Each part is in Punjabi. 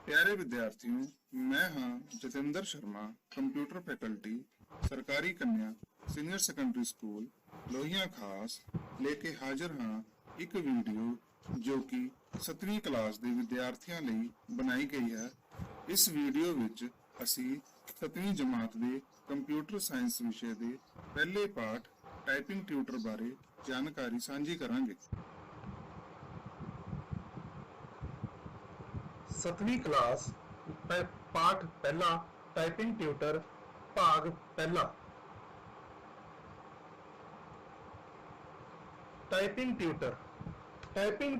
प्यारे विद्यार्थियों, मैं हाँ जतिंदर शर्मा, कंप्यूटर फैकल्टी, सरकारी कन्या सीनियर सेकेंडरी स्कूल लोहिया खास लेके हाजिर हाँ एक ਵੀਡੀਓ ਜੋ ਕਿ 7ਵੀਂ ਕਲਾਸ ਦੇ ਵਿਦਿਆਰਥੀਆਂ ਲਈ ਬਣਾਈ ਗਈ ਹੈ। ਇਸ ਵੀਡੀਓ ਵਿੱਚ ਅਸੀਂ 7ਵੀਂ ਜਮਾਤ ਦੇ ਕੰਪਿਊਟਰ ਸਾਇੰਸ ਵਿਸ਼ੇ ਦੇ ਪਹਿਲੇ ਪਾਠ ਟਾਈਪਿੰਗ ਟਿਊਟਰ ਬਾਰੇ ਜਾਣਕਾਰੀ ਸਾਂਝੀ ਕਰਾਂਗੇ। 7ਵੀਂ ਕਲਾਸ ਪਾਠ ਪਹਿਲਾ ਟਾਈਪਿੰਗ ਟਿਊਟਰ ਭਾਗ ਪਹਿਲਾ। ਟਾਈਪਿੰਗ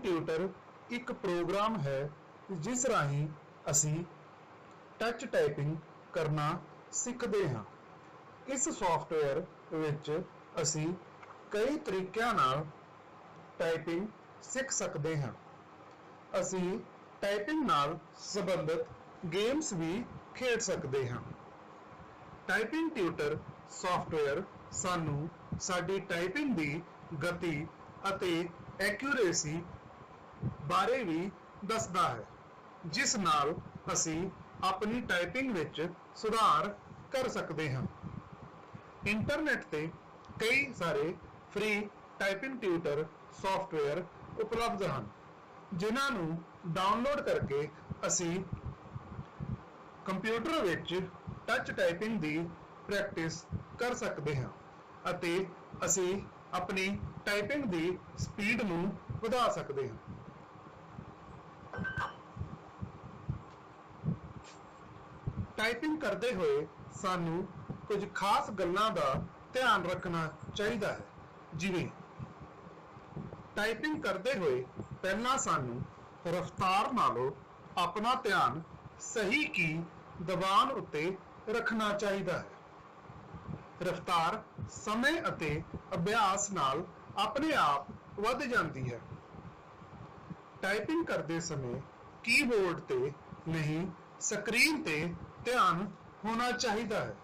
ਟਿਊਟਰ ਇੱਕ ਪ੍ਰੋਗਰਾਮ ਹੈ ਜਿਸ ਰਾਹੀਂ ਅਸੀਂ ਟੱਚ ਟਾਈਪਿੰਗ ਕਰਨਾ ਸਿੱਖਦੇ ਹਾਂ। ਇਸ ਸੌਫਟਵੇਅਰ ਵਿੱਚ ਅਸੀਂ ਕਈ ਤਰੀਕਿਆਂ ਨਾਲ ਟਾਈਪਿੰਗ ਸਿੱਖ ਸਕਦੇ ਹਾਂ। ਅਸੀਂ ਟਾਈਪਿੰਗ ਨਾਲ ਸੰਬੰਧਿਤ ਗੇਮਸ ਵੀ ਖੇਡ ਸਕਦੇ ਹਾਂ। ਟਾਈਪਿੰਗ ਟਿਊਟਰ ਸੌਫਟਵੇਅਰ ਸਾਨੂੰ ਸਾਡੀ ਟਾਈਪਿੰਗ ਦੀ ਗਤੀ ਅਤੇ ਐਕਿਊਰੇਸੀ ਬਾਰੇ ਵੀ ਦੱਸਦਾ ਹੈ, ਜਿਸ ਨਾਲ ਅਸੀਂ ਆਪਣੀ ਟਾਈਪਿੰਗ ਵਿੱਚ ਸੁਧਾਰ ਕਰ ਸਕਦੇ ਹਾਂ। ਇੰਟਰਨੈਟ ਤੇ ਕਈ ਸਾਰੇ ਫ੍ਰੀ ਟਾਈਪਿੰਗ ਟਿਊਟਰ ਸੌਫਟਵੇਅਰ ਉਪਲਬਧ ਹਨ, ਜਿਨ੍ਹਾਂ ਨੂੰ ਡਾਊਨਲੋਡ ਕਰਕੇ ਅਸੀਂ ਕੰਪਿਊਟਰ ਵਿੱਚ ਟੱਚ ਟਾਈਪਿੰਗ ਦੀ ਪ੍ਰੈਕਟਿਸ ਕਰ ਸਕਦੇ ਹਾਂ ਅਤੇ ਅਸੀਂ ਆਪਣੀ ਟਾਈਪਿੰਗ ਦੀ ਸਪੀਡ ਨੂੰ ਵਧਾ ਸਕਦੇ ਹਾਂ। ਟਾਈਪਿੰਗ ਕਰਦੇ ਹੋਏ ਸਾਨੂੰ ਕੁਝ ਖਾਸ ਗੱਲਾਂ ਦਾ ਧਿਆਨ ਰੱਖਣਾ ਚਾਹੀਦਾ ਹੈ, ਜਿਵੇਂ ਟਾਈਪਿੰਗ ਕਰਦੇ ਹੋਏ ਪਹਿਲਾਂ ਸਾਨੂੰ ਰਫ਼ਤਾਰ ਨਾਲੋਂ ਆਪਣਾ ਧਿਆਨ ਸਹੀ ਕੀ ਦਬਾਉਣ ਉੱਤੇ ਰੱਖਣਾ ਚਾਹੀਦਾ ਹੈ। ਰਫ਼ਤਾਰ ਸਮੇਂ ਅਤੇ ਅਭਿਆਸ ਨਾਲ ਆਪਣੇ ਆਪ ਵੱਧ ਜਾਂਦੀ ਹੈ। ਟਾਈਪਿੰਗ ਕਰਦੇ ਸਮੇਂ ਕੀਬੋਰਡ ਤੇ ਨਹੀਂ, ਸਕਰੀਨ ਤੇ ਧਿਆਨ ਹੋਣਾ ਚਾਹੀਦਾ ਹੈ।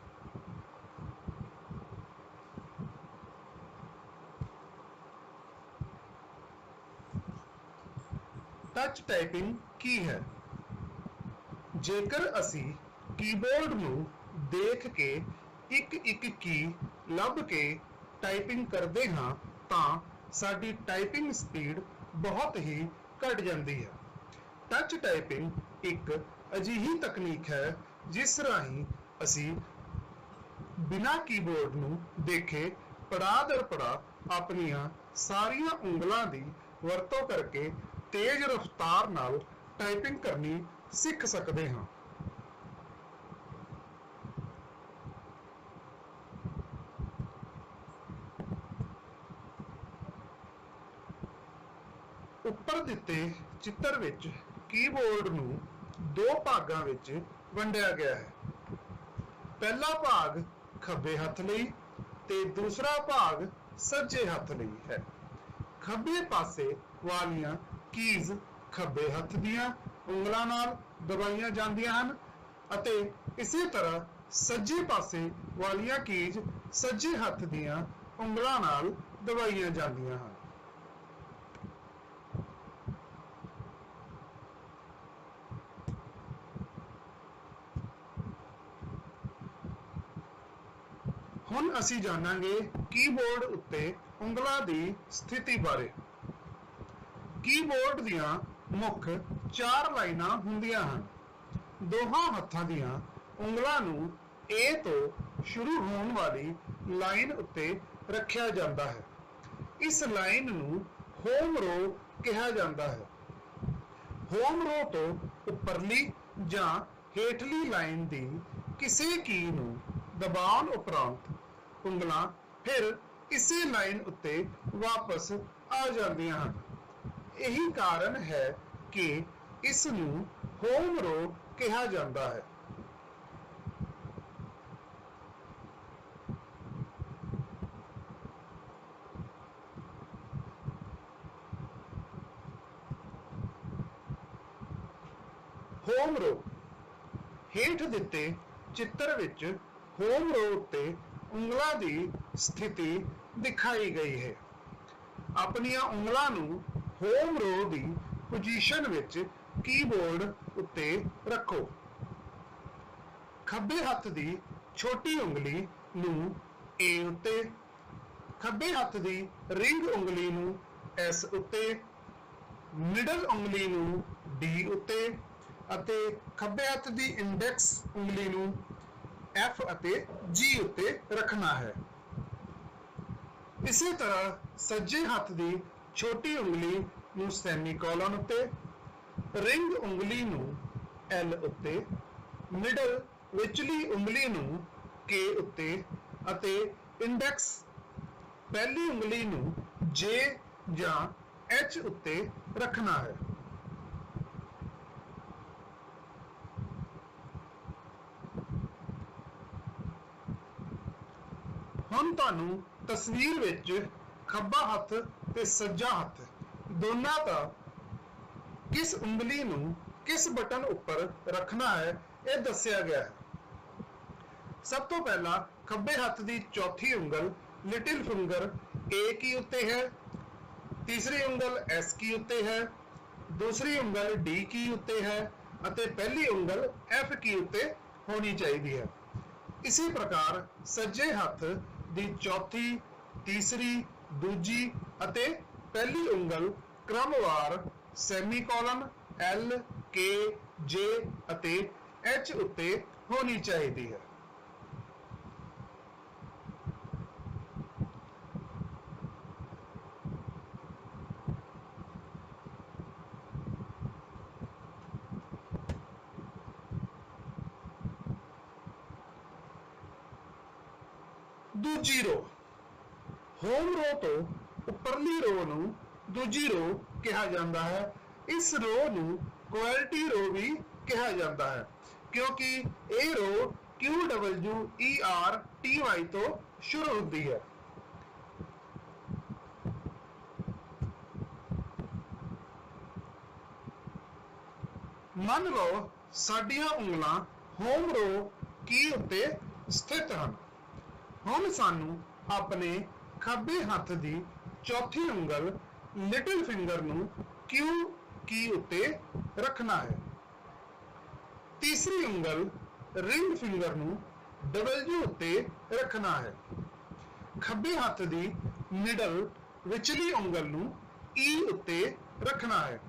ਟੱਚ ਟਾਈਪਿੰਗ ਕੀ ਹੈ? ਜੇਕਰ ਅਸੀਂ ਕੀਬੋਰਡ ਨੂੰ ਦੇਖ ਕੇ ਇੱਕ ਕੀ ਲੱਭ ਕੇ ਟਾਈਪਿੰਗ ਕਰਦੇ ਹਾਂ ਤਾਂ ਸਾਡੀ ਟਾਈਪਿੰਗ ਸਪੀਡ ਬਹੁਤ ਹੀ ਘਟ ਜਾਂਦੀ ਹੈ। ਟੱਚ ਟਾਈਪਿੰਗ ਇੱਕ ਅਜਿਹੀ ਤਕਨੀਕ ਹੈ ਜਿਸ ਰਾਹੀਂ ਅਸੀਂ ਬਿਨਾਂ ਕੀਬੋਰਡ ਨੂੰ ਦੇਖੇ ਪੜਾਅ ਦਰ ਪੜਾਅ ਆਪਣੀਆਂ ਸਾਰੀਆਂ ਉਂਗਲਾਂ ਦੀ ਵਰਤੋਂ ਕਰਕੇ ਤੇਜ਼ ਰਫ਼ਤਾਰ ਨਾਲ ਟਾਈਪਿੰਗ ਕਰਨੀ ਸਿੱਖ ਸਕਦੇ ਹਾਂ। ਉੱਪਰ ਦਿੱਤੇ ਚਿੱਤਰ ਵਿੱਚ ਕੀਬੋਰਡ ਨੂੰ ਦੋ ਭਾਗਾਂ ਵਿੱਚ ਵੰਡਿਆ ਗਿਆ ਹੈ। ਪਹਿਲਾ ਭਾਗ ਖੱਬੇ ਹੱਥ ਲਈ ਤੇ ਦੂਸਰਾ ਭਾਗ ਸੱਜੇ ਹੱਥ ਲਈ ਹੈ। ਖੱਬੇ ਪਾਸੇ ਵਾਲੀਆਂ ਕੀਜ਼ ਖੱਬੇ ਹੱਥ ਦੀਆਂ ਉਂਗਲਾਂ ਨਾਲ ਦਬਾਈਆਂ ਜਾਂਦੀਆਂ ਹਨ ਅਤੇ ਇਸੇ ਤਰ੍ਹਾਂ ਸੱਜੇ ਪਾਸੇ ਵਾਲੀਆਂ ਕੀਜ਼ ਸੱਜੇ ਹੱਥ ਦੀਆਂ ਉਂਗਲਾਂ ਨਾਲ ਦਬਾਈਆਂ ਜਾਂਦੀਆਂ ਹਨ। ਹੁਣ ਅਸੀਂ ਜਾਣਾਂਗੇ ਕੀਬੋਰਡ ਉੱਤੇ ਉਂਗਲਾਂ ਦੀ ਸਥਿਤੀ ਬਾਰੇ। ਕੀਬੋਰਡ ਦੀਆਂ ਮੁੱਖ 4 ਲਾਈਨਾਂ ਹੁੰਦੀਆਂ ਹਨ। ਦੋਹਾਂ ਹੱਥਾਂ ਦੀਆਂ ਉਂਗਲਾਂ ਨੂੰ A ਤੋਂ ਸ਼ੁਰੂ ਹੋਣ ਵਾਲੀ ਲਾਈਨ ਉੱਤੇ ਰੱਖਿਆ ਜਾਂਦਾ ਹੈ। ਇਸ ਲਾਈਨ ਨੂੰ ਹੋਮ ਰੋ ਕਿਹਾ ਜਾਂਦਾ ਹੈ। ਹੋਮ ਰੋ ਤੋਂ ਉੱਪਰਲੀ ਜਾਂ ਹੇਠਲੀ ਲਾਈਨ ਦੀ ਕਿਸੇ ਕੀ ਨੂੰ ਦਬਾਉਣ ਉਪਰੰਤ ਉਂਗਲਾਂ ਫਿਰ ਇਸੇ ਲਾਈਨ ਉੱਤੇ ਵਾਪਸ ਆ ਜਾਂਦੀਆਂ ਹਨ। ਇਹੀ ਕਾਰਨ ਹੈ ਕਿ ਇਸ ਨੂੰ ਹੋਮ ਰੋ ਕਿਹਾ ਜਾਂਦਾ ਹੈ। ਹੋਮ ਰੋ ਹੇਠ ਦਿੱਤੇ ਚਿੱਤਰ ਵਿੱਚ ਹੋਮ ਰੋ ਉੱਤੇ ਉਂਗਲਾਂ ਦੀ ਸਥਿਤੀ ਦਿਖਾਈ ਗਈ ਹੈ। ਆਪਣੀਆਂ ਉਂਗਲਾਂ ਨੂੰ ਹੋਮ ਰੋ ਦੀ ਪੋਜੀਸ਼ਨ ਵਿੱਚ ਕੀਬੋਰਡ ਉੱਤੇ ਰੱਖੋ। ਖੱਬੇ ਹੱਥ ਦੀ ਛੋਟੀ ਉਂਗਲੀ ਨੂੰ A ਉੱਤੇ, ਖੱਬੇ ਹੱਥ ਦੀ ਰਿੰਗ ਉਂਗਲੀ ਨੂੰ S ਉੱਤੇ, ਮਿਡਲ ਉਂਗਲੀ ਨੂੰ D ਉੱਤੇ ਅਤੇ ਖੱਬੇ ਹੱਥ ਦੀ ਇੰਡੈਕਸ ਉਂਗਲੀ ਨੂੰ F ਅਤੇ G ਉੱਤੇ ਰੱਖਣਾ ਹੈ। ਇਸੇ ਤਰ੍ਹਾਂ ਸੱਜੇ ਹੱਥ ਦੀ ਛੋਟੀ ਉਂਗਲੀ ਨੂੰ ਸੈਮੀਕੋਲਨ ਉੱਤੇ, ਰਿੰਗ ਉਂਗਲੀ ਨੂੰ L ਉੱਤੇ, ਮਿਡਲ ਵਿਚਲੀ ਉਂਗਲੀ ਨੂੰ K ਉੱਤੇ ਅਤੇ ਇੰਡੈਕਸ ਪਹਿਲੀ ਉਂਗਲੀ ਨੂੰ J ਜਾਂ H ਉੱਤੇ ਰੱਖਣਾ ਹੈ। ਹੁਣ ਤੁਹਾਨੂੰ ਤਸਵੀਰ ਵਿੱਚ ਖੱਬਾ ਹੱਥ ਤੇ ਸੱਜਾ ਹੱਥ ਦੋਨਾਂ ਦਾ ਕਿਸ ਉਂਗਲੀ ਨੂੰ ਕਿਸ ਬਟਨ ਉੱਪਰ ਰੱਖਣਾ ਹੈ ਇਹ ਦੱਸਿਆ ਗਿਆ ਹੈ। ਸਭ ਤੋਂ ਪਹਿਲਾਂ ਖੱਬੇ ਹੱਥ ਦੀ ਚੌਥੀ ਉਂਗਲ ਲਿਟਲ ਫਿੰਗਰ A ਕੀ ਉੱਤੇ ਹੈ, ਤੀਸਰੀ ਉਂਗਲ S ਕੀ ਉੱਤੇ ਹੈ, ਦੂਸਰੀ ਉਂਗਲ D ਕੀ ਉੱਤੇ ਹੈ ਅਤੇ ਪਹਿਲੀ ਉਂਗਲ F ਕੀ ਉੱਤੇ ਹੋਣੀ ਚਾਹੀਦੀ ਹੈ। ਇਸੇ ਪ੍ਰਕਾਰ ਸੱਜੇ ਹੱਥ ਦੀ ਚੌਥੀ, ਤੀਸਰੀ, ਦੂਜੀ ਅਤੇ ਪਹਿਲੀ ਉਂਗਲ ਕ੍ਰਮਵਾਰ ਸੈਮੀਕੋਲਨ L, K, J ਅਤੇ H ਉੱਤੇ ਹੋਣੀ ਚਾਹੀਦੀ ਹੈ। ਦੂਜੀ ਰੋ, ਹੋਮ ਰੋ ਤੋਂ ਉੱਪਰਲੀ ਰੋ ਨੂੰ ਦੂਜੀ ਰੋ ਕਿਹਾ ਜਾਂਦਾ ਹੈ। ਇਸ ਰੋ ਨੂੰ ਕੁਆਲਿਟੀ ਰੋ ਵੀ ਕਿਹਾ ਜਾਂਦਾ ਹੈ ਕਿਉਂਕਿ ਇਹ ਰੋ QWERTY ਤੋਂ ਸ਼ੁਰੂ ਹੁੰਦੀ ਹੈ। ਮੰਨ ਲਓ ਸਾਡੀਆਂ ਉਂਗਲਾਂ ਹੋਮ ਰੋ ਕੀ ਉੱਤੇ ਸਥਿਤ ਹਨ। ਹੁਣ ਸਾਨੂੰ ਆਪਣੇ ਖੱਬੇ ਹੱਥ ਦੀ ਚੌਥੀ ਉਂਗਲ ਲਿਟਲ ਫਿੰਗਰ ਨੂੰ Q ਕੀ ਉੱਤੇ ਰੱਖਣਾ ਹੈ। ਤੀਸਰੀ ਉਂਗਲ ਰਿੰਗ ਫਿੰਗਰ ਨੂੰ W ਉੱਤੇ ਰੱਖਣਾ ਹੈ। ਖੱਬੇ ਹੱਥ ਦੀ ਮਿਡਲ ਵਿਚਲੀ ਉਂਗਲ ਨੂੰ E ਉੱਤੇ ਰੱਖਣਾ ਹੈ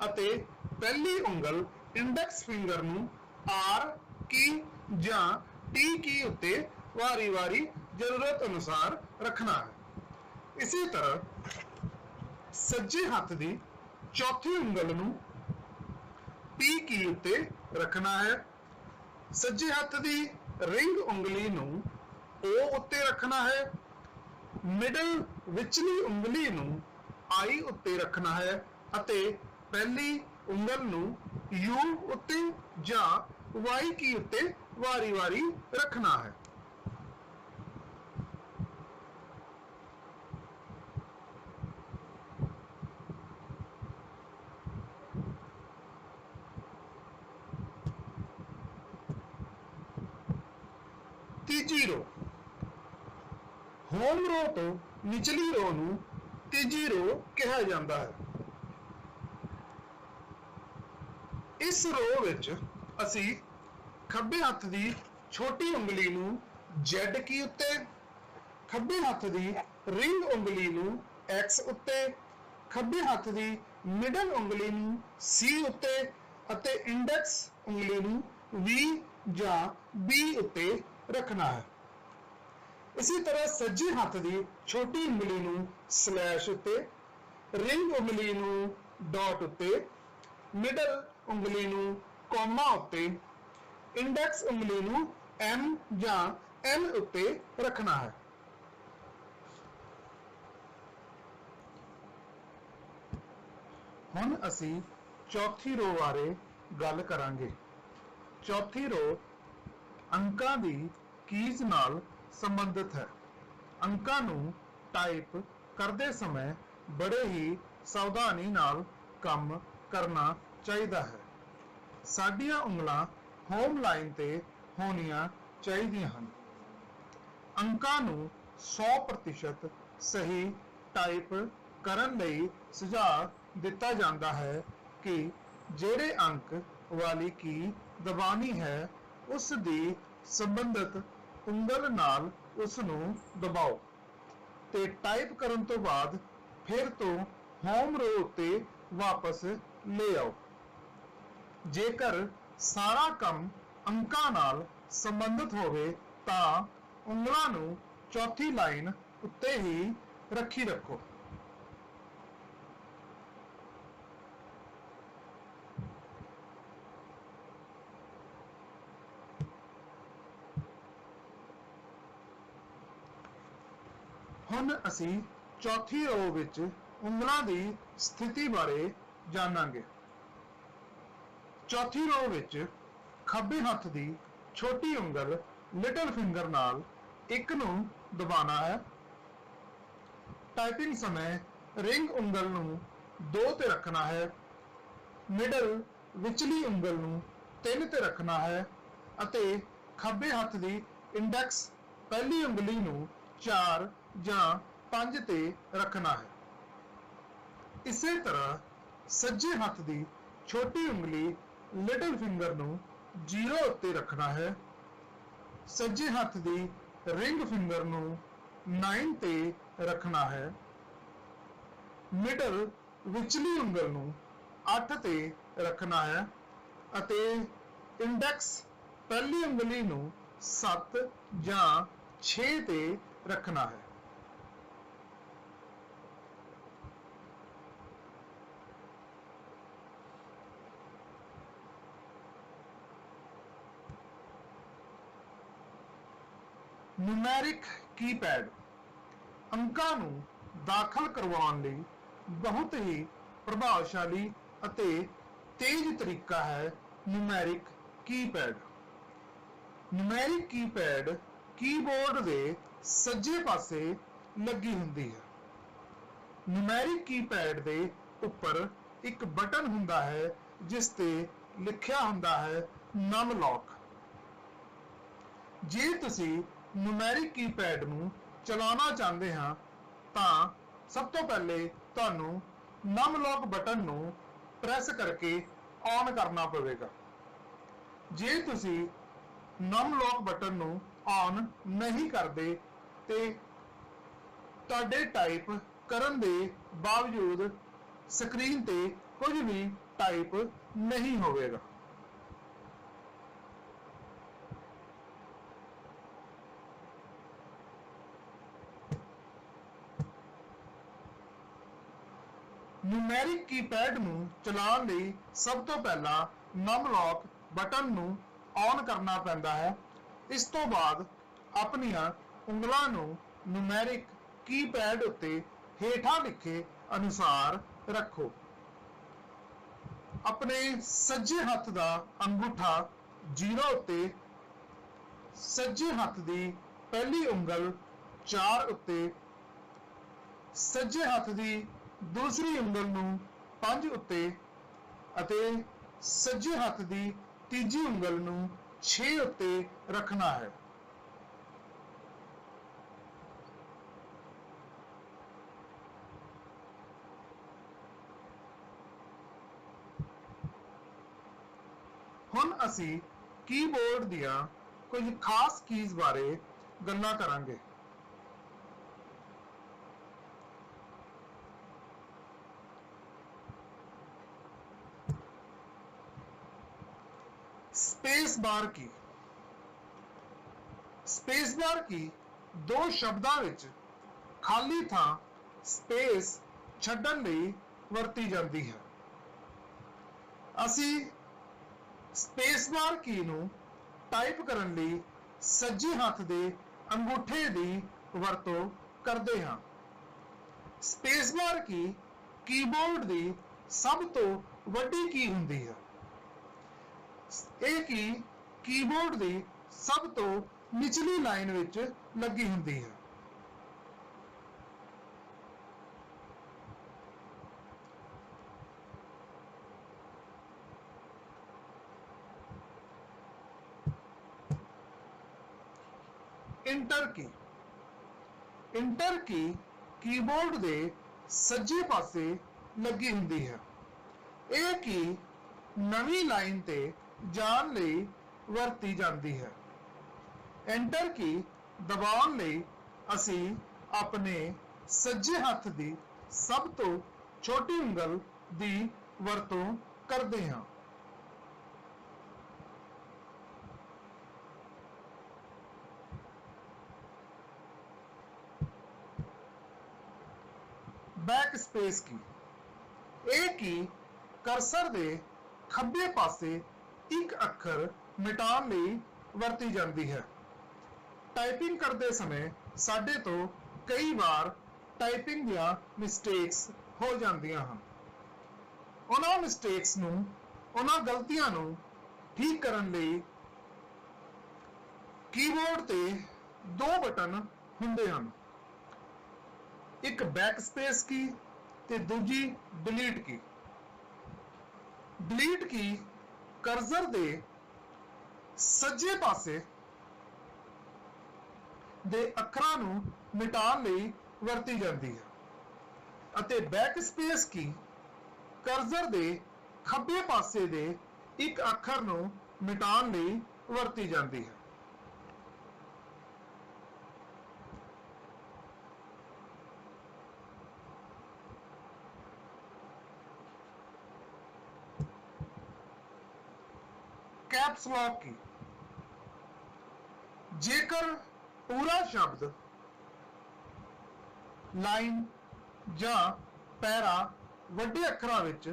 ਅਤੇ ਪਹਿਲੀ ਉਂਗਲ ਇੰਡੈਕਸ ਫਿੰਗਰ ਨੂੰ R ਕੀ ਜਾਂ T ਕੀ ਉੱਤੇ ਵਾਰੀ-ਵਾਰੀ ਜ਼ਰੂਰਤ ਅਨੁਸਾਰ ਰੱਖਣਾ ਹੈ। ਇਸੇ ਤਰ੍ਹਾਂ ਸੱਜੇ ਹੱਥ ਦੀ ਚੌਥੀ ਉਂਗਲ ਨੂੰ P ਕੀ ਉੱਤੇ ਰੱਖਣਾ ਹੈ, ਸੱਜੇ ਹੱਥ ਦੀ ਰਿੰਗ ਉਂਗਲੀ ਨੂੰ O ਉੱਤੇ ਰੱਖਣਾ ਹੈ, ਮਿਡਲ ਵਿਚਲੀ ਉਂਗਲੀ ਨੂੰ I ਉੱਤੇ ਰੱਖਣਾ ਹੈ ਅਤੇ ਪਹਿਲੀ ਉਂਗਲ ਨੂੰ U ਉੱਤੇ ਜਾਂ Y ਕੀ ਉੱਤੇ ਵਾਰੀ-ਵਾਰੀ ਰੱਖਣਾ ਹੈ। ਤੀਜੀ ਰੋ, ਹੋਮ ਰੋ ਤੋਂ ਨਿਚਲੀ ਰੋ ਨੂੰ ਤੀਜੀ ਰੋ ਕਿਹਾ ਜਾਂਦਾ ਹੈ। ਇਸ ਰੋ ਵਿੱਚ ਅਸੀਂ ਖੱਬੇ ਹੱਥ ਦੀ ਛੋਟੀ ਉਂਗਲੀ ਨੂੰ Z ਕੀ ਉੱਤੇ, ਖੱਬੇ ਹੱਥ ਦੀ ਰਿੰਗ ਉਂਗਲੀ ਨੂੰ X ਉੱਤੇ, ਖੱਬੇ ਹੱਥ ਦੀ ਮਿਡਲ ਉਂਗਲੀ ਨੂੰ C ਉੱਤੇ ਅਤੇ ਇੰਡੈਕਸ ਉਂਗਲੀ ਨੂੰ V ਜਾਂ B ਉੱਤੇ ਰੱਖਣਾ ਹੈ। ਇਸੇ ਤਰ੍ਹਾਂ ਸੱਜੇ ਹੱਥ ਦੀ ਛੋਟੀ ਉਂਗਲੀ ਨੂੰ ਸਲੈਸ਼ ਉੱਤੇ, ਰਿੰਗ ਉਂਗਲੀ ਨੂੰ ਡਾਟ ਉੱਤੇ, ਮਿਡਲ ਉਂਗਲੀ ਨੂੰ ਕੋਮਾ ਉੱਤੇ, ਇੰਡੈਕਸ ਉਂਗਲੀ ਨੂੰ M ਜਾਂ N ਉੱਤੇ ਰੱਖਣਾ ਹੈ। ਹੁਣ ਅਸੀਂ ਚੌਥੀ ਰੋ ਬਾਰੇ ਗੱਲ ਕਰਾਂਗੇ। ਚੌਥੀ ਰੋ ਅੰਕਾਂ ਦੀ ਕੀਜ਼ ਨਾਲ ਸੰਬੰਧਿਤ ਹੈ। ਅੰਕਾਂ ਨੂੰ ਟਾਈਪ ਕਰਦੇ ਸਮੇਂ ਬੜੇ ਹੀ ਸਾਵਧਾਨੀ ਨਾਲ ਕੰਮ ਕਰਨਾ ਚਾਹੀਦਾ ਹੈ। ਸਾਡੀਆਂ ਉਂਗਲਾਂ ਹੋਮ ਲਾਈਨ ਤੇ ਹੋਣੀਆਂ ਚਾਹੀਦੀਆਂ ਹਨ। ਅੰਕਾਂ ਨੂੰ 100% ਸਹੀ ਟਾਈਪ ਕਰਨ ਲਈ ਸੁਝਾਅ ਦਿੱਤਾ ਜਾਂਦਾ ਹੈ ਕਿ ਜਿਹੜੇ ਅੰਕ ਵਾਲੀ ਕੀ ਦਬਾਣੀ ਹੈ ਉਸ ਦੀ ਸੰਬੰਧਿਤ ਉਂਗਲ ਨਾਲ ਉਸ ਨੂੰ ਦਬਾਓ ਤੇ ਟਾਈਪ ਕਰਨ ਤੋਂ ਬਾਅਦ ਫਿਰ ਤੋਂ ਹੋਮ ਰੋ ਉੱਤੇ ਵਾਪਸ ਲੈ ਆਓ। ਜੇਕਰ ਸਾਰਾ ਕੰਮ ਅੰਕਾਂ ਨਾਲ ਸੰਬੰਧਿਤ ਹੋਵੇ ਤਾਂ ਉਂਗਲਾਂ ਨੂੰ ਚੌਥੀ ਲਾਈਨ ਉੱਤੇ ਹੀ ਰੱਖੀ ਰੱਖੋ। ਹੁਣ ਅਸੀਂ ਚੌਥੀ ਰੋ ਵਿੱਚ ਉਂਗਲਾਂ ਦੀ ਸਥਿਤੀ ਬਾਰੇ ਜਾਣਾਂਗੇ। ਚੌਥੀ ਰੋ ਵਿੱਚ ਖੱਬੇ ਹੱਥ ਦੀ ਛੋਟੀ ਉਂਗਲ ਲਿਟਲ ਫਿੰਗਰ ਨਾਲ ਇੱਕ ਨੂੰ ਦਬਾਉਣਾ ਹੈ। ਟਾਈਪਿੰਗ ਸਮੇਂ ਰਿੰਗ ਉਂਗਲ ਨੂੰ 2 ਤੇ ਰੱਖਣਾ ਹੈ। ਮਿਡਲ ਵਿਚਲੀ ਉਂਗਲ ਨੂੰ 3 ਤੇ ਰੱਖਣਾ ਹੈ ਅਤੇ ਖੱਬੇ ਹੱਥ ਦੀ ਇੰਡੈਕਸ ਪਹਿਲੀ ਉਂਗਲੀ ਨੂੰ 4 ਜਾਂ 5 ਤੇ ਰੱਖਣਾ ਹੈ। ਇਸੇ ਤਰ੍ਹਾਂ ਸੱਜੇ ਹੱਥ ਦੀ ਛੋਟੀ ਉਂਗਲੀ ਲਿਟਲ ਫਿੰਗਰ ਨੂੰ 0 ਉੱਤੇ ਰੱਖਣਾ ਹੈ। ਸੱਜੇ ਹੱਥ ਦੀ ਰਿੰਗ ਫਿੰਗਰ ਨੂੰ 9 ਤੇ ਰੱਖਣਾ ਹੈ। ਮਿਡਲ ਵਿਚਲੀ ਉਂਗਲ ਨੂੰ 8 ਤੇ ਰੱਖਣਾ ਹੈ ਅਤੇ ਇੰਡੈਕਸ ਪਹਿਲੀ ਉਂਗਲੀ ਨੂੰ 7 ਜਾਂ 6 ਤੇ ਰੱਖਣਾ ਹੈ। ਨਿਊਮੈਰਿਕ ਕੀਪੈਡ ਅੰਕਾਂ ਨੂੰ ਦਾਖਲ ਕਰਵਾਉਣ ਲਈ ਬਹੁਤ ਹੀ ਪ੍ਰਭਾਵਸ਼ਾਲੀ ਅਤੇ ਤੇਜ਼ ਤਰੀਕਾ ਹੈ numeric keypad. Numeric keypad keyboard ਦੇ ਸੱਜੇ ਪਾਸੇ ਲੱਗੀ ਹੁੰਦੀ ਹੈ। ਨਿਊਮੈਰਿਕ ਕੀਪੈਡ ਦੇ ਉੱਪਰ ਇੱਕ ਬਟਨ ਹੁੰਦਾ ਹੈ ਜਿਸ ਤੇ ਲਿਖਿਆ ਹੁੰਦਾ ਹੈ ਨਮ ਲੌਕ। ਜੇ ਤੁਸੀਂ ਨਿਊਮੈਰਿਕ ਕੀਪੈਡ ਨੂੰ ਚਲਾਉਣਾ ਚਾਹੁੰਦੇ ਹਾਂ ਤਾਂ ਸਭ ਤੋਂ ਪਹਿਲੇ ਤੁਹਾਨੂੰ ਨਮ ਲੌਕ ਬਟਨ ਨੂੰ ਪ੍ਰੈਸ ਕਰਕੇ ਔਨ ਕਰਨਾ ਪਵੇਗਾ। ਜੇ ਤੁਸੀਂ ਨਮ ਲੌਕ ਬਟਨ ਨੂੰ ਔਨ ਨਹੀਂ ਕਰਦੇ ਤੇ ਤੁਹਾਡੇ ਟਾਈਪ ਕਰਨ ਦੇ ਬਾਵਜੂਦ ਸਕਰੀਨ ਤੇ ਕੁਝ ਵੀ ਟਾਈਪ ਨਹੀਂ ਹੋਵੇਗਾ। ਨਿਊਮੈਰਿਕ ਕੀਪੈਡ ਨੂੰ ਚਲਾਉਣ ਲਈ ਸਭ ਤੋਂ ਪਹਿਲਾਂ ਨਮ ਲੌਕ ਬਟਨ ਨੂੰ ਔਨ ਕਰਨਾ ਪੈਂਦਾ ਹੈ। ਇਸ ਤੋਂ ਬਾਅਦ ਆਪਣੀਆਂ ਉਂਗਲਾਂ ਨੂੰ ਨਿਊਮੈਰਿਕ ਕੀਪੈਡ ਉੱਤੇ ਹੇਠਾਂ ਲਿਖੇ ਅਨੁਸਾਰ ਰੱਖੋ। ਆਪਣੇ ਸੱਜੇ ਹੱਥ ਦਾ ਅੰਗੂਠਾ 0 ਉੱਤੇ, ਸੱਜੇ ਹੱਥ ਦੀ ਪਹਿਲੀ ਉਂਗਲ 4 ਉੱਤੇ, ਸੱਜੇ ਹੱਥ ਦੀ ਦੂਸਰੀ ਉਂਗਲ ਨੂੰ 5 ਉੱਤੇ ਅਤੇ ਸੱਜੇ ਹੱਥ ਦੀ ਤੀਜੀ ਉਂਗਲ ਨੂੰ 6 ਉੱਤੇ ਰੱਖਣਾ ਹੈ। ਹੁਣ ਅਸੀਂ ਕੀਬੋਰਡ ਦੀਆਂ ਕੁਝ ਖਾਸ ਕੀਜ਼ ਬਾਰੇ ਗੱਲਾਂ ਕਰਾਂਗੇ। स्पेस बार की स्पेस बार की दो शब्दां विच खाली थां स्पेस छड्डण लई वरती जाती है। ਅਸੀਂ स्पेस बार की ਨੂੰ ਟਾਈਪ ਕਰਨ ਲਈ ਸੱਜੇ ਹੱਥ ਦੇ ਅੰਗੂਠੇ ਦੀ ਵਰਤੋਂ ਕਰਦੇ ਹਾਂ। स्पेस बार की ਕੀਬੋਰਡ ਦੀ ਸਭ ਤੋਂ ਵੱਡੀ ਕੀ ਹੁੰਦੀ ਹੈ। ਇਹ ਕੀ ਕੀਬੋਰਡ ਦੀ ਸਭ ਤੋਂ ਨਿਚਲੀ ਲਾਈਨ ਵਿੱਚ ਲੱਗੀ ਹੁੰਦੀ ਹੈ। ਇੰਟਰ ਕੀ, ਇੰਟਰ ਕੀ ਕੀਬੋਰਡ ਦੇ ਸੱਜੇ ਪਾਸੇ ਲੱਗੀ ਹੁੰਦੀ ਹੈ। ਇਹ ਕੀ ਨਵੀਂ ਲਾਈਨ ਤੇ ਜਾਣ ਲਈ ਵਰਤੀ ਜਾਂਦੀ ਹੈ। ਐਂਟਰ ਕੀ ਦਬਾਉਣ ਲਈ ਅਸੀਂ ਆਪਣੇ ਸੱਜੇ ਹੱਥ ਦੀ ਸਭ ਤੋਂ ਛੋਟੀ ਉਂਗਲ ਦੀ ਵਰਤੋਂ ਕਰਦੇ ਹਾਂ। ਬੈਕ ਸਪੇਸ ਕੀ, ਇਹ ਕੀ ਕਰਸਰ ਦੇ ਖੱਬੇ ਪਾਸੇ ਇੱਕ ਅੱਖਰ ਮਿਟਾਉਣ ਲਈ ਵਰਤੀ ਜਾਂਦੀ ਹੈ। ਟਾਈਪਿੰਗ ਕਰਦੇ ਸਮੇਂ ਸਾਡੇ ਤੋਂ ਕਈ ਵਾਰ ਟਾਈਪਿੰਗ ਦੀਆਂ ਮਿਸਟੇਕਸ ਹੋ ਜਾਂਦੀਆਂ ਹਨ। ਉਹਨਾਂ ਮਿਸਟੇਕਸ ਨੂੰ, ਉਹਨਾਂ ਗਲਤੀਆਂ ਨੂੰ ਠੀਕ ਕਰਨ ਲਈ ਕੀਬੋਰਡ ਤੇ ਦੋ ਬਟਨ ਹੁੰਦੇ ਹਨ, ਇੱਕ ਬੈਕ ਸਪੇਸ ਕੀ ਤੇ ਦੂਜੀ ਡਿਲੀਟ ਕੀ। ਡਿਲੀਟ ਕੀ ਕਰਸਰ ਦੇ ਸੱਜੇ ਪਾਸੇ ਦੇ ਅੱਖਰਾਂ ਨੂੰ ਮਿਟਾਉਣ ਲਈ ਵਰਤੀ ਜਾਂਦੀ ਹੈ ਅਤੇ ਬੈਕ ਸਪੇਸ ਕੀ ਕਰਸਰ ਦੇ ਖੱਬੇ ਪਾਸੇ ਦੇ ਇੱਕ ਅੱਖਰ ਨੂੰ ਮਿਟਾਉਣ ਲਈ ਵਰਤੀ ਜਾਂਦੀ ਹੈ। कैप्स लॉक की, जेकर पूरा शब्द लाइन या पैरा ਵੱਡੇ ਅੱਖਰਾਂ ਵਿੱਚ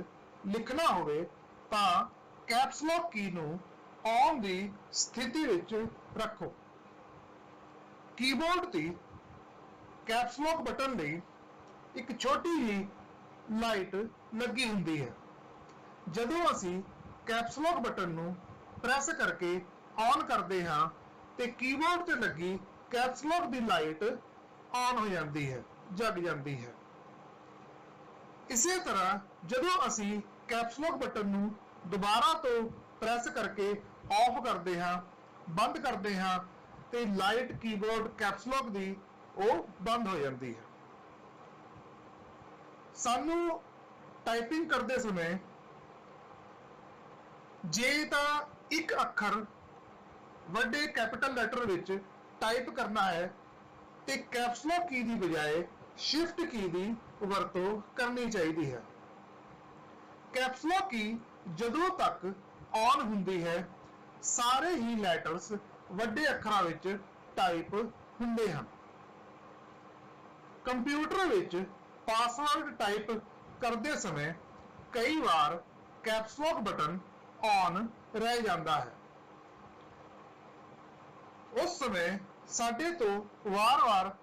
ਲਿਖਣਾ ਹੋਵੇ ਤਾਂ ਕੈਪਸ ਲੌਕ ਕੀ ਨੂੰ ਔਨ ਦੀ ਸਥਿਤੀ ਵਿੱਚ ਰੱਖੋ। ਕੀਬੋਰਡ ਤੇ ਕੈਪਸ ਲੌਕ ਬਟਨ ਲਈ ਇੱਕ ਛੋਟੀ ਜਿਹੀ ਲਾਈਟ ਲੱਗੀ ਹੁੰਦੀ ਹੈ। ਜਦੋਂ ਅਸੀਂ ਕੈਪਸ ਲੌਕ ਬਟਨ ਨੂੰ ਪ੍ਰੈਸ ਕਰਕੇ ਔਨ ਕਰਦੇ ਹਾਂ ਤੇ ਕੀਬੋਰਡ ਤੇ ਲੱਗੀ caps lock the light on ਹੋ ਜਾਂਦੀ ਹੈ, ਜਗ ਜਾਂਦੀ ਹੈ। ਇਸੇ ਤਰ੍ਹਾਂ ਜਦੋਂ ਅਸੀਂ ਕੈਪਸ ਲੌਕ ਬਟਨ ਨੂੰ ਦੁਬਾਰਾ ਤੋਂ ਪ੍ਰੈਸ ਕਰਕੇ ਆਫ ਕਰਦੇ ਹਾਂ, ਬੰਦ ਕਰਦੇ ਹਾਂ ਤੇ ਲਾਈਟ ਕੀਬੋਰਡ ਕੈਪਸ ਲੌਕ ਦੀ ਉਹ ਬੰਦ ਹੋ ਜਾਂਦੀ ਹੈ। ਸਾਨੂੰ ਟਾਈਪਿੰਗ ਕਰਦੇ ਸਮੇਂ ਜੇ ਤਾਂ ਇੱਕ ਅੱਖਰ ਵੱਡੇ ਕੈਪੀਟਲ ਲੈਟਰ ਵਿੱਚ ਟਾਈਪ ਕਰਨਾ ਹੈ ਤੇ ਕੈਪਸ ਲੌਕ ਕੀ ਦੀ ਬਜਾਏ ਸ਼ਿਫਟ ਕੀ ਦੀ ਵਰਤੋਂ ਕਰਨੀ ਚਾਹੀਦੀ ਹੈ। ਕੈਪਸ ਲੌਕ ਕੀ ਜਦੋਂ ਤੱਕ ਔਨ ਹੁੰਦੀ ਹੈ ਸਾਰੇ ਹੀ ਲੈਟਰਸ ਵੱਡੇ ਅੱਖਰਾਂ ਵਿੱਚ ਟਾਈਪ ਹੁੰਦੇ ਹਨ। ਕੰਪਿਊਟਰ ਵਿੱਚ ਪਾਸਵਰਡ ਟਾਈਪ ਕਰਦੇ ਸਮੇਂ ਕਈ ਵਾਰ ਕੈਪਸ ਲੌਕ ਬਟਨ ਔਨ ਰਹਿ ਜਾਂਦਾ ਹੈ। ਉਸ ਸਮੇਂ ਸਾਡੇ ਤੋਂ ਵਾਰ-ਵਾਰ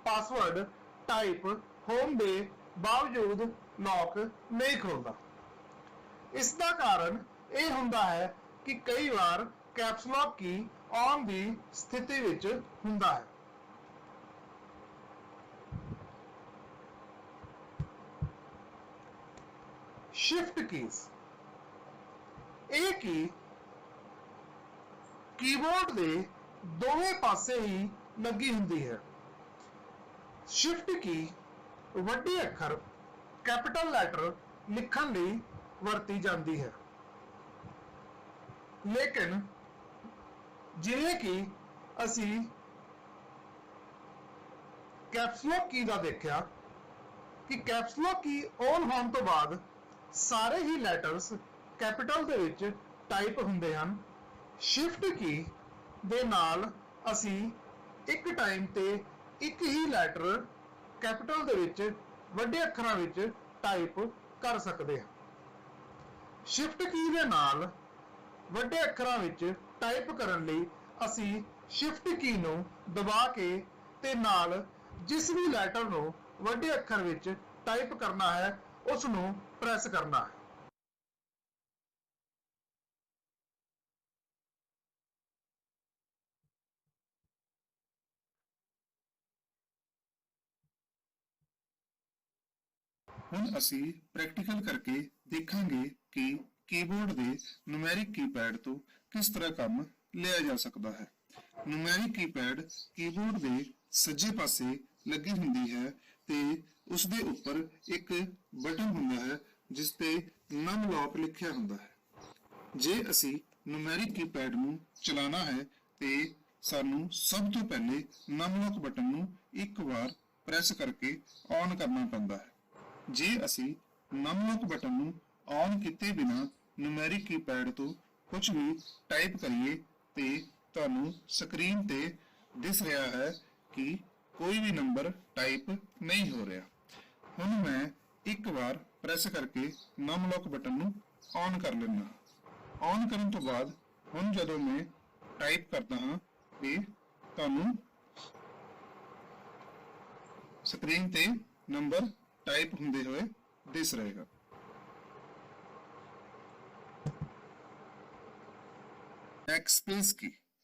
ਪਾਸਵਰਡ ਟਾਈਪ ਹੋਣ ਦੇ ਬਾਵਜੂਦ ਲੌਕ ਨਹੀਂ ਖੁੱਲਦਾ। ਇਸ ਦਾ ਕਾਰਨ ਇਹ ਹੁੰਦਾ ਹੈ ਕਿ ਕਈ ਵਾਰ ਕੈਪਸ ਲੌਕ ਕੀ ਔਨ ਦੀ ਸਥਿਤੀ ਵਿੱਚ ਹੁੰਦਾ ਹੈ। ਸ਼ਿਫਟ ਕੀਜ਼, ਇਹ ਕੀ ਕੀਬੋਰਡ ਦੇ ਦੋਵੇਂ ਪਾਸੇ ਹੀ ਲੱਗੀ ਹੁੰਦੀ ਹੈ। ਸ਼ਿਫਟ ਕੀ ਵੱਡੇ ਅੱਖਰ ਕੈਪੀਟਲ ਲੈਟਰ ਲਿਖਣ ਲਈ ਵਰਤੀ ਜਾਂਦੀ ਹੈ, ਲੇਕਿਨ ਜਿਵੇਂ ਕਿ ਅਸੀਂ ਕੈਪਸ ਲੌਕ ਕੀ ਦਾ ਦੇਖਿਆ ਕਿ ਕੈਪਸ ਲੌਕ ਕੀ ਔਨ ਹੋਣ ਤੋਂ ਬਾਅਦ ਸਾਰੇ ਹੀ ਲੈਟਰਸ ਕੈਪੀਟਲ ਦੇ ਵਿੱਚ ਟਾਈਪ ਹੁੰਦੇ ਹਨ। ਸ਼ਿਫਟ ਕੀ ਦੇ ਨਾਲ ਅਸੀਂ ਇੱਕ ਟਾਈਮ ਤੇ ਇੱਕ ਹੀ ਲੈਟਰ ਕੈਪੀਟਲ ਦੇ ਵਿੱਚ ਵੱਡੇ ਅੱਖਰਾਂ ਵਿੱਚ ਟਾਈਪ ਕਰ ਸਕਦੇ ਹਾਂ। ਸ਼ਿਫਟ ਕੀ ਦੇ ਨਾਲ ਵੱਡੇ ਅੱਖਰਾਂ ਵਿੱਚ ਟਾਈਪ ਕਰਨ ਲਈ ਅਸੀਂ ਸ਼ਿਫਟ ਕੀ ਨੂੰ ਦਬਾ ਕੇ ਤੇ ਨਾਲ ਜਿਸ ਵੀ ਲੈਟਰ ਨੂੰ ਵੱਡੇ ਅੱਖਰ ਵਿੱਚ ਟਾਈਪ ਕਰਨਾ ਹੈ ਉਸ ਨੂੰ ਪ੍ਰੈਸ ਕਰਨਾ ਹੈ। ਹੁਣ ਅਸੀਂ ਪ੍ਰੈਕਟੀਕਲ ਕਰਕੇ ਦੇਖਾਂਗੇ ਕਿ ਕੀਬੋਰਡ ਦੇ ਨੂਮੈਰਿਕ ਕੀਪੈਡ ਤੋਂ ਕਿਸ ਤਰ੍ਹਾਂ ਕੰਮ ਲਿਆ ਜਾ ਸਕਦਾ ਹੈ। ਨੂਮੈਰਿਕ ਕੀਪੈਡ ਕੀਬੋਰਡ ਦੇ ਸੱਜੇ ਪਾਸੇ ਲੱਗੀ ਹੁੰਦੀ ਹੈ ਤੇ ਉਸ ਦੇ ਉੱਪਰ ਇੱਕ ਬਟਨ ਹੁੰਦਾ ਹੈ ਜਿਸ ਤੇ ਨਮ ਲੌਕ ਲਿਖਿਆ ਹੁੰਦਾ ਹੈ। ਜੇ ਅਸੀਂ ਨੂਮੈਰਿਕ ਕੀਪੈਡ ਨੂੰ ਚਲਾਉਣਾ ਹੈ ਤੇ ਸਾਨੂੰ ਸਭ ਤੋਂ ਪਹਿਲੇ ਨਮ ਲੌਕ ਬਟਨ ਨੂੰ ਇੱਕ ਵਾਰ ਪ੍ਰੈਸ ਕਰਕੇ ਔਨ ਕਰਨਾ ਪੈਂਦਾ ਹੈ। ਜੇ ਅਸੀਂ ਨਮ ਲੌਕ ਬਟਨ ਨੂੰ ਔਨ ਕੀਤੇ ਬਿਨਾਂ ਨੂਮੈਰਿਕ ਕੀਪੈਡ ਤੋਂ ਕੁਝ ਵੀ ਟਾਈਪ ਕਰੀਏ ਤੇ ਤੁਹਾਨੂੰ ਸਕਰੀਨ ਤੇ ਦਿਸ ਰਿਹਾ ਹੈ ਕਿ ਕੋਈ ਵੀ ਨੰਬਰ ਟਾਈਪ ਨਹੀਂ ਹੋ ਰਿਹਾ। ਹੁਣ ਮੈਂ ਇੱਕ ਵਾਰ ਪ੍ਰੈਸ ਕਰਕੇ ਨਮ ਲੌਕ ਬਟਨ ਨੂੰ ਔਨ ਕਰ ਲੈਂਦਾ ਹਾਂ। ਔਨ ਕਰਨ ਤੋਂ ਬਾਅਦ ਹੁਣ ਜਦੋਂ ਮੈਂ ਟਾਈਪ ਕਰਦਾ ਹਾਂ ਤੇ ਤੁਹਾਨੂੰ ਸਕਰੀਨ ਤੇ ਨੰਬਰ ਟਾਈਪ ਹੁੰਦੇ ਹੋਏ ਦਿਸ ਰਹੇਗਾ।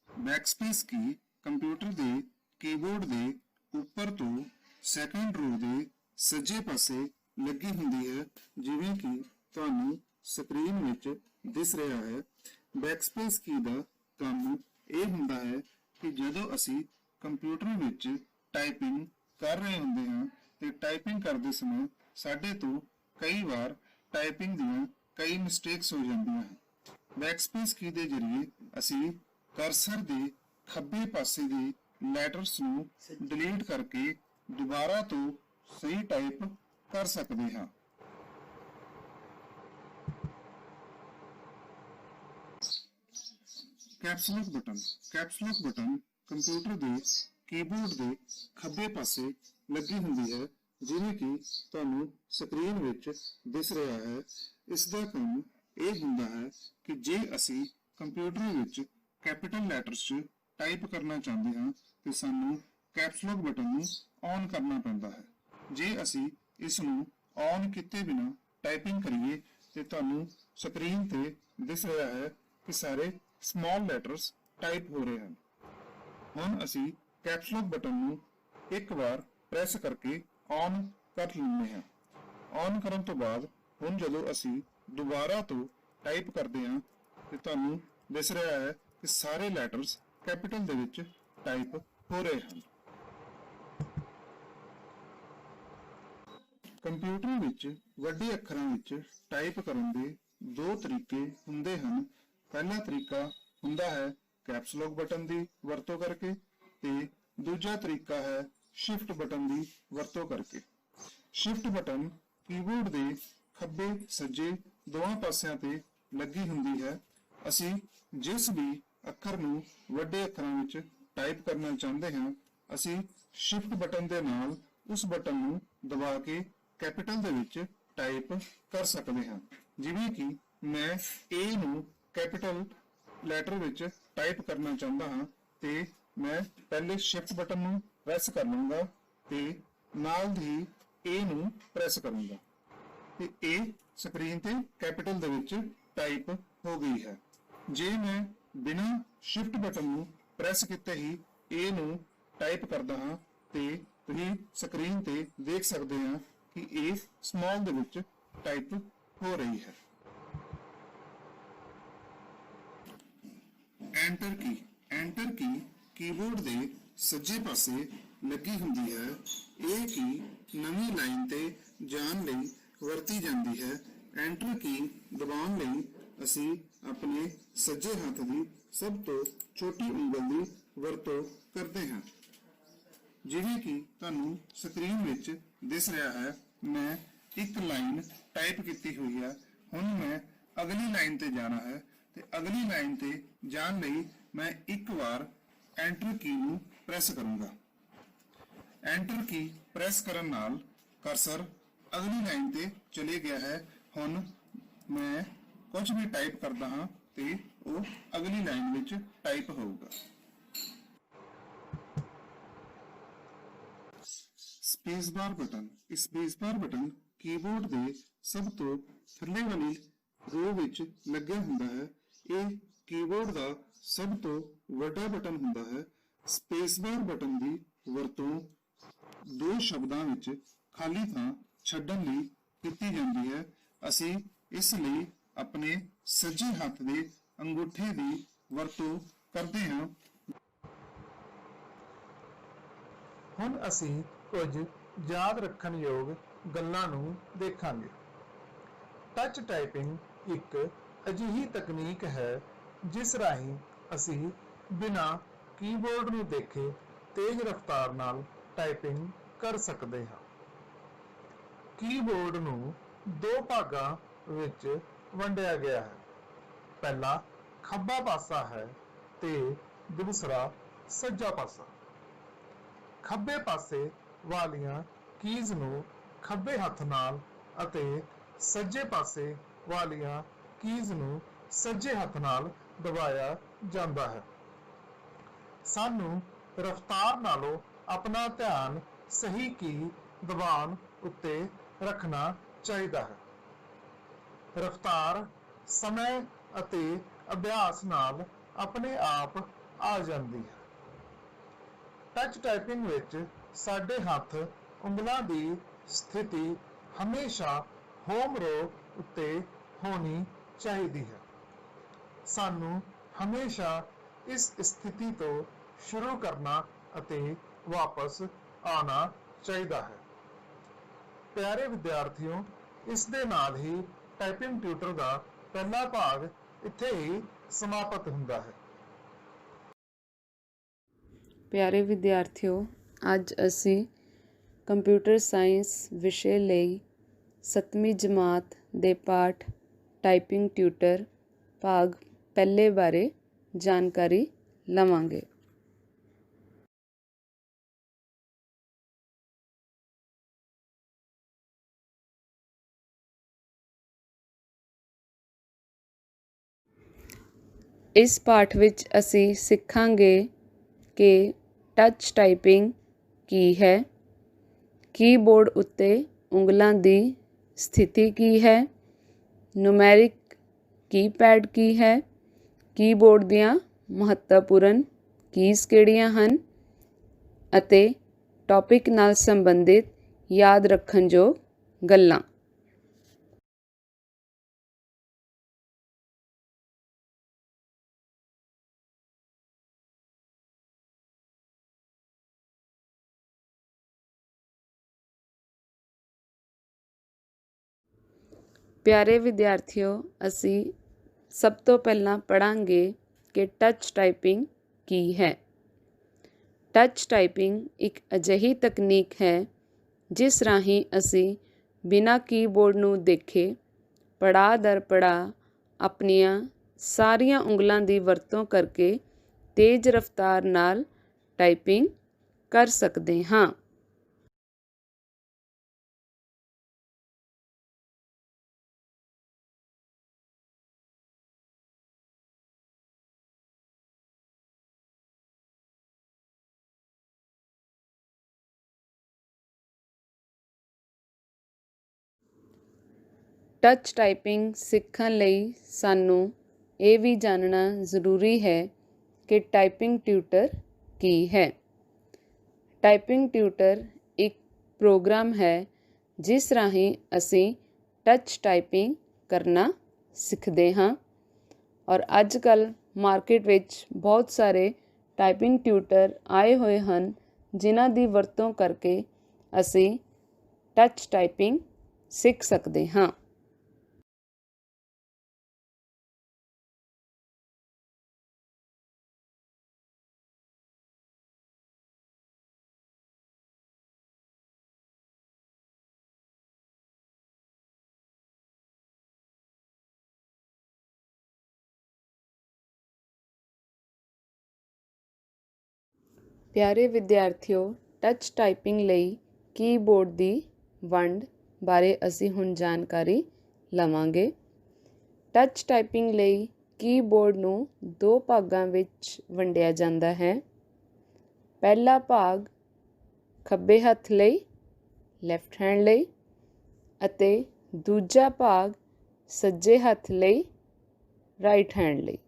ਬੈਕਸਪੇਸ ਕੀ ਕੰਪਿਊਟਰ ਦੇ ਕੀਬੋਰਡ ਦੇ ਉੱਪਰ ਤੋਂ ਸੈਕੰਡ ਰੋ ਦੇ ਸੱਜੇ ਪਾਸੇ ਲੱਗੀ ਹੁੰਦੀ ਹੈ, ਜਿਵੇਂ ਕਿ ਤੁਹਾਨੂੰ ਸਕਰੀਨ ਵਿੱਚ ਦਿਸ ਰਿਹਾ ਹੈ। ਬੈਕਸਪੇਸ ਕੀ ਦਾ ਕੰਮ ਇਹ ਹੁੰਦਾ ਹੈ ਕਿ ਜਦੋਂ ਅਸੀਂ ਕੰਪਿਊਟਰ ਵਿੱਚ ਟਾਈਪਿੰਗ ਕਰ ਰਹੇ ਹੁੰਦੇ ਹਾਂ ਤੇ ਟਾਈਪਿੰਗ ਕਰਦੇ ਸਮੇਂ ਸਾਡੇ ਤੋਂ ਕਈ ਵਾਰ ਟਾਈਪਿੰਗ ਦੀਆਂ ਕਈ ਮਿਸਟੇਕਸ ਹੋ ਜਾਂਦੀਆਂ ਹਨ। ਬੈਕਸਪੇਸ ਕੀ ਦੇ ਜ਼ਰੀਏ ਅਸੀਂ ਕਰਸਰ ਦੇ ਖੱਬੇ ਪਾਸੇ ਦੇ ਲੈਟਰਸ ਨੂੰ ਡਿਲੀਟ ਕਰਕੇ ਦੁਬਾਰਾ ਤੋਂ ਸਹੀ ਟਾਈਪ ਕਰ ਸਕਦੇ ਹਾਂ। ਕੈਪਸਲੌਕ ਬਟਨ ਕੰਪਿਊਟਰ ਦੇ ਕੀਬੋਰਡ ਦੇ ਖੱਬੇ ਪਾਸੇ ਲੱਗੀ ਹੁੰਦੀ ਹੈ, ਜਿਵੇਂ ਕਿ ਤੁਹਾਨੂੰ ਸਕਰੀਨ ਵਿੱਚ ਦਿਸ ਰਿਹਾ ਹੈ। ਇਸ ਦਾ ਕੰਮ ਇਹ ਹੁੰਦਾ ਹੈ ਕਿ ਜੇ ਅਸੀਂ ਕੰਪਿਊਟਰ ਵਿੱਚ ਕੈਪੀਟਲ ਲੈਟਰਸ 'ਚ ਟਾਈਪ ਕਰਨਾ ਚਾਹੁੰਦੇ ਹਾਂ ਤੇ ਸਾਨੂੰ ਕੈਪਸਲੌਕ ਬਟਨ ਨੂੰ ਔਨ ਕਰਨਾ ਪੈਂਦਾ ਹੈ। ਜੇ ਅਸੀਂ ਇਸ ਨੂੰ ਔਨ ਕੀਤੇ ਬਿਨਾਂ ਟਾਈਪਿੰਗ ਕਰੀਏ ਤੇ ਤੁਹਾਨੂੰ ਸਕਰੀਨ ਤੇ ਦਿਸ ਰਿਹਾ ਹੈ ਕਿ ਸਾਰੇ ਸਮਾਲ ਲੈਟਰਸ ਟਾਈਪ ਹੋ ਰਹੇ ਹਨ। ਹੁਣ ਅਸੀਂ ਕੈਪਸਲੌਕ ਬਟਨ ਨੂੰ ਇੱਕ ਵਾਰ ਪ੍ਰੈਸ ਕਰਕੇ ਔਨ ਕਰ ਲੈਂਦੇ ਹਾਂ। ਔਨ ਕਰਨ ਤੋਂ ਬਾਅਦ ਹੁਣ ਜਦੋਂ ਅਸੀਂ ਦੁਬਾਰਾ ਤੋਂ ਟਾਈਪ ਕਰਦੇ ਹਾਂ ਤੇ ਤੁਹਾਨੂੰ ਦਿਸ ਰਿਹਾ ਹੈ ਕਿ ਸਾਰੇ ਲੈਟਰਸ ਕੈਪੀਟਲ ਦੇ ਵਿੱਚ ਟਾਈਪ ਹੋ ਰਹੇ ਹਨ। ਕੰਪਿਊਟਰ ਵਿੱਚ ਵੱਡੇ ਅੱਖਰਾਂ ਵਿੱਚ ਟਾਈਪ ਕਰਨ ਦੇ ਦੋ ਤਰੀਕੇ ਹੁੰਦੇ ਹਨ। ਪਹਿਲਾ ਤਰੀਕਾ ਹੁੰਦਾ ਹੈ ਕੈਪਸਲੌਕ ਬਟਨ ਦੀ ਵਰਤੋਂ ਕਰਕੇ ਤੇ ਦੂਜਾ ਤਰੀਕਾ ਹੈ ਸ਼ਿਫਟ ਬਟਨ ਦੀ ਵਰਤੋਂ ਕਰਕੇ। ਸ਼ਿਫਟ ਬਟਨ ਕੀਬੋਰਡ ਦੇ ਖੱਬੇ ਸੱਜੇ ਦੋਵਾਂ ਪਾਸਿਆਂ ਤੇ ਲੱਗੀ ਹੁੰਦੀ ਹੈ। ਅਸੀਂ ਜਿਸ ਵੀ ਅੱਖਰ ਨੂੰ ਵੱਡੇ ਅੱਖਰਾਂ ਵਿੱਚ ਟਾਈਪ ਕਰਨਾ ਚਾਹੁੰਦੇ ਹਾਂ, ਅਸੀਂ ਸ਼ਿਫਟ ਬਟਨ ਦੇ ਨਾਲ ਉਸ ਬਟਨ ਨੂੰ ਦਬਾ ਕੇ ਕੈਪੀਟਲ ਦੇ ਵਿੱਚ ਟਾਈਪ ਕਰ ਸਕਦੇ ਹਾਂ। ਜਿਵੇਂ ਕਿ ਮੈਂ A ਨੂੰ ਕੈਪੀਟਲ ਲੈਟਰ ਵਿੱਚ ਟਾਈਪ ਕਰਨਾ ਚਾਹੁੰਦਾ ਹਾਂ ਤੇ ਮੈਂ ਪਹਿਲੇ ਸ਼ਿਫਟ ਬਟਨ ਨੂੰ ਪ੍ਰੈਸ ਕਰ ਲਵਾਂਗਾ ਤੇ ਨਾਲ ਹੀ A ਨੂੰ ਪ੍ਰੈਸ ਕਰੂੰਗਾ ਤੇ A ਸਕਰੀਨ ਤੇ ਕੈਪੀਟਲ ਦੇ ਵਿੱਚ ਟਾਈਪ ਹੋ ਗਈ ਹੈ। ਜੇ ਮੈਂ ਬਿਨਾਂ ਸ਼ਿਫਟ ਬਟਨ ਨੂੰ ਪ੍ਰੈਸ ਕੀਤੇ ਹੀ A ਨੂੰ ਟਾਈਪ ਕਰਦਾ ਹਾਂ ਤੇ ਤੁਸੀਂ ਸਕਰੀਨ ਤੇ ਦੇਖ ਸਕਦੇ ਹਾਂ ਕਿ A ਸਮਾਲ ਦੇ ਵਿੱਚ ਟਾਈਪ ਹੋ ਰਹੀ ਹੈ। ਐਂਟਰ ਕੀ ਕੀਬੋਰਡ ਦੇ ਸੱਜੇ ਪਾਸੇ ਲੱਗੀ ਹੁੰਦੀ ਹੈ। ਇਹ ਕੀ ਨਵੀਂ ਲਾਈਨ ਤੇ ਜਾਣ ਲਈ ਵਰਤੀ ਜਾਂਦੀ ਹੈ। ਐਂਟਰ ਕੀ ਦਬਾਉਣ ਲਈ ਅਸੀਂ ਆਪਣੇ ਸੱਜੇ ਹੱਥ ਦੀ ਸਭ ਤੋਂ ਛੋਟੀ ਉਂਗਲ ਦੀ ਵਰਤੋਂ ਕਰਦੇ ਹਾਂ। ਜਿਵੇਂ ਕਿ ਤੁਹਾਨੂੰ ਸਕਰੀਨ ਵਿੱਚ ਦਿਸ ਰਿਹਾ ਹੈ, ਮੈਂ ਇੱਕ ਲਾਈਨ ਟਾਈਪ ਕੀਤੀ ਹੋਈ ਹੈ। ਹੁਣ ਮੈਂ ਅਗਲੀ ਲਾਈਨ ਤੇ ਜਾਣਾ ਹੈ ਤੇ ਅਗਲੀ ਲਾਈਨ ਤੇ ਜਾਣ ਲਈ ਮੈਂ ਇੱਕ ਵਾਰ ਐਂਟਰ ਕੀ ਨੂੰ ਪ੍ਰੈਸ ਕਰੂੰਗਾ। ਐਂਟਰ ਕੀ ਪ੍ਰੈਸ ਕਰਨ ਨਾਲ ਕਰਸਰ ਅਗਲੀ ਲਾਈਨ ਤੇ ਚਲੇ ਗਿਆ ਹੈ। ਹੁਣ ਮੈਂ ਕੁਝ ਵੀ ਟਾਈਪ ਕਰਦਾ ਹਾਂ ਤੇ ਉਹ ਅਗਲੀ ਲਾਈਨ ਵਿੱਚ ਟਾਈਪ ਹੋਊਗਾ। ਸਪੇਸਬਾਰ ਬਟਨ ਕੀਬੋਰਡ ਦੇ ਸਭ ਤੋਂ ਥੱਲੇ ਵਾਲੀ ਰੋ ਵਿੱਚ ਲੱਗਿਆ ਹੁੰਦਾ ਹੈ। ਇਹ ਕੀਬੋਰਡ ਦਾ ਸਭ ਤੋਂ ਵੱਡਾ ਬਟਨ ਹੁੰਦਾ ਹੈ। ਸਪੇਸਬਾਰ ਬਟਨ ਦੀ ਵਰਤੋਂ ਦੋ ਸ਼ਬਦਾਂ ਵਿੱਚ ਖਾਲੀ ਥਾਂ ਛੱਡਣ ਲਈ ਕੀਤੀ ਜਾਂਦੀ ਹੈ। ਅਸੀਂ ਇਸ ਲਈ ਆਪਣੇ ਸੱਜੇ ਹੱਥ ਦੇ ਅੰਗੂਠੇ ਦੀ ਵਰਤੋਂ ਕਰਦੇ ਹਾਂ। ਹੁਣ ਅਸੀਂ ਕੁਝ ਯਾਦ ਰੱਖਣ ਯੋਗ ਗੱਲਾਂ ਨੂੰ ਦੇਖਾਂਗੇ। ਟੱਚ ਟਾਈਪਿੰਗ ਇੱਕ ਅਜਿਹੀ ਤਕਨੀਕ ਹੈ ਜਿਸ ਰਾਹੀਂ ਅਸੀਂ ਬਿਨਾਂ ਕੀਬੋਰਡ ਨੂੰ ਦੇਖੇ ਤੇਜ਼ ਰਫ਼ਤਾਰ ਨਾਲ ਟਾਈਪਿੰਗ ਕਰ ਸਕਦੇ ਹਾਂ। ਕੀਬੋਰਡ ਨੂੰ ਦੋ ਭਾਗਾਂ ਵਿੱਚ ਵੰਡਿਆ ਗਿਆ ਹੈ। ਪਹਿਲਾ ਖੱਬਾ ਪਾਸਾ ਹੈ ਤੇ ਦੂਸਰਾ ਸੱਜਾ ਪਾਸਾ। ਖੱਬੇ ਪਾਸੇ ਵਾਲੀਆਂ ਕੀਜ਼ ਨੂੰ ਖੱਬੇ ਹੱਥ ਨਾਲ ਅਤੇ ਸੱਜੇ ਪਾਸੇ ਵਾਲੀਆਂ ਕੀਜ਼ ਨੂੰ ਸੱਜੇ ਹੱਥ ਨਾਲ ਦਬਾਇਆ ਜਾਂਦਾ ਹੈ। ਸਾਨੂੰ ਰਫ਼ਤਾਰ ਨਾਲੋਂ ਆਪਣਾ ਧਿਆਨ ਸਹੀ ਕੀ ਦਬਾਉਣ ਉੱਤੇ ਰੱਖਣਾ ਚਾਹੀਦਾ ਹੈ। ਰਫ਼ਤਾਰ ਸਮੇਂ ਅਤੇ ਅਭਿਆਸ ਨਾਲ ਆਪਣੇ ਆਪ ਆ ਜਾਂਦੀ ਹੈ। ਟੱਚ ਟਾਈਪਿੰਗ ਵਿੱਚ ਸਾਡੇ ਹੱਥ ਉਂਗਲਾਂ ਦੀ ਸਥਿਤੀ ਹਮੇਸ਼ਾ ਹੋਮ ਰੋ ਉੱਤੇ ਹੋਣੀ ਚਾਹੀਦੀ ਹੈ। ਸਾਨੂੰ ਹਮੇਸ਼ਾ ਇਸ ਸਥਿਤੀ ਤੋਂ ਸ਼ੁਰੂ ਕਰਨਾ ਅਤੇ ਵਾਪਸ ਆਉਣਾ ਚਾਹੀਦਾ ਹੈ। ਪਿਆਰੇ ਵਿਦਿਆਰਥੀਓ, ਇਸ ਦੇ ਨਾਲ ਹੀ ਟਾਈਪਿੰਗ ਟਿਊਟਰ ਦਾ ਪਹਿਲਾ ਭਾਗ ਇੱਥੇ ਹੀ ਸਮਾਪਤ ਹੁੰਦਾ ਹੈ। ਪਿਆਰੇ ਵਿਦਿਆਰਥੀਓ, ਅੱਜ ਅਸੀਂ ਕੰਪਿਊਟਰ ਸਾਇੰਸ ਵਿਸ਼ੇ ਲਈ 7ਵੀਂ ਜਮਾਤ ਦੇ ਪਾਠ ਟਾਈਪਿੰਗ ਟਿਊਟਰ ਭਾਗ ਪਹਿਲੇ ਬਾਰੇ ਜਾਣਕਾਰੀ ਲਵਾਂਗੇ। ਇਸ ਪਾਠ ਵਿੱਚ ਅਸੀਂ ਸਿੱਖਾਂਗੇ ਕਿ ਟੱਚ ਟਾਈਪਿੰਗ ਕੀ ਹੈ, ਕੀਬੋਰਡ ਉੱਤੇ ਉਂਗਲਾਂ ਦੀ ਸਥਿਤੀ ਕੀ ਹੈ, ਨੂਮੈਰਿਕ ਕੀਪੈਡ ਕੀ ਹੈ, ਕੀਬੋਰਡ ਦੀਆਂ ਮਹੱਤਵਪੂਰਨ ਕੀਜ਼ ਕਿਹੜੀਆਂ ਹਨ ਅਤੇ ਟੌਪਿਕ ਨਾਲ ਸੰਬੰਧਿਤ ਯਾਦ ਰੱਖਣਯੋਗ ਗੱਲਾਂ। ਪਿਆਰੇ ਵਿਦਿਆਰਥੀਓ, ਅਸੀਂ ਸਭ ਤੋਂ ਪਹਿਲਾਂ ਪੜ੍ਹਾਂਗੇ ਕਿ ਟੱਚ ਟਾਈਪਿੰਗ ਕੀ ਹੈ। ਟੱਚ ਟਾਈਪਿੰਗ ਇੱਕ ਅਜਿਹੀ ਤਕਨੀਕ ਹੈ ਜਿਸ ਰਾਹੀਂ ਅਸੀਂ ਬਿਨਾਂ ਕੀਬੋਰਡ ਨੂੰ ਦੇਖੇ ਪੜਾਅ ਦਰ ਪੜਾਅ ਆਪਣੀਆਂ ਸਾਰੀਆਂ ਉਂਗਲਾਂ ਦੀ ਵਰਤੋਂ ਕਰਕੇ ਤੇਜ਼ ਰਫ਼ਤਾਰ ਨਾਲ ਟਾਈਪਿੰਗ ਕਰ ਸਕਦੇ ਹਾਂ। ਟੱਚ ਟਾਈਪਿੰਗ ਸਿੱਖਣ ਲਈ ਸਾਨੂੰ ਇਹ ਵੀ ਜਾਣਨਾ ਜ਼ਰੂਰੀ ਹੈ ਕਿ ਟਾਈਪਿੰਗ ਟਿਊਟਰ ਕੀ ਹੈ। ਟਾਈਪਿੰਗ ਟਿਊਟਰ ਇੱਕ ਪ੍ਰੋਗਰਾਮ ਹੈ ਜਿਸ ਰਾਹੀਂ ਅਸੀਂ ਟੱਚ ਟਾਈਪਿੰਗ ਕਰਨਾ ਸਿੱਖਦੇ ਹਾਂ ਔਰ ਅੱਜ ਕੱਲ੍ਹ ਮਾਰਕੀਟ ਵਿੱਚ ਬਹੁਤ ਸਾਰੇ ਟਾਈਪਿੰਗ ਟਿਊਟਰ ਆਏ ਹੋਏ ਹਨ ਜਿਨ੍ਹਾਂ ਦੀ ਵਰਤੋਂ ਕਰਕੇ ਅਸੀਂ ਟੱਚ ਟਾਈਪਿੰਗ ਸਿੱਖ ਸਕਦੇ ਹਾਂ। ਪਿਆਰੇ ਵਿਦਿਆਰਥੀਓ, ਟੱਚ ਟਾਈਪਿੰਗ ਲਈ ਕੀਬੋਰਡ ਦੀ ਵੰਡ ਬਾਰੇ ਅਸੀਂ ਹੁਣ ਜਾਣਕਾਰੀ ਲਵਾਂਗੇ। ਟੱਚ ਟਾਈਪਿੰਗ ਲਈ ਕੀਬੋਰਡ ਨੂੰ ਦੋ ਭਾਗਾਂ ਵਿੱਚ ਵੰਡਿਆ ਜਾਂਦਾ ਹੈ। ਪਹਿਲਾ ਭਾਗ ਖੱਬੇ ਹੱਥ ਲਈ ਲੈਫਟ ਹੈਂਡ ਲਈ ਅਤੇ ਦੂਜਾ ਭਾਗ ਸੱਜੇ ਹੱਥ ਲਈ ਰਾਈਟ ਹੈਂਡ ਲਈ।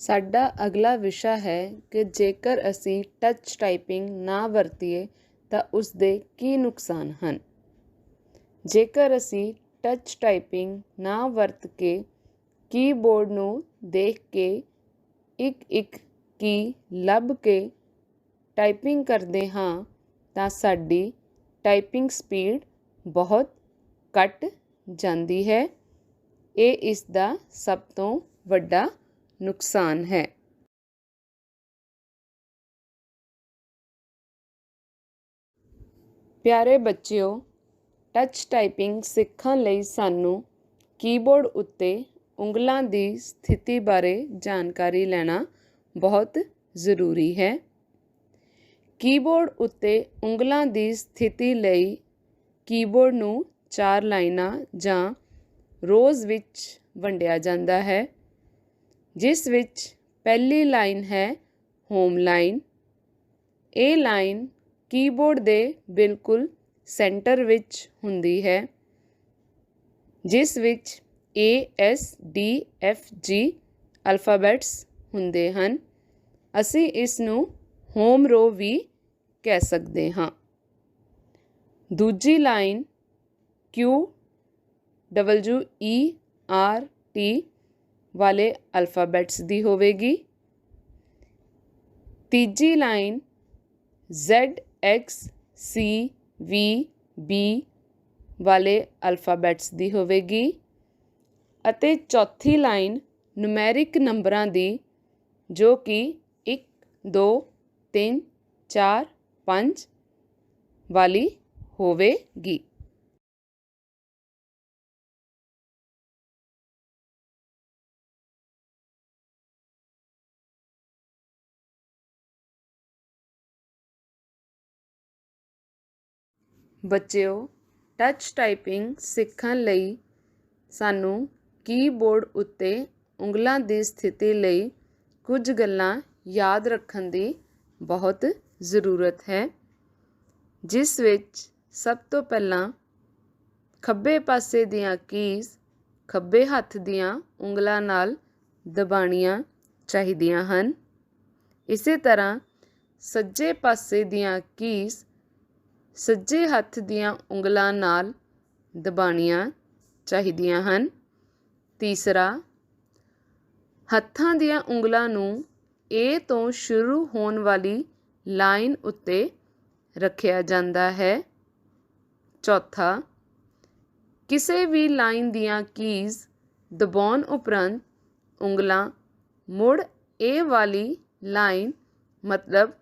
ਸਾਡਾ ਅਗਲਾ ਵਿਸ਼ਾ ਹੈ ਕਿ ਜੇਕਰ ਅਸੀਂ ਟੱਚ ਟਾਈਪਿੰਗ ਨਾ ਵਰਤੀਏ ਤਾਂ ਉਸ ਦੇ ਕੀ ਨੁਕਸਾਨ ਹਨ। ਜੇਕਰ ਅਸੀਂ ਟੱਚ ਟਾਈਪਿੰਗ ਨਾ ਵਰਤ ਕੇ ਕੀਬੋਰਡ ਨੂੰ ਦੇਖ ਕੇ ਇੱਕ ਕੀ ਲੱਭ ਕੇ ਟਾਈਪਿੰਗ ਕਰਦੇ ਹਾਂ ਤਾਂ ਸਾਡੀ ਟਾਈਪਿੰਗ ਸਪੀਡ ਬਹੁਤ ਘੱਟ ਜਾਂਦੀ ਹੈ। ਇਹ ਇਸ ਦਾ ਸਭ ਤੋਂ ਵੱਡਾ ਨੁਕਸਾਨ ਹੈ। ਪਿਆਰੇ ਬੱਚਿਓ, ਟੱਚ ਟਾਈਪਿੰਗ ਸਿੱਖਣ ਲਈ ਸਾਨੂੰ ਕੀਬੋਰਡ ਉੱਤੇ ਉਂਗਲਾਂ ਦੀ ਸਥਿਤੀ ਬਾਰੇ ਜਾਣਕਾਰੀ ਲੈਣਾ ਬਹੁਤ ਜ਼ਰੂਰੀ ਹੈ। ਕੀਬੋਰਡ ਉੱਤੇ ਉਂਗਲਾਂ ਦੀ ਸਥਿਤੀ ਲਈ ਕੀਬੋਰਡ ਨੂੰ 4 ਲਾਈਨਾਂ ਜਾਂ ਰੋਜ਼ ਵਿੱਚ ਵੰਡਿਆ ਜਾਂਦਾ ਹੈ, ਜਿਸ ਵਿੱਚ ਪਹਿਲੀ ਲਾਈਨ ਹੈ ਹੋਮ ਲਾਈਨ। ਇਹ ਲਾਈਨ ਕੀਬੋਰਡ ਦੇ ਬਿਲਕੁਲ ਸੈਂਟਰ ਵਿੱਚ ਹੁੰਦੀ ਹੈ, ਜਿਸ ਵਿੱਚ ASDFG ਅਲਫਾਬੈਟਸ ਹੁੰਦੇ ਹਨ। ਅਸੀਂ ਇਸ ਨੂੰ ਹੋਮ ਰੋ ਵੀ ਕਹਿ ਸਕਦੇ ਹਾਂ। ਦੂਜੀ ਲਾਈਨ QWERT ਵਾਲੇ ਅਲਫਾਬੈਟਸ ਦੀ ਹੋਵੇਗੀ। ਤੀਜੀ ਲਾਈਨ ZXCVB ਵਾਲੇ ਅਲਫਾਬੈਟਸ ਦੀ ਹੋਵੇਗੀ ਅਤੇ ਚੌਥੀ ਲਾਈਨ ਨੂਮੈਰਿਕ ਨੰਬਰਾਂ ਦੀ, ਜੋ ਕਿ 1 2 3 4 5 ਵਾਲੀ ਹੋਵੇਗੀ। ਬੱਚਿਓ, ਟੱਚ ਟਾਈਪਿੰਗ ਸਿੱਖਣ ਲਈ ਸਾਨੂੰ ਕੀਬੋਰਡ ਉੱਤੇ ਉਂਗਲਾਂ ਦੀ ਸਥਿਤੀ ਲਈ ਕੁਝ ਗੱਲਾਂ ਯਾਦ ਰੱਖਣ ਦੀ ਬਹੁਤ ਜ਼ਰੂਰਤ ਹੈ, ਜਿਸ ਵਿੱਚ ਸਭ ਤੋਂ ਪਹਿਲਾਂ ਖੱਬੇ ਪਾਸੇ ਦੀਆਂ ਕੀਜ਼ ਖੱਬੇ ਹੱਥ ਦੀਆਂ ਉਂਗਲਾਂ ਨਾਲ ਦਬਾਉਣੀਆਂ ਚਾਹੀਦੀਆਂ ਹਨ। ਇਸੇ ਤਰ੍ਹਾਂ ਸੱਜੇ ਪਾਸੇ ਦੀਆਂ ਕੀਜ਼ ਸੱਜੇ ਹੱਥ ਦੀਆਂ ਉਂਗਲਾਂ ਨਾਲ ਦਬਾਉਣੀਆਂ ਚਾਹੀਦੀਆਂ ਹਨ। ਤੀਸਰਾ, ਹੱਥਾਂ ਦੀਆਂ ਉਂਗਲਾਂ ਨੂੰ A ਤੋਂ ਸ਼ੁਰੂ ਹੋਣ ਵਾਲੀ ਲਾਈਨ ਉੱਤੇ ਰੱਖਿਆ ਜਾਂਦਾ ਹੈ। ਚੌਥਾ, ਕਿਸੇ ਵੀ ਲਾਈਨ ਦੀਆਂ ਕੀਜ਼ ਦਬਾਉਣ ਉਪਰੰਤ ਉਂਗਲਾਂ ਮੁੜ A ਵਾਲੀ ਲਾਈਨ ਮਤਲਬ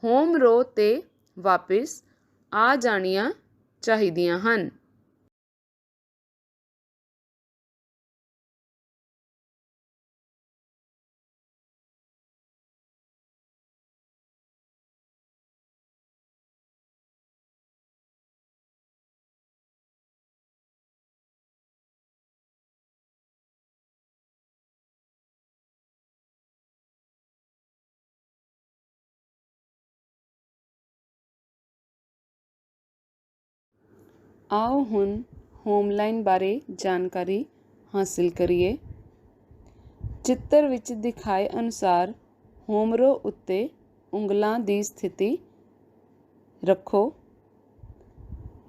ਹੋਮ ਰੋ 'ਤੇ ਵਾਪਿਸ ਆ ਜਾਣੀਆਂ ਚਾਹੀਦੀਆਂ ਹਨ। ਆਓ ਹੁਣ ਹੋਮ ਲਾਈਨ ਬਾਰੇ ਜਾਣਕਾਰੀ ਹਾਸਿਲ ਕਰੀਏ। ਚਿੱਤਰ ਵਿੱਚ ਦਿਖਾਏ ਅਨੁਸਾਰ ਹੋਮ ਰੋ ਉੱਤੇ ਉਂਗਲਾਂ ਦੀ ਸਥਿਤੀ ਰੱਖੋ,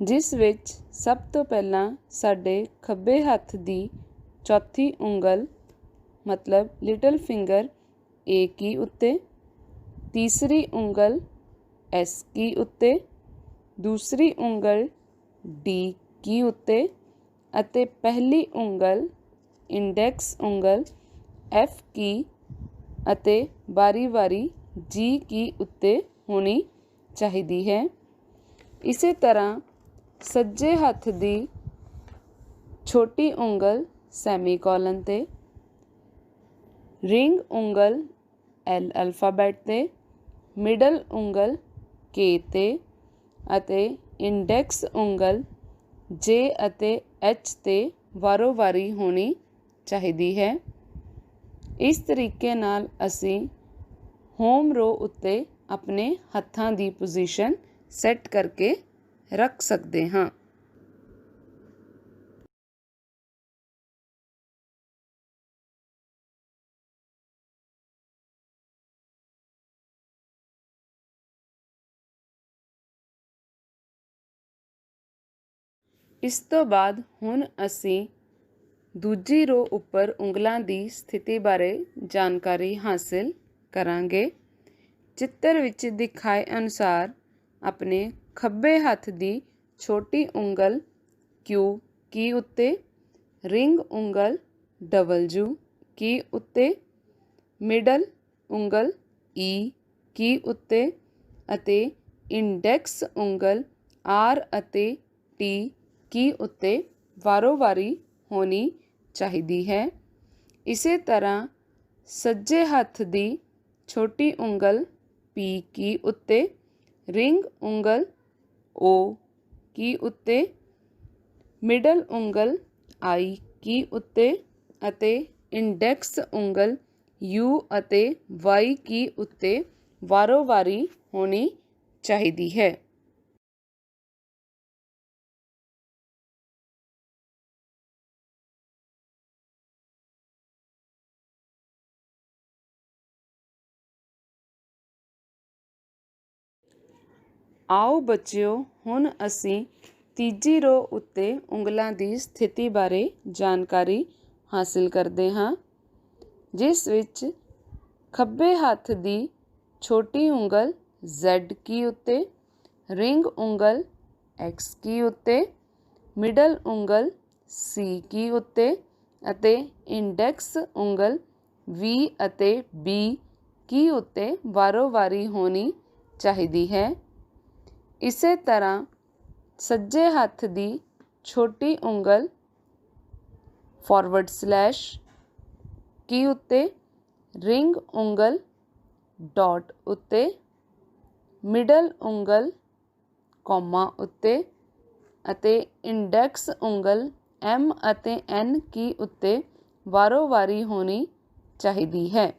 ਜਿਸ ਵਿੱਚ ਸਭ ਤੋਂ ਪਹਿਲਾਂ ਸਾਡੇ ਖੱਬੇ ਹੱਥ ਦੀ ਚੌਥੀ ਉਂਗਲ ਮਤਲਬ ਲਿਟਲ ਫਿੰਗਰ A ਕੀ ਉੱਤੇ, ਤੀਸਰੀ ਉਂਗਲ S ਕੀ ਉੱਤੇ, ਦੂਸਰੀ ਉਂਗਲ D ਕੀ ਉੱਤੇ ਅਤੇ ਪਹਿਲੀ ਉਂਗਲ ਇੰਡੈਕਸ ਉਂਗਲ F ਕੀ ਅਤੇ ਵਾਰੀ-ਵਾਰੀ G ਕੀ ਉੱਤੇ ਹੋਣੀ ਚਾਹੀਦੀ ਹੈ। ਇਸੇ ਤਰ੍ਹਾਂ ਸੱਜੇ ਹੱਥ ਦੀ ਛੋਟੀ ਉਂਗਲ ਸੈਮੀਕੋਲਨ 'ਤੇ, ਰਿੰਗ ਉਂਗਲ L ਅਲਫਾਬੈਟ 'ਤੇ, ਮਿਡਲ ਉਂਗਲ K 'ਤੇ ਅਤੇ ਇੰਡੈਕਸ ਉਂਗਲ J ਅਤੇ H 'ਤੇ ਵਾਰੋ-ਵਾਰੀ ਹੋਣੀ ਚਾਹੀਦੀ ਹੈ। ਇਸ ਤਰੀਕੇ ਨਾਲ ਅਸੀਂ ਹੋਮ ਰੋ ਉੱਤੇ ਆਪਣੇ ਹੱਥਾਂ ਦੀ ਪੋਜੀਸ਼ਨ ਸੈੱਟ ਕਰਕੇ ਰੱਖ ਸਕਦੇ ਹਾਂ। ਇਸ ਤੋਂ ਬਾਅਦ ਹੁਣ ਅਸੀਂ ਦੂਜੀ ਰੋ ਉੱਪਰ ਉਂਗਲਾਂ ਦੀ ਸਥਿਤੀ ਬਾਰੇ ਜਾਣਕਾਰੀ ਹਾਸਿਲ ਕਰਾਂਗੇ। ਚਿੱਤਰ ਵਿੱਚ ਦਿਖਾਏ ਅਨੁਸਾਰ ਆਪਣੇ ਖੱਬੇ ਹੱਥ ਦੀ ਛੋਟੀ ਉਂਗਲ Q ਕੀ ਉੱਤੇ, ਰਿੰਗ ਉਂਗਲ W ਕੀ ਉੱਤੇ, ਮਿਡਲ ਉਂਗਲ E ਕੀ ਉੱਤੇ ਅਤੇ ਇੰਡੈਕਸ ਉਂਗਲ R ਅਤੇ T ਕੀ ਉੱਤੇ ਵਾਰੋ-ਵਾਰੀ ਹੋਣੀ ਚਾਹੀਦੀ ਹੈ। ਇਸੇ ਤਰ੍ਹਾਂ ਸੱਜੇ ਹੱਥ ਦੀ ਛੋਟੀ ਉਂਗਲ P ਕੀ ਉੱਤੇ, ਰਿੰਗ ਉਂਗਲ O ਕੀ ਉੱਤੇ, ਮਿਡਲ ਉਂਗਲ I ਕੀ ਉੱਤੇ ਅਤੇ ਇੰਡੈਕਸ ਉਂਗਲ U ਅਤੇ Y ਕੀ ਉੱਤੇ ਵਾਰੋ-ਵਾਰੀ ਹੋਣੀ ਚਾਹੀਦੀ ਹੈ। ਆਓ ਬੱਚਿਓ, ਹੁਣ ਅਸੀਂ ਤੀਜੀ ਰੋ ਉੱਤੇ ਉਂਗਲਾਂ ਦੀ ਸਥਿਤੀ ਬਾਰੇ ਜਾਣਕਾਰੀ ਹਾਸਿਲ ਕਰਦੇ ਹਾਂ, ਜਿਸ ਵਿੱਚ ਖੱਬੇ ਹੱਥ ਦੀ ਛੋਟੀ ਉਂਗਲ Z ਕੀ ਉੱਤੇ, ਰਿੰਗ ਉਂਗਲ X ਕੀ ਉੱਤੇ, ਮਿਡਲ ਉਂਗਲ C ਕੀ ਉੱਤੇ ਅਤੇ ਇੰਡੈਕਸ ਉਂਗਲ V ਅਤੇ B ਕੀ ਉੱਤੇ ਵਾਰੋ-ਵਾਰੀ ਹੋਣੀ ਚਾਹੀਦੀ ਹੈ। ਇਸੇ ਤਰ੍ਹਾਂ ਸੱਜੇ ਹੱਥ ਦੀ ਛੋਟੀ ਉਂਗਲ / ਕੀ ਉੱਤੇ, ਰਿੰਗ ਉਂਗਲ ਡਾਟ ਉੱਤੇ, ਮਿਡਲ ਉਂਗਲ ਕੌਮਾ ਉੱਤੇ ਅਤੇ ਇੰਡੈਕਸ ਉਂਗਲ M ਅਤੇ N ਕੀ ਉੱਤੇ ਵਾਰੋ-ਵਾਰੀ ਹੋਣੀ ਚਾਹੀਦੀ ਹੈ।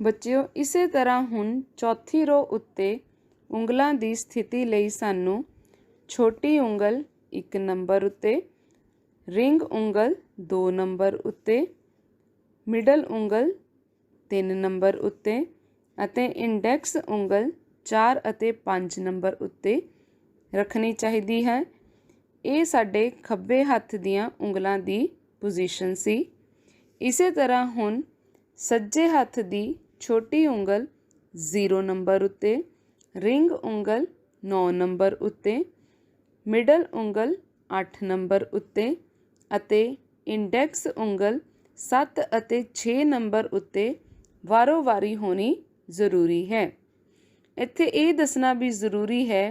ਬੱਚਿਓ, ਇਸੇ ਤਰ੍ਹਾਂ ਹੁਣ ਚੌਥੀ ਰੋ ਉੱਤੇ ਉਂਗਲਾਂ ਦੀ ਸਥਿਤੀ ਲਈ ਸਾਨੂੰ ਛੋਟੀ ਉਂਗਲ 1 ਨੰਬਰ ਉੱਤੇ, ਰਿੰਗ ਉਂਗਲ 2 ਨੰਬਰ ਉੱਤੇ, ਮਿਡਲ ਉਂਗਲ 3 ਨੰਬਰ ਉੱਤੇ ਅਤੇ ਇੰਡੈਕਸ ਉਂਗਲ 4 ਅਤੇ 5 ਨੰਬਰ ਉੱਤੇ ਰੱਖਣੀ ਚਾਹੀਦੀ ਹੈ। ਇਹ ਸਾਡੇ ਖੱਬੇ ਹੱਥ ਦੀਆਂ ਉਂਗਲਾਂ ਦੀ ਪੋਜੀਸ਼ਨ ਸੀ। ਇਸੇ ਤਰ੍ਹਾਂ ਹੁਣ ਸੱਜੇ ਹੱਥ ਦੀ ਛੋਟੀ ਉਂਗਲ 0 ਨੰਬਰ ਉੱਤੇ, ਰਿੰਗ ਉਂਗਲ 9 ਨੰਬਰ ਉੱਤੇ, ਮਿਡਲ ਉਂਗਲ 8 ਨੰਬਰ ਉੱਤੇ ਅਤੇ ਇੰਡੈਕਸ ਉਂਗਲ 7 ਅਤੇ 6 ਨੰਬਰ ਉੱਤੇ ਵਾਰੋ-ਵਾਰੀ ਹੋਣੀ ਜ਼ਰੂਰੀ ਹੈ। ਇੱਥੇ ਇਹ ਦੱਸਣਾ ਵੀ ਜ਼ਰੂਰੀ ਹੈ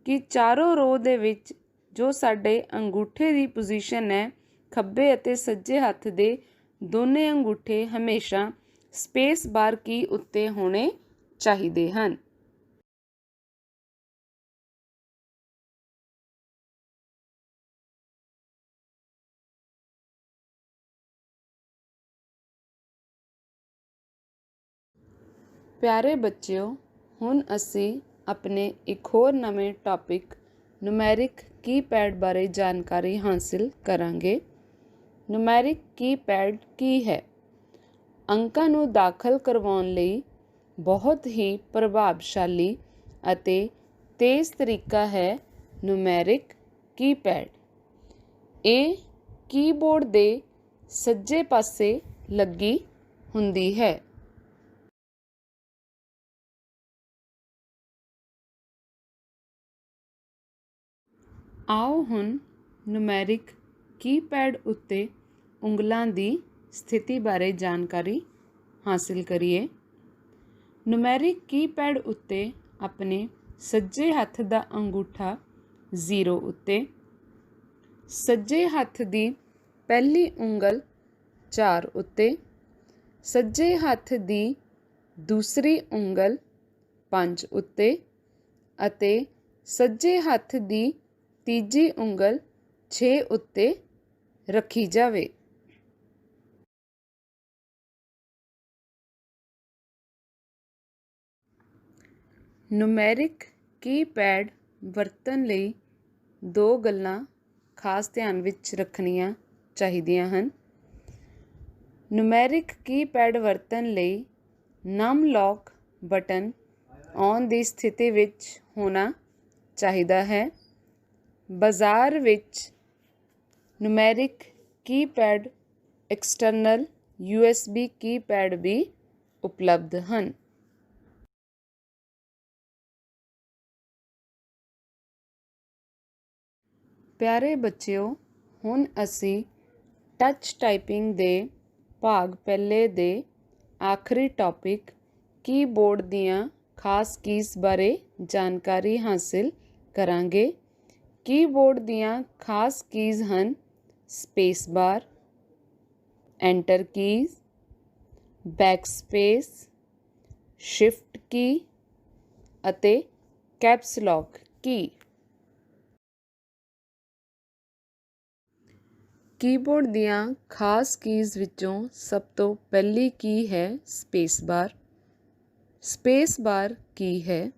ਕਿ ਚਾਰੋਂ ਰੋ ਦੇ ਵਿੱਚ ਜੋ ਸਾਡੇ ਅੰਗੂਠੇ ਦੀ ਪੋਜੀਸ਼ਨ ਹੈ, ਖੱਬੇ ਅਤੇ ਸੱਜੇ ਹੱਥ ਦੇ ਦੋਨੇ ਅੰਗੂਠੇ ਹਮੇਸ਼ਾ ਸਪੇਸ ਬਾਰ ਕੀ ਉੱਤੇ ਹੋਣੇ ਚਾਹੀਦੇ ਹਨ। ਪਿਆਰੇ ਬੱਚਿਓ, ਹੁਣ ਅਸੀਂ ਆਪਣੇ ਇੱਕ ਹੋਰ ਨਵੇਂ ਟੌਪਿਕ ਨੂਮੈਰਿਕ ਕੀਪੈਡ ਬਾਰੇ ਜਾਣਕਾਰੀ ਹਾਸਿਲ ਕਰਾਂਗੇ। ਨੂਮੈਰਿਕ ਕੀਪੈਡ ਕੀ ਹੈ? ਅੰਕਾਂ ਨੂੰ ਦਾਖਲ ਕਰਵਾਉਣ ਲਈ ਬਹੁਤ ਹੀ ਪ੍ਰਭਾਵਸ਼ਾਲੀ ਅਤੇ ਤੇਜ਼ ਤਰੀਕਾ ਹੈ ਨੂਮੈਰਿਕ ਕੀਪੈਡ। ਇਹ ਕੀਬੋਰਡ ਦੇ ਸੱਜੇ ਪਾਸੇ ਲੱਗੀ ਹੁੰਦੀ ਹੈ। ਆਓ ਹੁਣ ਨੂਮੈਰਿਕ ਕੀਪੈਡ ਉੱਤੇ ਉਂਗਲਾਂ ਦੀ ਸਥਿਤੀ ਬਾਰੇ ਜਾਣਕਾਰੀ ਹਾਸਿਲ ਕਰੀਏ। ਨੂਮੈਰਿਕ ਕੀਪੈਡ ਉੱਤੇ ਆਪਣੇ ਸੱਜੇ ਹੱਥ ਦਾ ਅੰਗੂਠਾ 0 ਉੱਤੇ, ਸੱਜੇ ਹੱਥ ਦੀ ਪਹਿਲੀ ਉਂਗਲ 4 ਉੱਤੇ, ਸੱਜੇ ਹੱਥ ਦੀ ਦੂਸਰੀ ਉਂਗਲ 5 ਉੱਤੇ ਅਤੇ ਸੱਜੇ ਹੱਥ ਦੀ ਤੀਜੀ ਉਂਗਲ 6 ਉੱਤੇ ਰੱਖੀ ਜਾਵੇ। ਨੂਮੈਰਿਕ ਕੀਪੈਡ ਵਰਤਣ ਲਈ ਦੋ ਗੱਲਾਂ ਖਾਸ ਧਿਆਨ ਵਿੱਚ ਰੱਖਣੀਆਂ ਚਾਹੀਦੀਆਂ ਹਨ। ਨੂਮੈਰਿਕ ਕੀਪੈਡ ਵਰਤਣ ਲਈ ਨਮ ਲੌਕ ਬਟਨ ਔਨ ਦੀ ਸਥਿਤੀ ਵਿੱਚ ਹੋਣਾ ਚਾਹੀਦਾ ਹੈ। ਬਾਜ਼ਾਰ ਵਿੱਚ numeric keypad, external USB keypad ਵੀ ਉਪਲਬਧ ਹਨ। ਪਿਆਰੇ ਬੱਚਿਓ, ਹੁਣ ਅਸੀਂ ਟੱਚ ਟਾਈਪਿੰਗ ਦੇ ਭਾਗ ਪਹਿਲੇ ਦੇ ਆਖਰੀ ਟੌਪਿਕ ਕੀਬੋਰਡ ਦੀਆਂ ਖਾਸ ਕੀਜ਼ ਬਾਰੇ ਜਾਣਕਾਰੀ ਹਾਸਿਲ ਕਰਾਂਗੇ। ਕੀਬੋਰਡ ਦੀਆਂ ਖਾਸ ਕੀਜ਼ ਹਨ space bar, enter keys, backspace, shift key ਅਤੇ ਕੈਪਸ ਲੌਕ ਕੀ। ਕੀਬੋਰਡ ਦੀਆਂ ਖਾਸ ਕੀਜ਼ ਵਿੱਚੋਂ ਸਭ ਤੋਂ ਪਹਿਲੀ ਕੀ ਹੈ ਸਪੇਸ ਬਾਰ। ਸਪੇਸ ਬਾਰ ਕੀ ਹੈ?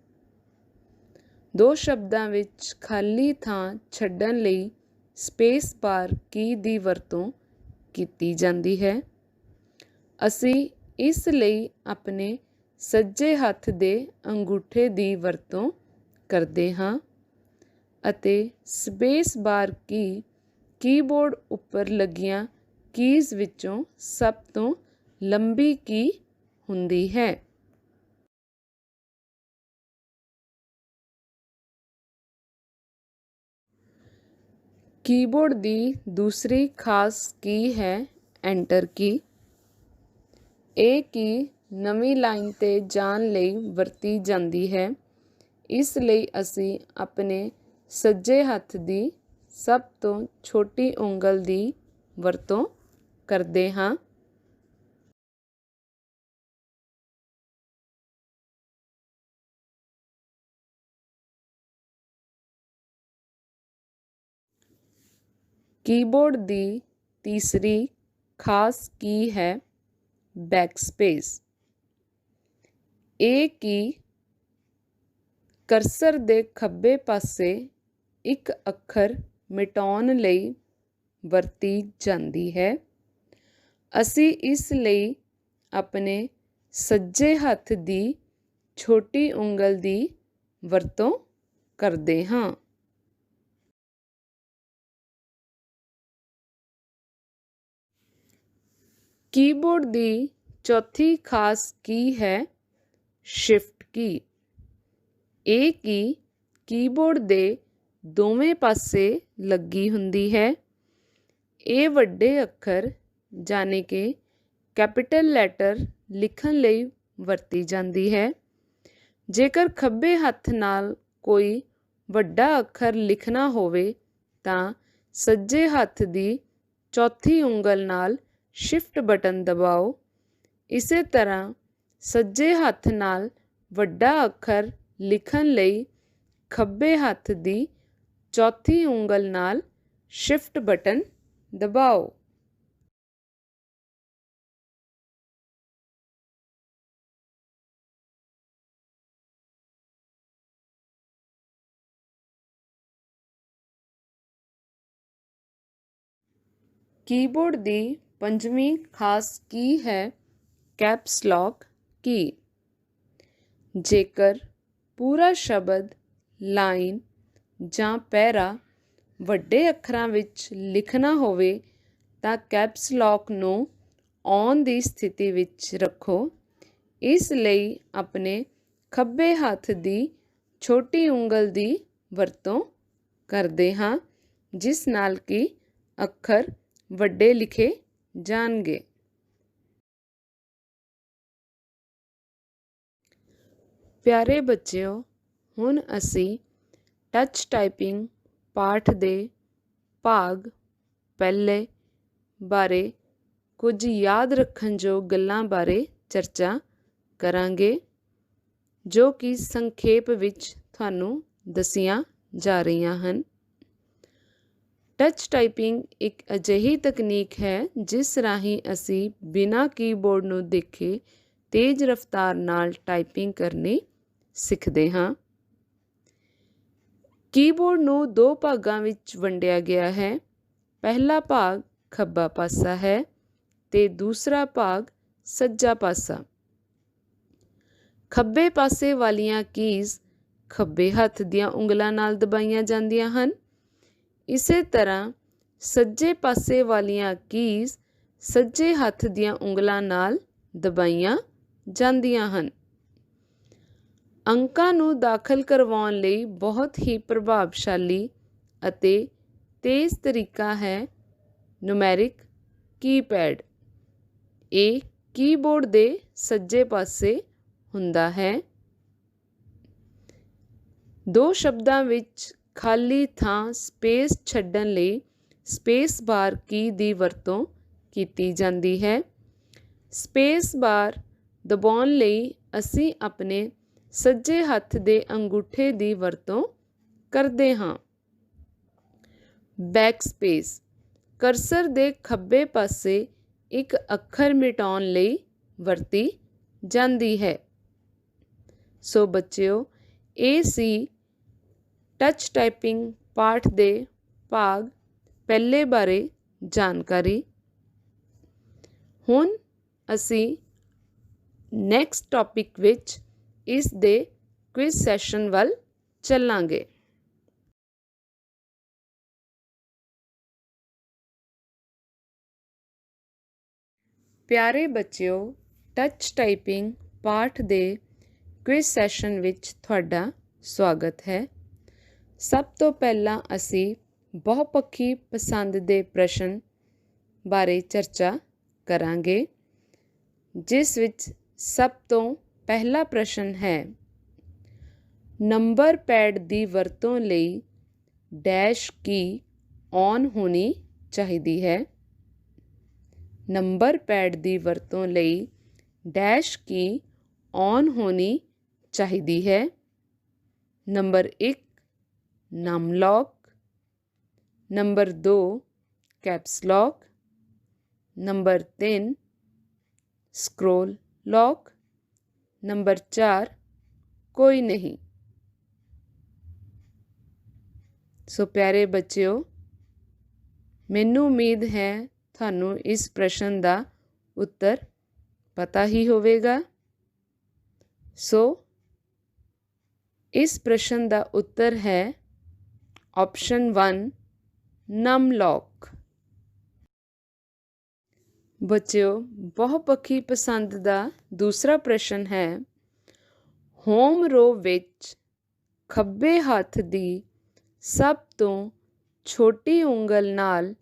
ਦੋ ਸ਼ਬਦਾਂ ਵਿੱਚ ਖਾਲੀ ਥਾਂ ਛੱਡਣ ਲਈ ਸਪੇਸ ਬਾਰ ਕੀ ਦੀ ਵਰਤੋਂ ਕੀਤੀ ਜਾਂਦੀ ਹੈ। ਅਸੀਂ ਇਸ ਲਈ ਆਪਣੇ ਸੱਜੇ ਹੱਥ ਦੇ ਅੰਗੂਠੇ ਦੀ ਵਰਤੋਂ ਕਰਦੇ ਹਾਂ ਅਤੇ ਸਪੇਸ ਬਾਰ ਕੀ ਕੀਬੋਰਡ ਉੱਪਰ ਲੱਗੀਆਂ ਕੀਜ਼ ਵਿੱਚੋਂ ਸਭ ਤੋਂ ਲੰਬੀ ਕੀ ਹੁੰਦੀ ਹੈ। ਕੀਬੋਰਡ ਦੀ ਦੂਸਰੀ ਖਾਸ ਕੀ ਹੈ ਐਂਟਰ ਕੀ। ਇਹ ਕੀ ਨਵੀਂ ਲਾਈਨ 'ਤੇ ਜਾਣ ਲਈ ਵਰਤੀ ਜਾਂਦੀ ਹੈ। ਇਸ ਲਈ ਅਸੀਂ ਆਪਣੇ ਸੱਜੇ ਹੱਥ ਦੀ ਸਭ ਤੋਂ ਛੋਟੀ ਉਂਗਲ ਦੀ ਵਰਤੋਂ ਕਰਦੇ ਹਾਂ। ਕੀਬੋਰਡ ਦੀ ਤੀਸਰੀ ਖਾਸ ਕੀ ਹੈ ਬੈਕਸਪੇਸ। ਇਹ ਕੀ ਕਰਸਰ ਦੇ ਖੱਬੇ ਪਾਸੇ ਇੱਕ ਅੱਖਰ ਮਿਟਾਉਣ ਲਈ ਵਰਤੀ ਜਾਂਦੀ ਹੈ। ਅਸੀਂ ਇਸ ਲਈ ਆਪਣੇ ਸੱਜੇ ਹੱਥ ਦੀ ਛੋਟੀ ਉਂਗਲ ਦੀ ਵਰਤੋਂ ਕਰਦੇ ਹਾਂ। ਕੀਬੋਰਡ ਦੀ ਚੌਥੀ ਖਾਸ ਕੀ ਹੈ ਸ਼ਿਫਟ ਕੀ। ਇਹ ਕੀ ਕੀਬੋਰਡ ਦੇ ਦੋਵੇਂ ਪਾਸੇ ਲੱਗੀ ਹੁੰਦੀ ਹੈ। ਇਹ ਵੱਡੇ ਅੱਖਰ ਯਾਨੀ ਕਿ ਕੈਪੀਟਲ ਲੈਟਰ ਲਿਖਣ ਲਈ ਵਰਤੀ ਜਾਂਦੀ ਹੈ। ਜੇਕਰ ਖੱਬੇ ਹੱਥ ਨਾਲ ਕੋਈ ਵੱਡਾ ਅੱਖਰ ਲਿਖਣਾ ਹੋਵੇ ਤਾਂ ਸੱਜੇ ਹੱਥ ਦੀ ਚੌਥੀ ਉਂਗਲ ਨਾਲ ਸ਼ਿਫਟ ਬਟਨ ਦਬਾਓ। ਇਸੇ ਤਰ੍ਹਾਂ ਸੱਜੇ ਹੱਥ ਨਾਲ ਵੱਡਾ ਅੱਖਰ ਲਿਖਣ ਲਈ ਖੱਬੇ ਹੱਥ ਦੀ ਚੌਥੀ ਉਂਗਲ ਨਾਲ ਸ਼ਿਫਟ ਬਟਨ ਦਬਾਓ। ਕੀਬੋਰਡ ਦੀ ਪੰਜਵੀਂ ਖਾਸ ਕੀ ਹੈ ਕੈਪਸ ਲੌਕ ਕੀ। ਜੇਕਰ ਪੂਰਾ ਸ਼ਬਦ, ਲਾਈਨ ਜਾਂ ਪੈਰਾ ਵੱਡੇ ਅੱਖਰਾਂ ਵਿੱਚ ਲਿਖਣਾ ਹੋਵੇ ਤਾਂ ਕੈਪਸ ਲੌਕ ਨੂੰ ਔਨ ਦੀ ਸਥਿਤੀ ਵਿੱਚ ਰੱਖੋ। ਇਸ ਲਈ ਆਪਣੇ ਖੱਬੇ ਹੱਥ ਦੀ ਛੋਟੀ ਉਂਗਲ ਦੀ ਵਰਤੋਂ ਕਰਦੇ ਹਾਂ ਜਿਸ ਨਾਲ ਕਿ ਅੱਖਰ ਵੱਡੇ ਲਿਖੇ ਜਾਣਗੇ। ਪਿਆਰੇ ਬੱਚਿਓ, ਹੁਣ ਅਸੀਂ ਟੱਚ ਟਾਈਪਿੰਗ ਪਾਠ ਦੇ ਭਾਗ ਪਹਿਲੇ ਬਾਰੇ ਕੁਝ ਯਾਦ ਰੱਖਣ ਯੋਗ ਗੱਲਾਂ ਬਾਰੇ ਚਰਚਾ ਕਰਾਂਗੇ ਜੋ ਕਿ ਸੰਖੇਪ ਵਿੱਚ ਤੁਹਾਨੂੰ ਦੱਸੀਆਂ ਜਾ ਰਹੀਆਂ ਹਨ। ਟੱਚ ਟਾਈਪਿੰਗ ਇੱਕ ਅਜਿਹੀ ਤਕਨੀਕ ਹੈ ਜਿਸ ਰਾਹੀਂ ਅਸੀਂ ਬਿਨਾਂ ਕੀਬੋਰਡ ਨੂੰ ਦੇਖੇ ਤੇਜ਼ ਰਫ਼ਤਾਰ ਨਾਲ ਟਾਈਪਿੰਗ ਕਰਨੀ ਸਿੱਖਦੇ ਹਾਂ। ਕੀਬੋਰਡ ਨੂੰ ਦੋ ਭਾਗਾਂ ਵਿੱਚ ਵੰਡਿਆ ਗਿਆ ਹੈ। ਪਹਿਲਾ ਭਾਗ ਖੱਬਾ ਪਾਸਾ ਹੈ ਤੇ ਦੂਸਰਾ ਭਾਗ ਸੱਜਾ ਪਾਸਾ। ਖੱਬੇ ਪਾਸੇ ਵਾਲੀਆਂ ਕੀਜ਼ ਖੱਬੇ ਹੱਥ ਦੀਆਂ ਉਂਗਲਾਂ ਨਾਲ ਦਬਾਈਆਂ ਜਾਂਦੀਆਂ ਹਨ। ਇਸੇ ਤਰ੍ਹਾਂ ਸੱਜੇ ਪਾਸੇ ਵਾਲੀਆਂ ਕੀਜ਼ ਸੱਜੇ ਹੱਥ ਦੀਆਂ ਉਂਗਲਾਂ ਨਾਲ ਦਬਾਈਆਂ ਜਾਂਦੀਆਂ ਹਨ। ਅੰਕਾਂ ਨੂੰ ਦਾਖਲ ਕਰਵਾਉਣ ਲਈ ਬਹੁਤ ਹੀ ਪ੍ਰਭਾਵਸ਼ਾਲੀ ਅਤੇ ਤੇਜ਼ ਤਰੀਕਾ ਹੈ ਨੂਮੈਰਿਕ ਕੀਪੈਡ। ਇਹ ਕੀਬੋਰਡ ਦੇ ਸੱਜੇ ਪਾਸੇ ਹੁੰਦਾ ਹੈ। ਦੋ ਸ਼ਬਦਾਂ ਵਿੱਚ ਖਾਲੀ ਥਾਂ ਸਪੇਸ ਛੱਡਣ ਲਈ ਸਪੇਸ ਬਾਰ ਕੀ ਦੀ ਵਰਤੋਂ ਕੀਤੀ ਜਾਂਦੀ ਹੈ। ਸਪੇਸ ਬਾਰ ਦਬਾਉਣ ਲਈ ਅਸੀਂ ਆਪਣੇ ਸੱਜੇ ਹੱਥ ਦੇ ਅੰਗੂਠੇ ਦੀ ਵਰਤੋਂ ਕਰਦੇ ਹਾਂ। ਬੈਕਸਪੇਸ ਕਰਸਰ ਦੇ ਖੱਬੇ ਪਾਸੇ ਇੱਕ ਅੱਖਰ ਮਿਟਾਉਣ ਲਈ ਵਰਤੀ ਜਾਂਦੀ ਹੈ। ਸੋ ਬੱਚਿਓ, ਇਹ ਸੀ ਟੱਚ ਟਾਈਪਿੰਗ ਪਾਠ ਦੇ ਭਾਗ ਪਹਿਲੇ ਬਾਰੇ ਜਾਣਕਾਰੀ। ਹੁਣ ਅਸੀਂ ਨੈਕਸਟ ਟੌਪਿਕ ਵਿੱਚ ਇਸ ਦੇ ਕੁਇਜ਼ ਸੈਸ਼ਨ ਵੱਲ ਚੱਲਾਂਗੇ। ਪਿਆਰੇ ਬੱਚਿਓ, ਟੱਚ ਟਾਈਪਿੰਗ ਪਾਠ ਦੇ ਕੁਇਜ਼ ਸੈਸ਼ਨ ਵਿੱਚ ਤੁਹਾਡਾ ਸਵਾਗਤ ਹੈ। ਸਭ ਤੋਂ ਪਹਿਲਾਂ ਅਸੀਂ ਬਹੁਪੱਖੀ ਪਸੰਦ ਦੇ ਪ੍ਰਸ਼ਨ ਬਾਰੇ ਚਰਚਾ ਕਰਾਂਗੇ, ਜਿਸ ਵਿੱਚ ਸਭ ਤੋਂ ਪਹਿਲਾ ਪ੍ਰਸ਼ਨ ਹੈ, ਨੰਬਰ ਪੈਡ ਦੀ ਵਰਤੋਂ ਲਈ ਡੈਸ਼ ਕੀ ਔਨ ਹੋਣੀ ਚਾਹੀਦੀ ਹੈ। ਨੰਬਰ ਪੈਡ ਦੀ ਵਰਤੋਂ ਲਈ ਡੈਸ਼ ਕੀ ਔਨ ਹੋਣੀ ਚਾਹੀਦੀ ਹੈ। Number 1 num lock, number 2 caps lock, number 3 scroll lock, number 4 ਕੋਈ ਨਹੀਂ। ਸੋ ਪਿਆਰੇ ਬੱਚਿਓ, ਮੈਨੂੰ ਉਮੀਦ ਹੈ ਤੁਹਾਨੂੰ ਇਸ ਪ੍ਰਸ਼ਨ ਦਾ ਉੱਤਰ ਪਤਾ ਹੀ ਹੋਵੇਗਾ। ਸੋ ਇਸ ਪ੍ਰਸ਼ਨ ਦਾ ਉੱਤਰ ਹੈ ਆਪਸ਼ਨ 1 ਨਮ ਲੌਕ। ਬੱਚਿਓ, ਬਹੁਪੱਖੀ ਪਸੰਦ ਦਾ ਦੂਸਰਾ ਪ੍ਰਸ਼ਨ ਹੈ, ਹੋਮ ਰੋ ਵਿੱਚ ਖੱਬੇ ਹੱਥ ਦੀ ਸਭ ਤੋਂ ਛੋਟੀ ਉਂਗਲ ਨਾਲ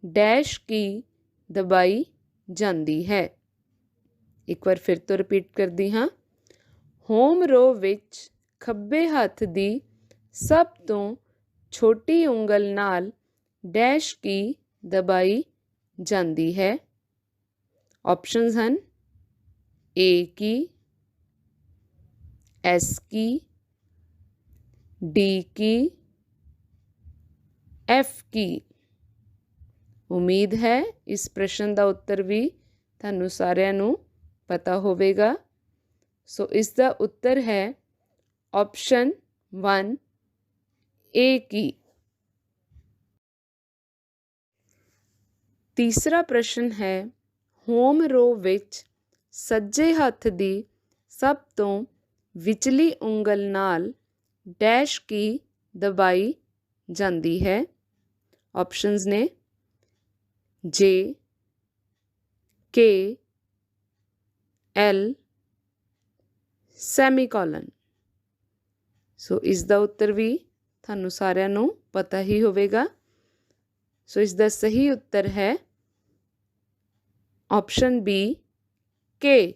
ਡੈਸ਼ ਕੀ ਦਬਾਈ ਜਾਂਦੀ ਹੈ। ਇੱਕ ਵਾਰ ਫਿਰ ਤੋਂ ਰਿਪੀਟ ਕਰਦੀ ਹਾਂ। ਹੋਮ ਰੋ ਵਿੱਚ ਖੱਬੇ ਹੱਥ ਦੀ ਸਭ ਤੋਂ ਛੋਟੀ ਉਂਗਲ ਨਾਲ ਡੈਸ਼ ਕੀ ਦਬਾਈ ਜਾਂਦੀ ਹੈ। ਆਪਸ਼ਨਸ ਹਨ ਏ ਕੀ, ਐਸ ਕੀ, ਡੀ ਕੀ, ਐਫ ਕੀ। ਉਮੀਦ ਹੈ ਇਸ ਪ੍ਰਸ਼ਨ ਦਾ ਉੱਤਰ ਵੀ ਤੁਹਾਨੂੰ ਸਾਰਿਆਂ ਨੂੰ ਪਤਾ ਹੋਵੇਗਾ। ਸੋ ਇਸ ਦਾ ਉੱਤਰ ਹੈ ਆਪਸ਼ਨ 1 ਏ ਕੀ। ਤੀਸਰਾ ਪ੍ਰਸ਼ਨ ਹੈ, ਹੋਮ ਰੋ ਵਿੱਚ ਸੱਜੇ ਹੱਥ ਦੀ ਸਭ ਤੋਂ ਵਿਚਲੀ ਉਂਗਲ ਨਾਲ ਡੈਸ਼ ਕੀ ਦਬਾਈ ਜਾਂਦੀ ਹੈ। ਆਪਸ਼ਨਸ ਨੇ ਜੇ, ਕੇ, ਐਲ, ਸੈਮੀਕੋਲਨ। ਸੋ ਇਸ ਦਾ ਉੱਤਰ ਵੀ ਤੁਹਾਨੂੰ ਸਾਰਿਆਂ ਨੂੰ ਪਤਾ ਹੀ ਹੋਵੇਗਾ। ਸੋ ਇਸ ਦਾ ਸਹੀ ਉੱਤਰ ਹੈ ਆਪਸ਼ਨ ਬੀ ਕੇ।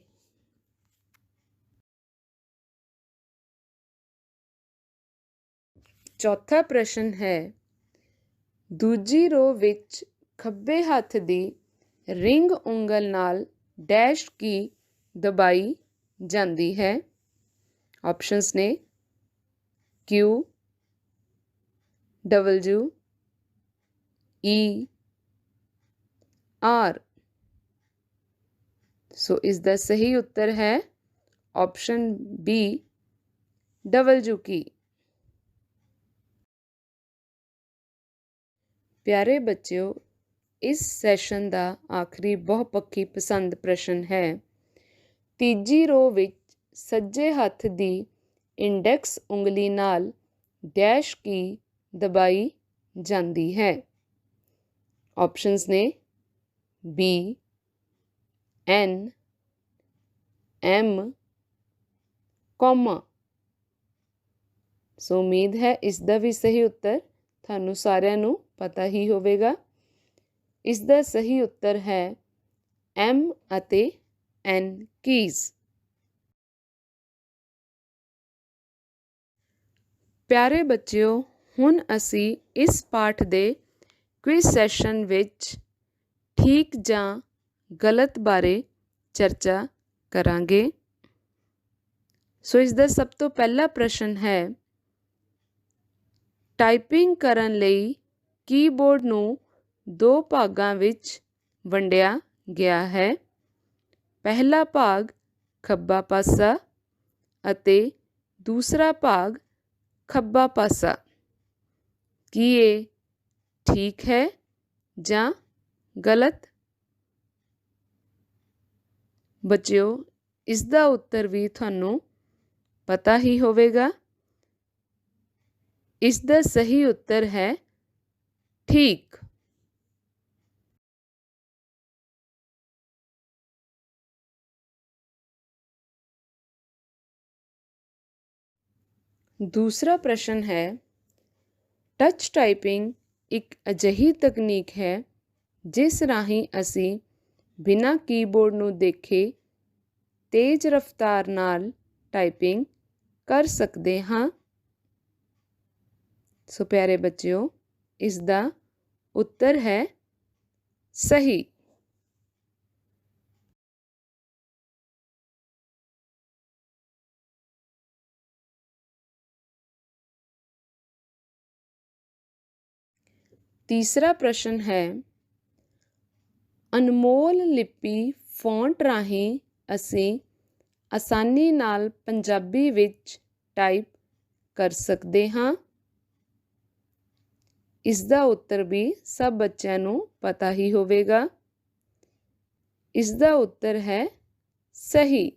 ਚੌਥਾ ਪ੍ਰਸ਼ਨ ਹੈ, ਦੂਜੀ ਰੋ ਵਿੱਚ ਖੱਬੇ ਹੱਥ ਦੀ ਰਿੰਗ ਉਂਗਲ ਨਾਲ ਡੈਸ਼ ਕੀ ਦਬਾਈ ਜਾਂਦੀ ਹੈ। ਆਪਸ਼ਨਸ ਨੇ ਕਿਊ, ਡਬਲਯੂ, ਈ, ਆਰ। ਸੋ ਇਸ ਦਾ ਸਹੀ ਉੱਤਰ ਹੈ ਆਪਸ਼ਨ ਬੀ ਡਬਲਯੂ ਕੀ। ਪਿਆਰੇ ਬੱਚਿਓ, ਇਸ ਸੈਸ਼ਨ ਦਾ ਆਖਰੀ ਬਹੁਪੱਖੀ ਪਸੰਦ ਪ੍ਰਸ਼ਨ ਹੈ, ਤੀਜੀ ਰੋ ਵਿੱਚ ਸੱਜੇ ਹੱਥ ਦੀ ਇੰਡੈਕਸ ਉਂਗਲੀ ਨਾਲ ਡੈਸ਼ ਕੀ ਦਬਾਈ ਜਾਂਦੀ ਹੈ? ਆਪਸ਼ਨਸ ਨੇ ਬੀ ਐਨ ਐਮ ਕੌਮਾ। ਸੋ ਉਮੀਦ ਹੈ ਇਸ ਦਾ ਵੀ ਸਹੀ ਉੱਤਰ ਤੁਹਾਨੂੰ ਸਾਰਿਆਂ ਨੂੰ ਪਤਾ ਹੀ ਹੋਵੇਗਾ। ਇਸ ਦਾ ਸਹੀ ਉੱਤਰ ਹੈ ਐਮ ਅਤੇ ਐਨ ਕੀਜ਼। ਪਿਆਰੇ ਬੱਚਿਓ, ਹੁਣ ਅਸੀਂ ਇਸ ਪਾਠ ਦੇ ਕੁਇਜ਼ ਸੈਸ਼ਨ ਵਿੱਚ ਠੀਕ ਜਾਂ ਗਲਤ ਬਾਰੇ ਚਰਚਾ ਕਰਾਂਗੇ। ਸੋ ਇਸ ਦਾ ਸਭ ਤੋਂ ਪਹਿਲਾ ਪ੍ਰਸ਼ਨ ਹੈ, ਟਾਈਪਿੰਗ ਕਰਨ ਲਈ ਕੀਬੋਰਡ ਨੂੰ ਦੋ ਭਾਗਾਂ ਵਿੱਚ ਵੰਡਿਆ ਗਿਆ ਹੈ। ਪਹਿਲਾ ਭਾਗ ਖੱਬਾ ਪਾਸਾ ਅਤੇ ਦੂਸਰਾ ਭਾਗ ਖੱਬਾ ਪਾਸਾ। ਕੀ ਇਹ ਠੀਕ ਹੈ ਜਾਂ ਗਲਤ? ਬੱਚਿਓ, ਇਸ ਦਾ ਉੱਤਰ ਵੀ ਤੁਹਾਨੂੰ ਪਤਾ ਹੀ ਹੋਵੇਗਾ। ਇਸ ਦਾ ਸਹੀ ਉੱਤਰ ਹੈ ਠੀਕ। ਦੂਸਰਾ ਪ੍ਰਸ਼ਨ ਹੈ, ਟੱਚ ਟਾਈਪਿੰਗ ਇੱਕ ਅਜਿਹੀ ਤਕਨੀਕ ਹੈ ਜਿਸ ਰਾਹੀਂ ਅਸੀਂ ਬਿਨਾਂ ਕੀਬੋਰਡ ਨੂੰ ਦੇਖੇ ਤੇਜ਼ ਰਫ਼ਤਾਰ ਨਾਲ ਟਾਈਪਿੰਗ ਕਰ ਸਕਦੇ ਹਾਂ। ਸੋ ਪਿਆਰੇ ਬੱਚਿਓ, ਇਸ ਦਾ ਉੱਤਰ ਹੈ ਸਹੀ। ਤੀਸਰਾ ਪ੍ਰਸ਼ਨ ਹੈ, ਅਨਮੋਲ ਲਿਪੀ ਫੌਂਟ ਰਾਹੀਂ ਅਸੀਂ ਆਸਾਨੀ ਨਾਲ ਪੰਜਾਬੀ ਵਿੱਚ ਟਾਈਪ ਕਰ ਸਕਦੇ ਹਾਂ। ਇਸ ਦਾ ਉੱਤਰ ਵੀ ਸਭ ਬੱਚਿਆਂ ਨੂੰ ਪਤਾ ਹੀ ਹੋਵੇਗਾ। ਇਸ ਦਾ ਉੱਤਰ ਹੈ ਸਹੀ।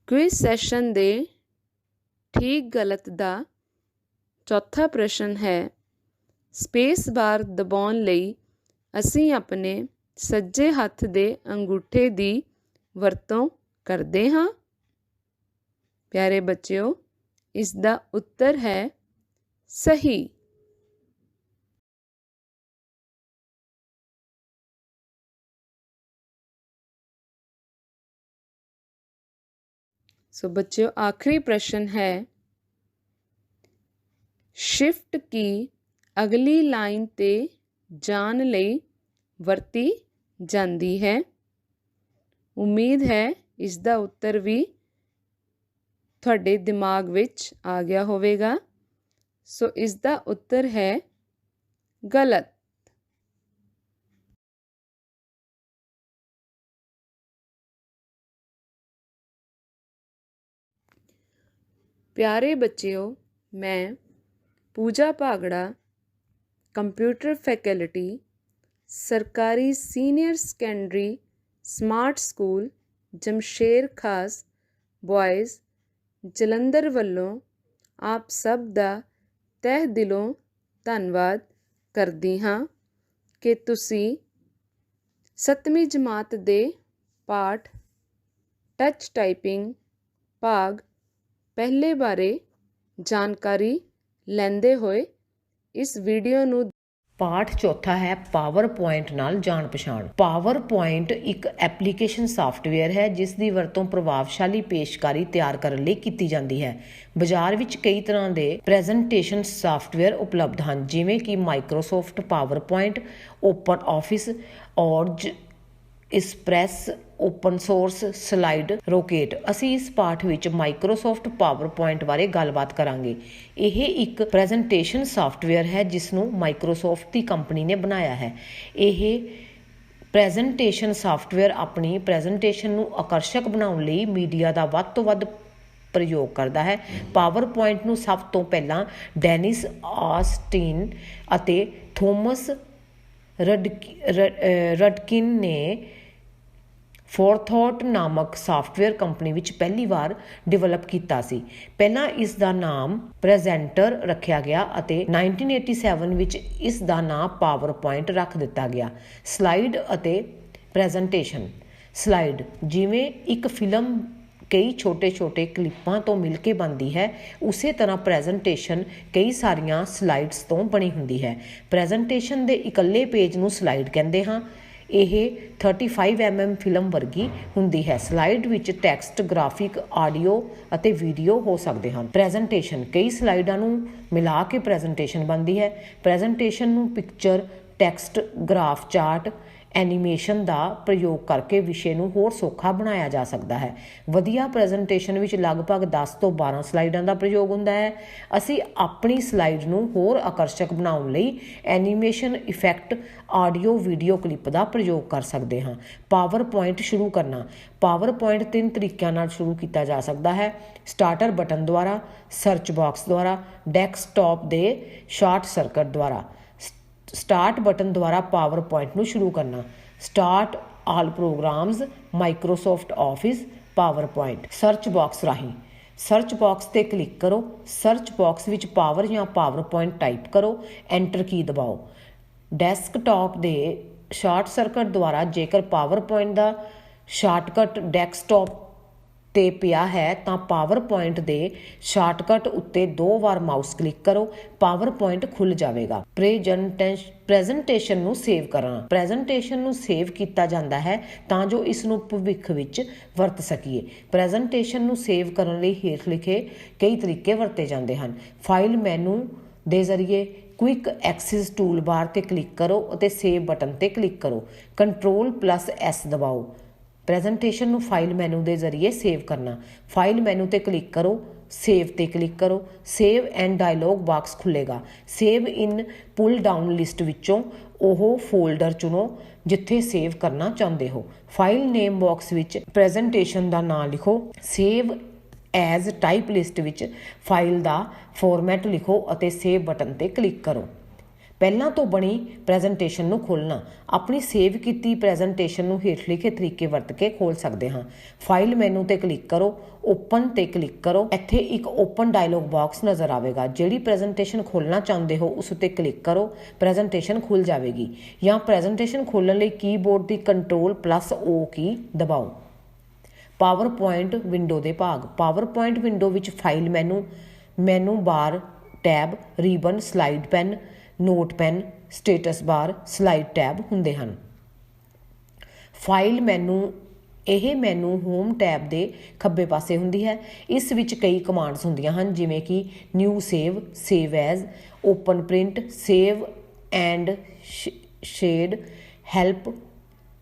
ਕੁਇਜ਼ ਸੈਸ਼ਨ ਦੇ ਠੀਕ ਗਲਤ ਦਾ ਚੌਥਾ ਪ੍ਰਸ਼ਨ ਹੈ, ਸਪੇਸ ਬਾਰ ਦਬਾਉਣ ਲਈ ਅਸੀਂ ਆਪਣੇ ਸੱਜੇ ਹੱਥ ਦੇ ਅੰਗੂਠੇ ਦੀ ਵਰਤੋਂ ਕਰਦੇ ਹਾਂ। ਪਿਆਰੇ ਬੱਚਿਓ, ਇਸ ਦਾ ਉੱਤਰ ਹੈ ਸਹੀ। ਸੋ ਬੱਚਿਓ, ਆਖਰੀ ਪ੍ਰਸ਼ਨ ਹੈ, ਸ਼ਿਫਟ ਕੀ ਅਗਲੀ ਲਾਈਨ ਤੇ ਜਾਣ ਲਈ ਵਰਤੀ ਜਾਂਦੀ ਹੈ। ਉਮੀਦ ਹੈ ਇਸ ਦਾ ਉੱਤਰ ਵੀ ਤੁਹਾਡੇ ਦਿਮਾਗ ਵਿੱਚ ਆ ਗਿਆ ਹੋਵੇਗਾ। ਸੋ ਇਸ ਦਾ ਉੱਤਰ ਹੈ ਗਲਤ। ਪਿਆਰੇ ਬੱਚਿਓ, ਮੈਂ ਪੂਜਾ ਭਾਗੜਾ, ਕੰਪਿਊਟਰ ਫੈਕਲਟੀ, ਸਰਕਾਰੀ senior secondary smart school Jamsher ਖਾਸ ਬॉयਜ਼ ਜਲੰਧਰ ਵੱਲੋਂ ਆਪ ਸਭ ਦਾ ਤਹਿ ਦਿਲੋਂ ਧੰਨਵਾਦ ਕਰਦੀ ਹਾਂ ਕਿ ਤੁਸੀਂ 7ਵੀਂ ਜਮਾਤ ਦੇ ਪਾਠ ਟੱਚ ਟਾਈਪਿੰਗ ਭਾਗ ਪਹਿਲੇ ਬਾਰੇ ਜਾਣਕਾਰੀ ਲੈਂਦੇ ਹੋਏ ਇਸ ਵੀਡੀਓ ਨੂੰ। ਪਾਠ ਚੌਥਾ ਹੈ ਪਾਵਰ ਪੁਆਇੰਟ ਨਾਲ ਜਾਣ ਪਛਾਣ। ਪਾਵਰ ਪੁਆਇੰਟ ਇੱਕ ਐਪਲੀਕੇਸ਼ਨ ਸਾਫਟਵੇਅਰ ਹੈ ਜਿਸ ਦੀ ਵਰਤੋਂ ਪ੍ਰਭਾਵਸ਼ਾਲੀ ਪੇਸ਼ਕਾਰੀ ਤਿਆਰ ਕਰਨ ਲਈ ਕੀਤੀ ਜਾਂਦੀ ਹੈ। ਬਾਜ਼ਾਰ ਵਿੱਚ ਕਈ ਤਰ੍ਹਾਂ ਦੇ ਪ੍ਰੈਜ਼ੈਂਟੇਸ਼ਨ ਸਾਫਟਵੇਅਰ ਉਪਲਬਧ ਹਨ, ਜਿਵੇਂ ਕਿ Microsoft PowerPoint, OpenOffice, ਔਰਜ, express, open source, SlideRocket. ਅਸੀਂ ਇਸ ਪਾਠ ਵਿੱਚ ਮਾਈਕਰੋਸਾਫਟ ਪਾਵਰ ਪੁਆਇੰਟ ਬਾਰੇ ਗੱਲਬਾਤ ਕਰਾਂਗੇ। ਇਹ ਇੱਕ ਪ੍ਰੈਜ਼ੈਂਟੇਸ਼ਨ ਸਾਫਟਵੇਅਰ ਹੈ ਜਿਸ ਨੂੰ ਮਾਈਕਰੋਸਾਫਟ ਦੀ ਕੰਪਨੀ ਨੇ ਬਣਾਇਆ ਹੈ। ਇਹ ਪ੍ਰੈਜ਼ੈਂਟੇਸ਼ਨ ਸਾਫਟਵੇਅਰ ਆਪਣੀ ਪ੍ਰੈਜ਼ੈਂਟੇਸ਼ਨ ਨੂੰ ਆਕਰਸ਼ਕ ਬਣਾਉਣ ਲਈ ਮੀਡੀਆ ਦਾ ਵੱਧ ਤੋਂ ਵੱਧ ਪ੍ਰਯੋਗ ਕਰਦਾ ਹੈ। ਪਾਵਰ ਪੁਆਇੰਟ ਨੂੰ ਸਭ ਤੋਂ ਪਹਿਲਾਂ ਡੈਨਿਸ ਆਸਟਿਨ ਅਤੇ ਥੋਮਸ ਰਡਕਿਨ ਨੇ ਫੋਰਥੌਟ ਨਾਮਕ ਸਾਫਟਵੇਅਰ ਕੰਪਨੀ ਵਿੱਚ ਪਹਿਲੀ ਵਾਰ ਡਿਵੈਲਪ ਕੀਤਾ ਸੀ। ਪਹਿਲਾਂ ਇਸ ਦਾ ਨਾਮ ਪ੍ਰੈਜ਼ੈਂਟਰ ਰੱਖਿਆ ਗਿਆ ਅਤੇ 1987 ਵਿੱਚ ਇਸ ਦਾ ਨਾਮ ਪਾਵਰ ਪੁਆਇੰਟ ਰੱਖ ਦਿੱਤਾ ਗਿਆ। ਸਲਾਈਡ ਅਤੇ ਪ੍ਰੈਜ਼ੈਂਟੇਸ਼ਨ। ਸਲਾਈਡ ਜਿਵੇਂ ਇੱਕ ਫਿਲਮ ਕਈ ਛੋਟੇ ਕਲਿੱਪਾਂ ਤੋਂ ਮਿਲ ਕੇ ਬਣਦੀ ਹੈ, ਉਸੇ ਤਰ੍ਹਾਂ ਪ੍ਰੈਜ਼ੈਂਟੇਸ਼ਨ ਕਈ ਸਾਰੀਆਂ ਸਲਾਈਡਸ ਤੋਂ ਬਣੀ ਹੁੰਦੀ ਹੈ। ਪ੍ਰੈਜ਼ੈਂਟੇਸ਼ਨ ਦੇ ਇਕੱਲੇ ਪੇਜ ਨੂੰ ਸਲਾਈਡ ਕਹਿੰਦੇ ਹਾਂ। ਇਹ 35 mm ਫਿਲਮ ਵਰਗੀ ਹੁੰਦੀ ਹੈ। ਸਲਾਈਡ ਵਿੱਚ ਟੈਕਸਟ, ਗ੍ਰਾਫਿਕ, ਆਡੀਓ ਅਤੇ ਵੀਡੀਓ ਹੋ ਸਕਦੇ ਹਨ। ਪ੍ਰੈਜ਼ੈਂਟੇਸ਼ਨ ਕਈ ਸਲਾਈਡਾਂ ਨੂੰ ਮਿਲਾ ਕੇ ਪ੍ਰੈਜ਼ੈਂਟੇਸ਼ਨ ਬਣਦੀ ਹੈ। ਪ੍ਰੈਜ਼ੈਂਟੇਸ਼ਨ ਨੂੰ picture, text, graph chart, animation ਦਾ ਪ੍ਰਯੋਗ ਕਰਕੇ ਵਿਸ਼ੇ ਨੂੰ ਹੋਰ ਸੌਖਾ ਬਣਾਇਆ ਜਾ ਸਕਦਾ ਹੈ। ਵਧੀਆ ਪ੍ਰੈਜ਼ੈਂਟੇਸ਼ਨ ਵਿੱਚ ਲਗਭਗ 10 ਤੋਂ 12 ਸਲਾਈਡਾਂ ਦਾ ਪ੍ਰਯੋਗ ਹੁੰਦਾ ਹੈ। ਅਸੀਂ ਆਪਣੀ ਸਲਾਈਡ ਨੂੰ ਹੋਰ ਆਕਰਸ਼ਕ ਬਣਾਉਣ ਲਈ animation, effect, audio, video clip ਦਾ ਪ੍ਰਯੋਗ ਕਰ ਸਕਦੇ ਹਾਂ। ਪਾਵਰ ਪੁਆਇੰਟ ਸ਼ੁਰੂ ਕਰਨਾ। ਪਾਵਰ ਪੁਆਇੰਟ 3 ਤਰੀਕਿਆਂ ਨਾਲ ਸ਼ੁਰੂ ਕੀਤਾ ਜਾ ਸਕਦਾ ਹੈ: ਸਟਾਰਟਰ ਬਟਨ ਦੁਆਰਾ, ਸਰਚ ਬਾਕਸ ਦੁਆਰਾ, ਡੈਸਕਟਾਪ ਦੇ ਸ਼ਾਰਟ ਸਰਕਟ ਦੁਆਰਾ। ਸਟਾਰਟ ਬਟਨ ਦੁਆਰਾ ਪਾਵਰ ਪੁਆਇੰਟ ਨੂੰ ਸ਼ੁਰੂ ਕਰਨਾ। Start all programs, Microsoft Office, PowerPoint. Search box ਰਾਹੀਂ। ਸਰਚ ਬਾਕਸ 'ਤੇ ਕਲਿੱਕ ਕਰੋ। ਸਰਚ ਬਾਕਸ ਵਿੱਚ ਪਾਵਰ ਜਾਂ ਪਾਵਰ ਪੁਆਇੰਟ ਟਾਈਪ ਕਰੋ, ਐਂਟਰ ਕੀ ਦਬਾਓ। ਡੈਸਕਟਾਪ ਦੇ ਸ਼ਾਰਟ ਸਰਕਟ ਦੁਆਰਾ ਜੇਕਰ ਪਾਵਰ ਪੁਆਇੰਟ ਦਾ ਸ਼ਾਰਟਕਟ ਡੈਸਕਟਾਪ 'ਤੇ ਪਿਆ ਹੈ ਤਾਂ ਪਾਵਰ ਪੁਆਇੰਟ ਦੇ ਸ਼ਾਰਟਕਟ ਉੱਤੇ 2 ਵਾਰ ਮਾਊਸ ਕਲਿੱਕ ਕਰੋ, ਪਾਵਰ ਪੁਆਇੰਟ ਖੁੱਲ੍ਹ ਜਾਵੇਗਾ। ਪ੍ਰੈਜ਼ੈਂਟੇਸ਼ਨ ਨੂੰ ਸੇਵ ਕਰਨਾ। ਪ੍ਰੈਜ਼ੈਂਟੇਸ਼ਨ ਨੂੰ ਸੇਵ ਕੀਤਾ ਜਾਂਦਾ ਹੈ ਤਾਂ ਜੋ ਇਸ ਨੂੰ ਭਵਿੱਖ ਵਿੱਚ ਵਰਤ ਸਕੀਏ। ਪ੍ਰੈਜ਼ੈਂਟੇਸ਼ਨ ਨੂੰ ਸੇਵ ਕਰਨ ਲਈ ਹੇਠ ਲਿਖੇ ਕਈ ਤਰੀਕੇ ਵਰਤੇ ਜਾਂਦੇ ਹਨ। ਫਾਈਲ ਮੈਨੂ ਦੇ ਜ਼ਰੀਏ ਕੁਇਕ ਐਕਸੈਸ ਟੂਲ ਬਾਰ 'ਤੇ ਕਲਿੱਕ ਕਰੋ ਅਤੇ ਸੇਵ ਬਟਨ 'ਤੇ ਕਲਿੱਕ ਕਰੋ। Ctrl+S ਦਬਾਓ। ਪ੍ਰੈਜ਼ੈਂਟੇਸ਼ਨ ਨੂੰ ਫਾਈਲ ਮੈਨੂ ਦੇ ਜ਼ਰੀਏ ਸੇਵ ਕਰਨਾ। ਫਾਈਲ ਮੈਨੂ 'ਤੇ ਕਲਿੱਕ ਕਰੋ, ਸੇਵ 'ਤੇ ਕਲਿੱਕ ਕਰੋ। ਸੇਵ ਐਂਡ ਡਾਇਲੌਗ ਬਾਕਸ ਖੁੱਲ੍ਹੇਗਾ। Save in pull down list ਵਿੱਚੋਂ ਉਹ ਫੋਲਡਰ ਚੁਣੋ ਜਿੱਥੇ ਸੇਵ ਕਰਨਾ ਚਾਹੁੰਦੇ ਹੋ। ਫਾਈਲ ਨੇਮ ਬਾਕਸ ਵਿੱਚ ਪ੍ਰੈਜ਼ੈਂਟੇਸ਼ਨ ਦਾ ਨਾਮ ਲਿਖੋ। ਸੇਵ ਐਜ਼ ਟਾਈਪ ਲਿਸਟ ਵਿੱਚ ਫਾਈਲ ਦਾ ਫਾਰਮੈਟ ਲਿਖੋ ਅਤੇ ਸੇਵ ਬਟਨ 'ਤੇ ਕਲਿੱਕ ਕਰੋ। ਪਹਿਲਾਂ ਤੋਂ ਬਣੀ ਪ੍ਰੈਜ਼ੈਂਟੇਸ਼ਨ ਨੂੰ ਖੋਲ੍ਹਣਾ। ਆਪਣੀ ਸੇਵ ਕੀਤੀ ਪ੍ਰੈਜ਼ੈਂਟੇਸ਼ਨ ਨੂੰ ਹੇਠ ਲਿਖੇ ਤਰੀਕੇ ਵਰਤ ਕੇ ਖੋਲ੍ਹ ਸਕਦੇ ਹਾਂ। ਫਾਈਲ ਮੈਨੂ 'ਤੇ ਕਲਿੱਕ ਕਰੋ, ਓਪਨ 'ਤੇ ਕਲਿੱਕ ਕਰੋ। ਇੱਥੇ ਇੱਕ ਓਪਨ ਡਾਇਲੌਗ ਬਾਕਸ ਨਜ਼ਰ ਆਵੇਗਾ। ਜਿਹੜੀ ਪ੍ਰੈਜ਼ੈਂਟੇਸ਼ਨ ਖੋਲ੍ਹਣਾ ਚਾਹੁੰਦੇ ਹੋ ਉਸ ਉੱਤੇ ਕਲਿੱਕ ਕਰੋ, ਪ੍ਰੈਜ਼ੈਂਟੇਸ਼ਨ ਖੁੱਲ੍ਹ ਜਾਵੇਗੀ। ਜਾਂ ਪ੍ਰੈਜ਼ੈਂਟੇਸ਼ਨ ਖੋਲ੍ਹਣ ਲਈ ਕੀਬੋਰਡ ਦੀ Ctrl+O ਕੀ ਦਬਾਓ। ਪਾਵਰ ਪੁਆਇੰਟ ਵਿੰਡੋ ਦੇ ਭਾਗ। ਪਾਵਰ ਪੁਆਇੰਟ ਵਿੰਡੋ ਵਿੱਚ file menu bar, tab, ribbon, slide pane, note pane, status bar, slide tab ਹੁੰਦੇ ਹਨ। ਫਾਈਲ ਮੈਨੂ ਇਹ ਮੈਨੂ ਹੋਮ ਟੈਬ ਦੇ ਖੱਬੇ ਪਾਸੇ ਹੁੰਦੀ ਹੈ। ਇਸ ਵਿੱਚ ਕਈ ਕਮਾਂਡਸ ਹੁੰਦੀਆਂ ਹਨ ਜਿਵੇਂ ਕਿ new save, save as, open print, save and shade, help,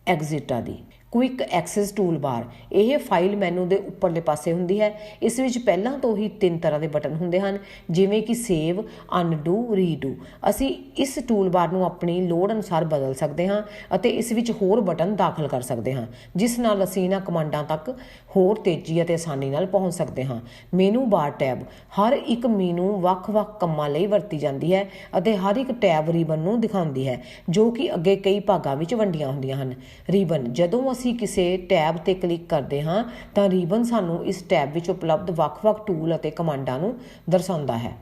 exit ਆਦਿ। ਕੁਇਕ ਐਕਸੈਸ ਟੂਲ ਬਾਰ ਇਹ ਫਾਈਲ ਮੈਨੂ ਦੇ ਉੱਪਰਲੇ ਪਾਸੇ ਹੁੰਦੀ ਹੈ। ਇਸ ਵਿੱਚ ਪਹਿਲਾਂ ਤੋਂ ਹੀ 3 ਤਰ੍ਹਾਂ ਦੇ ਬਟਨ ਹੁੰਦੇ ਹਨ ਜਿਵੇਂ ਕਿ ਸੇਵ, ਅਨਡੂ, ਰੀਡੂ। ਅਸੀਂ ਇਸ ਟੂਲ ਬਾਰ ਨੂੰ ਆਪਣੀ ਲੋੜ ਅਨੁਸਾਰ ਬਦਲ ਸਕਦੇ ਹਾਂ ਅਤੇ ਇਸ ਵਿੱਚ ਹੋਰ ਬਟਨ ਦਾਖਲ ਕਰ ਸਕਦੇ ਹਾਂ ਜਿਸ ਨਾਲ ਅਸੀਂ ਇਹਨਾਂ ਕਮਾਂਡਾਂ ਤੱਕ ਹੋਰ ਤੇਜ਼ੀ ਅਤੇ ਆਸਾਨੀ ਨਾਲ ਪਹੁੰਚ ਸਕਦੇ ਹਾਂ। ਮੈਨੂ ਬਾਰ ਟੈਬ ਹਰ ਇੱਕ ਮੈਨੂ ਵੱਖ-ਵੱਖ ਕੰਮਾਂ ਲਈ ਵਰਤੀ ਜਾਂਦੀ ਹੈ ਅਤੇ ਹਰ ਇੱਕ ਟੈਬ ਰਿਬਨ ਨੂੰ ਦਿਖਾਉਂਦੀ ਹੈ ਜੋ ਕਿ ਅੱਗੇ ਕਈ ਭਾਗਾਂ ਵਿੱਚ ਵੰਡੀਆਂ ਹੁੰਦੀਆਂ ਹਨ। ਰਿਬਨ ਜਦੋਂ ਅਸੀਂ ਕਿਸੇ ਟੈਬ 'ਤੇ ਕਲਿੱਕ ਕਰਦੇ ਹਾਂ ਤਾਂ ਰਿਬਨ ਸਾਨੂੰ ਇਸ ਟੈਬ ਵਿੱਚ ਉਪਲਬਧ ਵੱਖ-ਵੱਖ ਟੂਲ ਅਤੇ ਕਮਾਂਡਾਂ ਨੂੰ ਦਰਸਾਉਂਦਾ ਹੈ।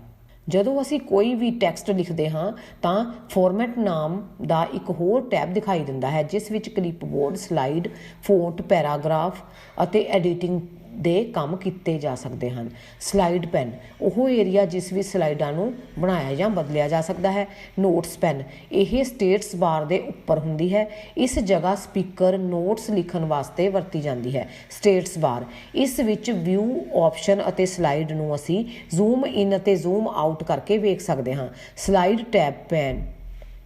ਜਦੋਂ ਅਸੀਂ ਕੋਈ ਵੀ ਟੈਕਸਟ ਲਿਖਦੇ ਹਾਂ ਤਾਂ ਫਾਰਮੈਟ ਨਾਮ ਦਾ ਇੱਕ ਹੋਰ ਟੈਬ ਦਿਖਾਈ ਦਿੰਦਾ ਹੈ ਜਿਸ ਵਿੱਚ ਕਲਿੱਪਬੋਰਡ, ਸਲਾਈਡ, ਫੌਂਟ, ਪੈਰਾਗ੍ਰਾਫ ਅਤੇ ਐਡੀਟਿੰਗ ਦੇ ਕੰਮ ਕੀਤੇ ਜਾ ਸਕਦੇ ਹਨ। ਸਲਾਈਡ ਪੈਨ ਉਹ ਏਰੀਆ ਜਿਸ ਵਿੱਚ ਸਲਾਈਡਾਂ ਨੂੰ ਬਣਾਇਆ ਜਾਂ ਬਦਲਿਆ ਜਾ ਸਕਦਾ ਹੈ। ਨੋਟਸ ਪੈਨ ਇਹ ਸਟੇਟਸ ਬਾਰ ਦੇ ਉੱਪਰ ਹੁੰਦੀ ਹੈ। ਇਸ ਜਗ੍ਹਾ ਸਪੀਕਰ ਨੋਟਸ ਲਿਖਣ ਵਾਸਤੇ ਵਰਤੀ ਜਾਂਦੀ ਹੈ। ਸਟੇਟਸ ਬਾਰ ਇਸ ਵਿੱਚ ਵਿਊ ਆਪਸ਼ਨ ਅਤੇ ਸਲਾਈਡ ਨੂੰ ਅਸੀਂ ਜ਼ੂਮ ਇਨ ਅਤੇ ਜ਼ੂਮ ਆਊਟ ਕਰਕੇ ਵੇਖ ਸਕਦੇ ਹਾਂ। ਸਲਾਈਡ ਟੈਬ ਪੈਨ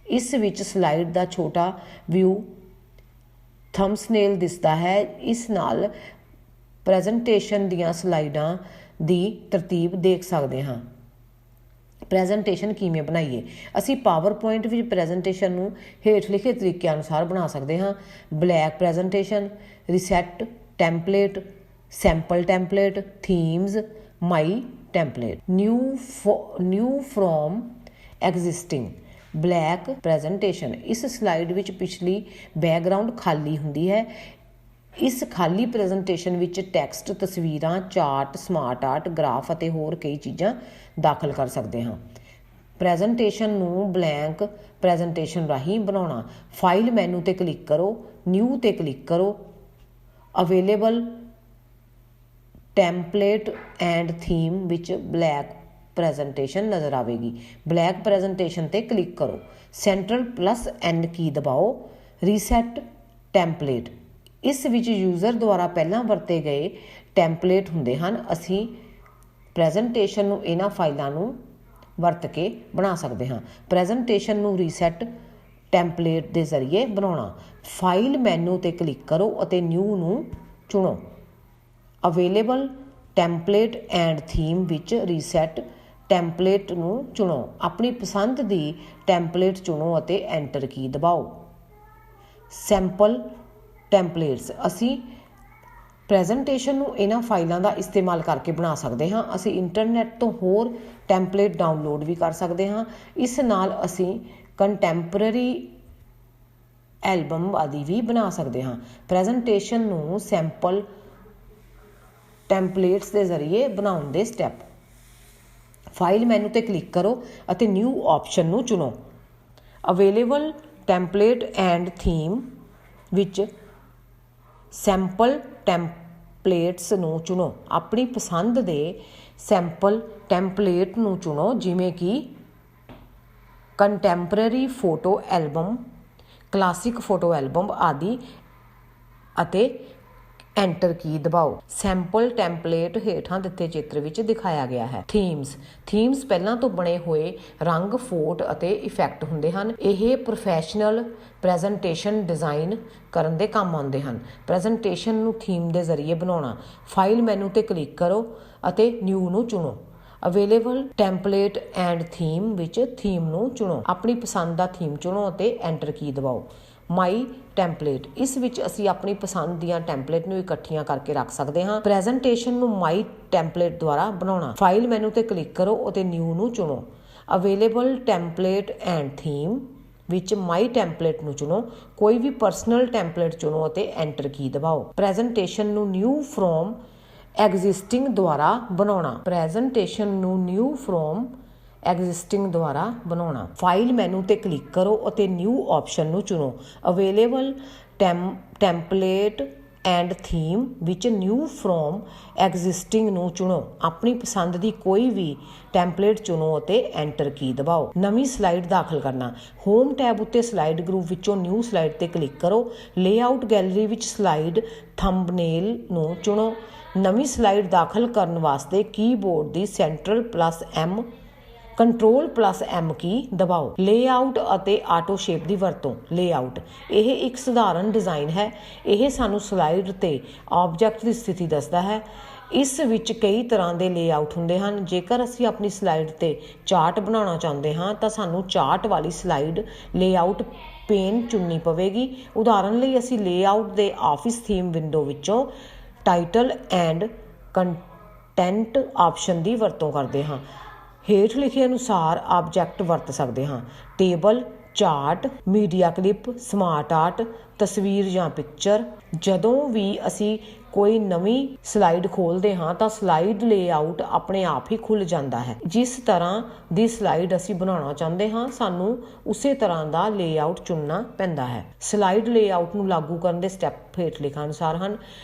ਇਸ ਵਿੱਚ ਸਲਾਈਡ ਦਾ ਛੋਟਾ ਵਿਊ ਥੰਬਨੇਲ ਦਿਸਦਾ ਹੈ। ਇਸ ਨਾਲ ਪ੍ਰੈਜ਼ੈਂਟੇਸ਼ਨ ਦੀਆਂ ਸਲਾਈਡਾਂ ਦੀ ਤਰਤੀਬ ਦੇਖ ਸਕਦੇ ਹਾਂ। ਪ੍ਰੈਜ਼ੈਂਟੇਸ਼ਨ ਕਿਵੇਂ ਬਣਾਈਏ? ਅਸੀਂ ਪਾਵਰ ਪੁਆਇੰਟ ਵਿੱਚ ਪ੍ਰੈਜ਼ੈਂਟੇਸ਼ਨ ਨੂੰ ਹੇਠ ਲਿਖੇ ਤਰੀਕਿਆਂ ਅਨੁਸਾਰ ਬਣਾ ਸਕਦੇ ਹਾਂ। Black presentation, reset, template, sample template, themes, my template, new from existing, black presentation. ਇਸ ਸਲਾਈਡ ਵਿੱਚ ਪਿਛਲੀ ਬੈਕਗਰਾਉਂਡ ਖਾਲੀ ਹੁੰਦੀ ਹੈ। ਇਸ ਖਾਲੀ ਪ੍ਰੈਜੈਂਟੇਸ਼ਨ ਵਿੱਚ ਟੈਕਸਟ, ਤਸਵੀਰਾਂ, ਚਾਰਟ, ਸਮਾਰਟ ਆਰਟ, ਗ੍ਰਾਫ ਅਤੇ ਹੋਰ ਕਈ ਚੀਜ਼ਾਂ ਦਾਖਲ ਕਰ ਸਕਦੇ ਹਾਂ। ਪ੍ਰੈਜੈਂਟੇਸ਼ਨ ਨੂੰ ਬਲੈਂਕ ਪ੍ਰੈਜੈਂਟੇਸ਼ਨ ਰਾਹੀਂ ਬਣਾਉਣਾ। ਫਾਈਲ ਮੈਨੂ ਤੇ ਕਲਿੱਕ ਕਰੋ, ਨਿਊ ਤੇ ਕਲਿੱਕ ਕਰੋ। ਅਵੇਲੇਬਲ ਟੈਂਪਲੇਟ ਐਂਡ ਥੀਮ ਵਿੱਚ ਬਲੈਕ ਪ੍ਰੈਜੈਂਟੇਸ਼ਨ ਨਜ਼ਰ ਆਵੇਗੀ। ਬਲੈਕ ਪ੍ਰੈਜੈਂਟੇਸ਼ਨ ਤੇ ਕਲਿੱਕ ਕਰੋ। Ctrl+N ਕੀ ਦਬਾਓ। Reset template. ਇਸ ਵਿੱਚ ਯੂਜ਼ਰ ਦੁਆਰਾ ਪਹਿਲਾਂ ਵਰਤੇ ਗਏ ਟੈਂਪਲੇਟ ਹੁੰਦੇ ਹਨ। ਅਸੀਂ ਪ੍ਰੈਜੈਂਟੇਸ਼ਨ ਨੂੰ ਇਹਨਾਂ ਫਾਈਲਾਂ ਨੂੰ ਵਰਤ ਕੇ ਬਣਾ ਸਕਦੇ ਹਾਂ। ਪ੍ਰੈਜੈਂਟੇਸ਼ਨ ਨੂੰ ਰੀਸੈਟ ਟੈਂਪਲੇਟ ਦੇ ਜ਼ਰੀਏ ਬਣਾਉਣਾ। ਫਾਈਲ ਮੈਨੂ ਤੇ ਕਲਿੱਕ ਕਰੋ ਅਤੇ ਨਿਊ ਨੂੰ ਚੁਣੋ। ਅਵੇਲੇਬਲ ਟੈਂਪਲੇਟ ਐਂਡ ਥੀਮ ਵਿੱਚ ਰੀਸੈਟ ਟੈਂਪਲੇਟ ਨੂੰ ਚੁਣੋ। ਆਪਣੀ ਪਸੰਦ ਦੀ ਟੈਂਪਲੇਟ ਚੁਣੋ ਅਤੇ ਐਂਟਰ ਕੀ ਦਬਾਓ। Sample templates. ਅਸੀਂ ਪ੍ਰੈਜੈਂਟੇਸ਼ਨ ਨੂੰ ਇਹਨਾਂ ਫਾਈਲਾਂ ਦਾ ਇਸਤੇਮਾਲ ਕਰਕੇ ਬਣਾ ਸਕਦੇ ਹਾਂ। ਅਸੀਂ ਇੰਟਰਨੈਟ ਤੋਂ ਹੋਰ ਟੈਂਪਲੇਟ ਡਾਊਨਲੋਡ ਵੀ ਕਰ ਸਕਦੇ ਹਾਂ। ਇਸ ਨਾਲ ਅਸੀਂ ਕੰਟੈਂਪਰੇਰੀ ਐਲਬਮ ਆਦਿ ਵੀ ਬਣਾ ਸਕਦੇ ਹਾਂ। ਪ੍ਰੈਜੈਂਟੇਸ਼ਨ ਨੂੰ ਸੈਂਪਲ ਟੈਂਪਲੇਟਸ ਦੇ ਜ਼ਰੀਏ ਬਣਾਉਣ ਦੇ ਸਟੈਪ। ਫਾਈਲ ਮੈਨੂ ਤੇ ਕਲਿੱਕ ਕਰੋ ਅਤੇ ਨਿਊ ਆਪਸ਼ਨ ਨੂੰ ਚੁਣੋ। ਅਵੇਲੇਬਲ ਟੈਂਪਲੇਟ ਐਂਡ ਥੀਮ ਵਿੱਚ ਸੈਂਪਲ ਟੈਂਪਲੇਟਸ ਨੂੰ ਚੁਣੋ। ਆਪਣੀ ਪਸੰਦ ਦੇ ਸੈਂਪਲ ਟੈਂਪਲੇਟ ਨੂੰ ਚੁਣੋ, ਜਿਵੇਂ ਕਿ contemporary photo album, classic photo album ਆਦਿ, ਅਤੇ ਐਂਟਰ ਕੀ ਦਬਾਓ। ਸੈਂਪਲ ਟੈਂਪਲੇਟ ਹੇਠਾਂ ਦਿੱਤੇ ਚਿੱਤਰ ਵਿੱਚ ਦਿਖਾਇਆ ਗਿਆ ਹੈ। ਥੀਮਸ ਪਹਿਲਾਂ ਤੋਂ ਬਣੇ ਹੋਏ ਰੰਗ, ਫੋਂਟ ਅਤੇ ਇਫੈਕਟ ਹੁੰਦੇ ਹਨ। ਇਹ ਪ੍ਰੋਫੈਸ਼ਨਲ ਪ੍ਰੈਜੈਂਟੇਸ਼ਨ ਡਿਜ਼ਾਈਨ ਕਰਨ ਦੇ ਕੰਮ ਆਉਂਦੇ ਹਨ। ਪ੍ਰੈਜੈਂਟੇਸ਼ਨ ਨੂੰ ਥੀਮ ਦੇ ਜ਼ਰੀਏ ਬਣਾਉਣਾ। ਫਾਈਲ ਮੈਨੂ ਤੇ ਕਲਿੱਕ ਕਰੋ ਅਤੇ ਨਿਊ ਨੂੰ ਚੁਣੋ। ਅਵੇਲੇਬਲ ਟੈਂਪਲੇਟ ਐਂਡ ਥੀਮ ਵਿੱਚ ਥੀਮ ਨੂੰ ਚੁਣੋ। ਆਪਣੀ ਪਸੰਦ ਦਾ ਥੀਮ ਚੁਣੋ ਅਤੇ ਐਂਟਰ ਕੀ ਦਬਾਓ। ਮਾਈ ਟੈਂਪਲੇਟ। ਇਸ ਵਿੱਚ ਅਸੀਂ ਆਪਣੀ ਪਸੰਦ ਦੀਆਂ ਟੈਂਪਲੇਟ ਨੂੰ ਇਕੱਠੀਆਂ ਕਰਕੇ ਰੱਖ ਸਕਦੇ ਹਾਂ। ਪ੍ਰੈਜੈਂਟੇਸ਼ਨ ਨੂੰ ਮਾਈ ਟੈਂਪਲੇਟ ਦੁਆਰਾ ਬਣਾਉਣਾ। ਫਾਈਲ ਮੈਨੂ ਤੇ ਕਲਿੱਕ ਕਰੋ ਅਤੇ ਨਿਊ ਨੂੰ ਚੁਣੋ। ਅਵੇਲੇਬਲ ਟੈਂਪਲੇਟ ਐਂਡ ਥੀਮ ਵਿੱਚ ਮਾਈ ਟੈਂਪਲੇਟ ਨੂੰ ਚੁਣੋ। ਕੋਈ ਵੀ ਪਰਸਨਲ ਟੈਂਪਲੇਟ ਚੁਣੋ ਅਤੇ ਐਂਟਰ ਕੀ ਦਬਾਓ। ਪ੍ਰੈਜੈਂਟੇਸ਼ਨ ਨੂੰ ਨਿਊ ਫਰੋਮ ਐਗਜ਼ਿਸਟਿੰਗ ਦੁਆਰਾ ਬਣਾਉਣਾ। ਪ੍ਰੈਜੈਂਟੇਸ਼ਨ ਨੂੰ ਨਿਊ ਫਰੋਮ ਐਗਜ਼ਿਸਟਿੰਗ ਦੁਆਰਾ ਬਣਾਉਣਾ। ਫਾਈਲ ਮੈਨੂ ਤੇ ਕਲਿੱਕ ਕਰੋ ਅਤੇ ਨਿਊ ਆਪਸ਼ਨ ਨੂੰ ਚੁਣੋ। ਅਵੇਲੇਬਲ ਟੈਂਪਲੇਟ ਐਂਡ ਥੀਮ ਵਿੱਚ ਨਿਊ ਫਰੋਮ ਐਗਜ਼ਿਸਟਿੰਗ ਨੂੰ ਚੁਣੋ। ਆਪਣੀ ਪਸੰਦ ਦੀ ਕੋਈ ਵੀ ਟੈਂਪਲੇਟ ਚੁਣੋ ਅਤੇ ਐਂਟਰ ਕੀ ਦਬਾਓ। ਨਵੀਂ ਸਲਾਈਡ ਦਾਖਲ ਕਰਨਾ। ਹੋਮ ਟੈਬ ਉੱਤੇ ਸਲਾਈਡ ਗਰੁੱਪ ਵਿੱਚੋਂ ਨਿਊ ਸਲਾਈਡ ਤੇ ਕਲਿੱਕ ਕਰੋ। ਲੇਆਊਟ ਗੈਲਰੀ ਵਿੱਚ ਸਲਾਈਡ ਥੰਬਨੇਲ ਨੂੰ ਚੁਣੋ। ਨਵੀਂ ਸਲਾਈਡ ਦਾਖਲ ਕਰਨ ਵਾਸਤੇ ਕੀਬੋਰਡ ਦੀ Ctrl+M ਕੀ ਦਬਾਓ। ਲੇਆਊਟ ਅਤੇ ਆਟੋ ਸ਼ੇਪ ਦੀ ਵਰਤੋਂ। ਲੇਆਊਟ ਇਹ ਇੱਕ ਸਧਾਰਨ ਡਿਜ਼ਾਈਨ ਹੈ। ਇਹ ਸਾਨੂੰ ਸਲਾਈਡ ਤੇ ਆਬਜੈਕਟ ਦੀ ਸਥਿਤੀ ਦੱਸਦਾ ਹੈ। ਇਸ ਵਿੱਚ ਕਈ ਤਰ੍ਹਾਂ ਦੇ ਲੇਆਊਟ ਹੁੰਦੇ ਹਨ। ਜੇਕਰ ਅਸੀਂ ਆਪਣੀ ਸਲਾਈਡ ਤੇ ਚਾਰਟ ਬਣਾਉਣਾ ਚਾਹੁੰਦੇ ਹਾਂ ਤਾਂ ਸਾਨੂੰ ਚਾਰਟ ਵਾਲੀ ਸਲਾਈਡ ਲੇਆਊਟ ਪੇਨ ਚੁਣਨੀ ਪਵੇਗੀ। ਉਦਾਹਰਨ ਲਈ ਅਸੀਂ ਲੇਆਊਟ ਦੇ ਆਫਿਸ ਥੀਮ ਵਿੰਡੋ ਵਿੱਚੋਂ ਟਾਈਟਲ ਐਂਡ ਕੰਟੈਂਟ ਆਪਸ਼ਨ ਦੀ ਵਰਤੋਂ ਕਰਦੇ ਹਾਂ। ਹੇਠ ਲਿਖੇ ਅਨੁਸਾਰ ਆਬਜੈਕਟ ਵਰਤ ਸਕਦੇ ਹਾਂ। Table, chart, media clip, smart art, ਤਸਵੀਰ ਜਾਂ ਪਿਕਚਰ। ਜਦੋਂ ਵੀ ਅਸੀਂ ਕੋਈ ਨਵੀਂ ਸਲਾਈਡ ਖੋਲ੍ਹਦੇ ਹਾਂ ਤਾਂ ਸਲਾਈਡ ਲੇਆਊਟ ਆਪਣੇ ਆਪ ਹੀ ਖੁੱਲ੍ਹ ਜਾਂਦਾ ਹੈ। ਜਿਸ ਤਰ੍ਹਾਂ ਦੀ ਸਲਾਈਡ ਅਸੀਂ ਬਣਾਉਣਾ ਚਾਹੁੰਦੇ ਹਾਂ, ਸਾਨੂੰ ਉਸੇ ਤਰ੍ਹਾਂ ਦਾ ਲੇਆਊਟ ਚੁਣਨਾ ਪੈਂਦਾ ਹੈ। ਸਲਾਈਡ ਲੇਆਊਟ ਨੂੰ ਲਾਗੂ ਕਰਨ ਦੇ ਸਟੈਪ ਹੇਠ ਲਿਖੇ ਅਨੁਸਾਰ ਹਨ।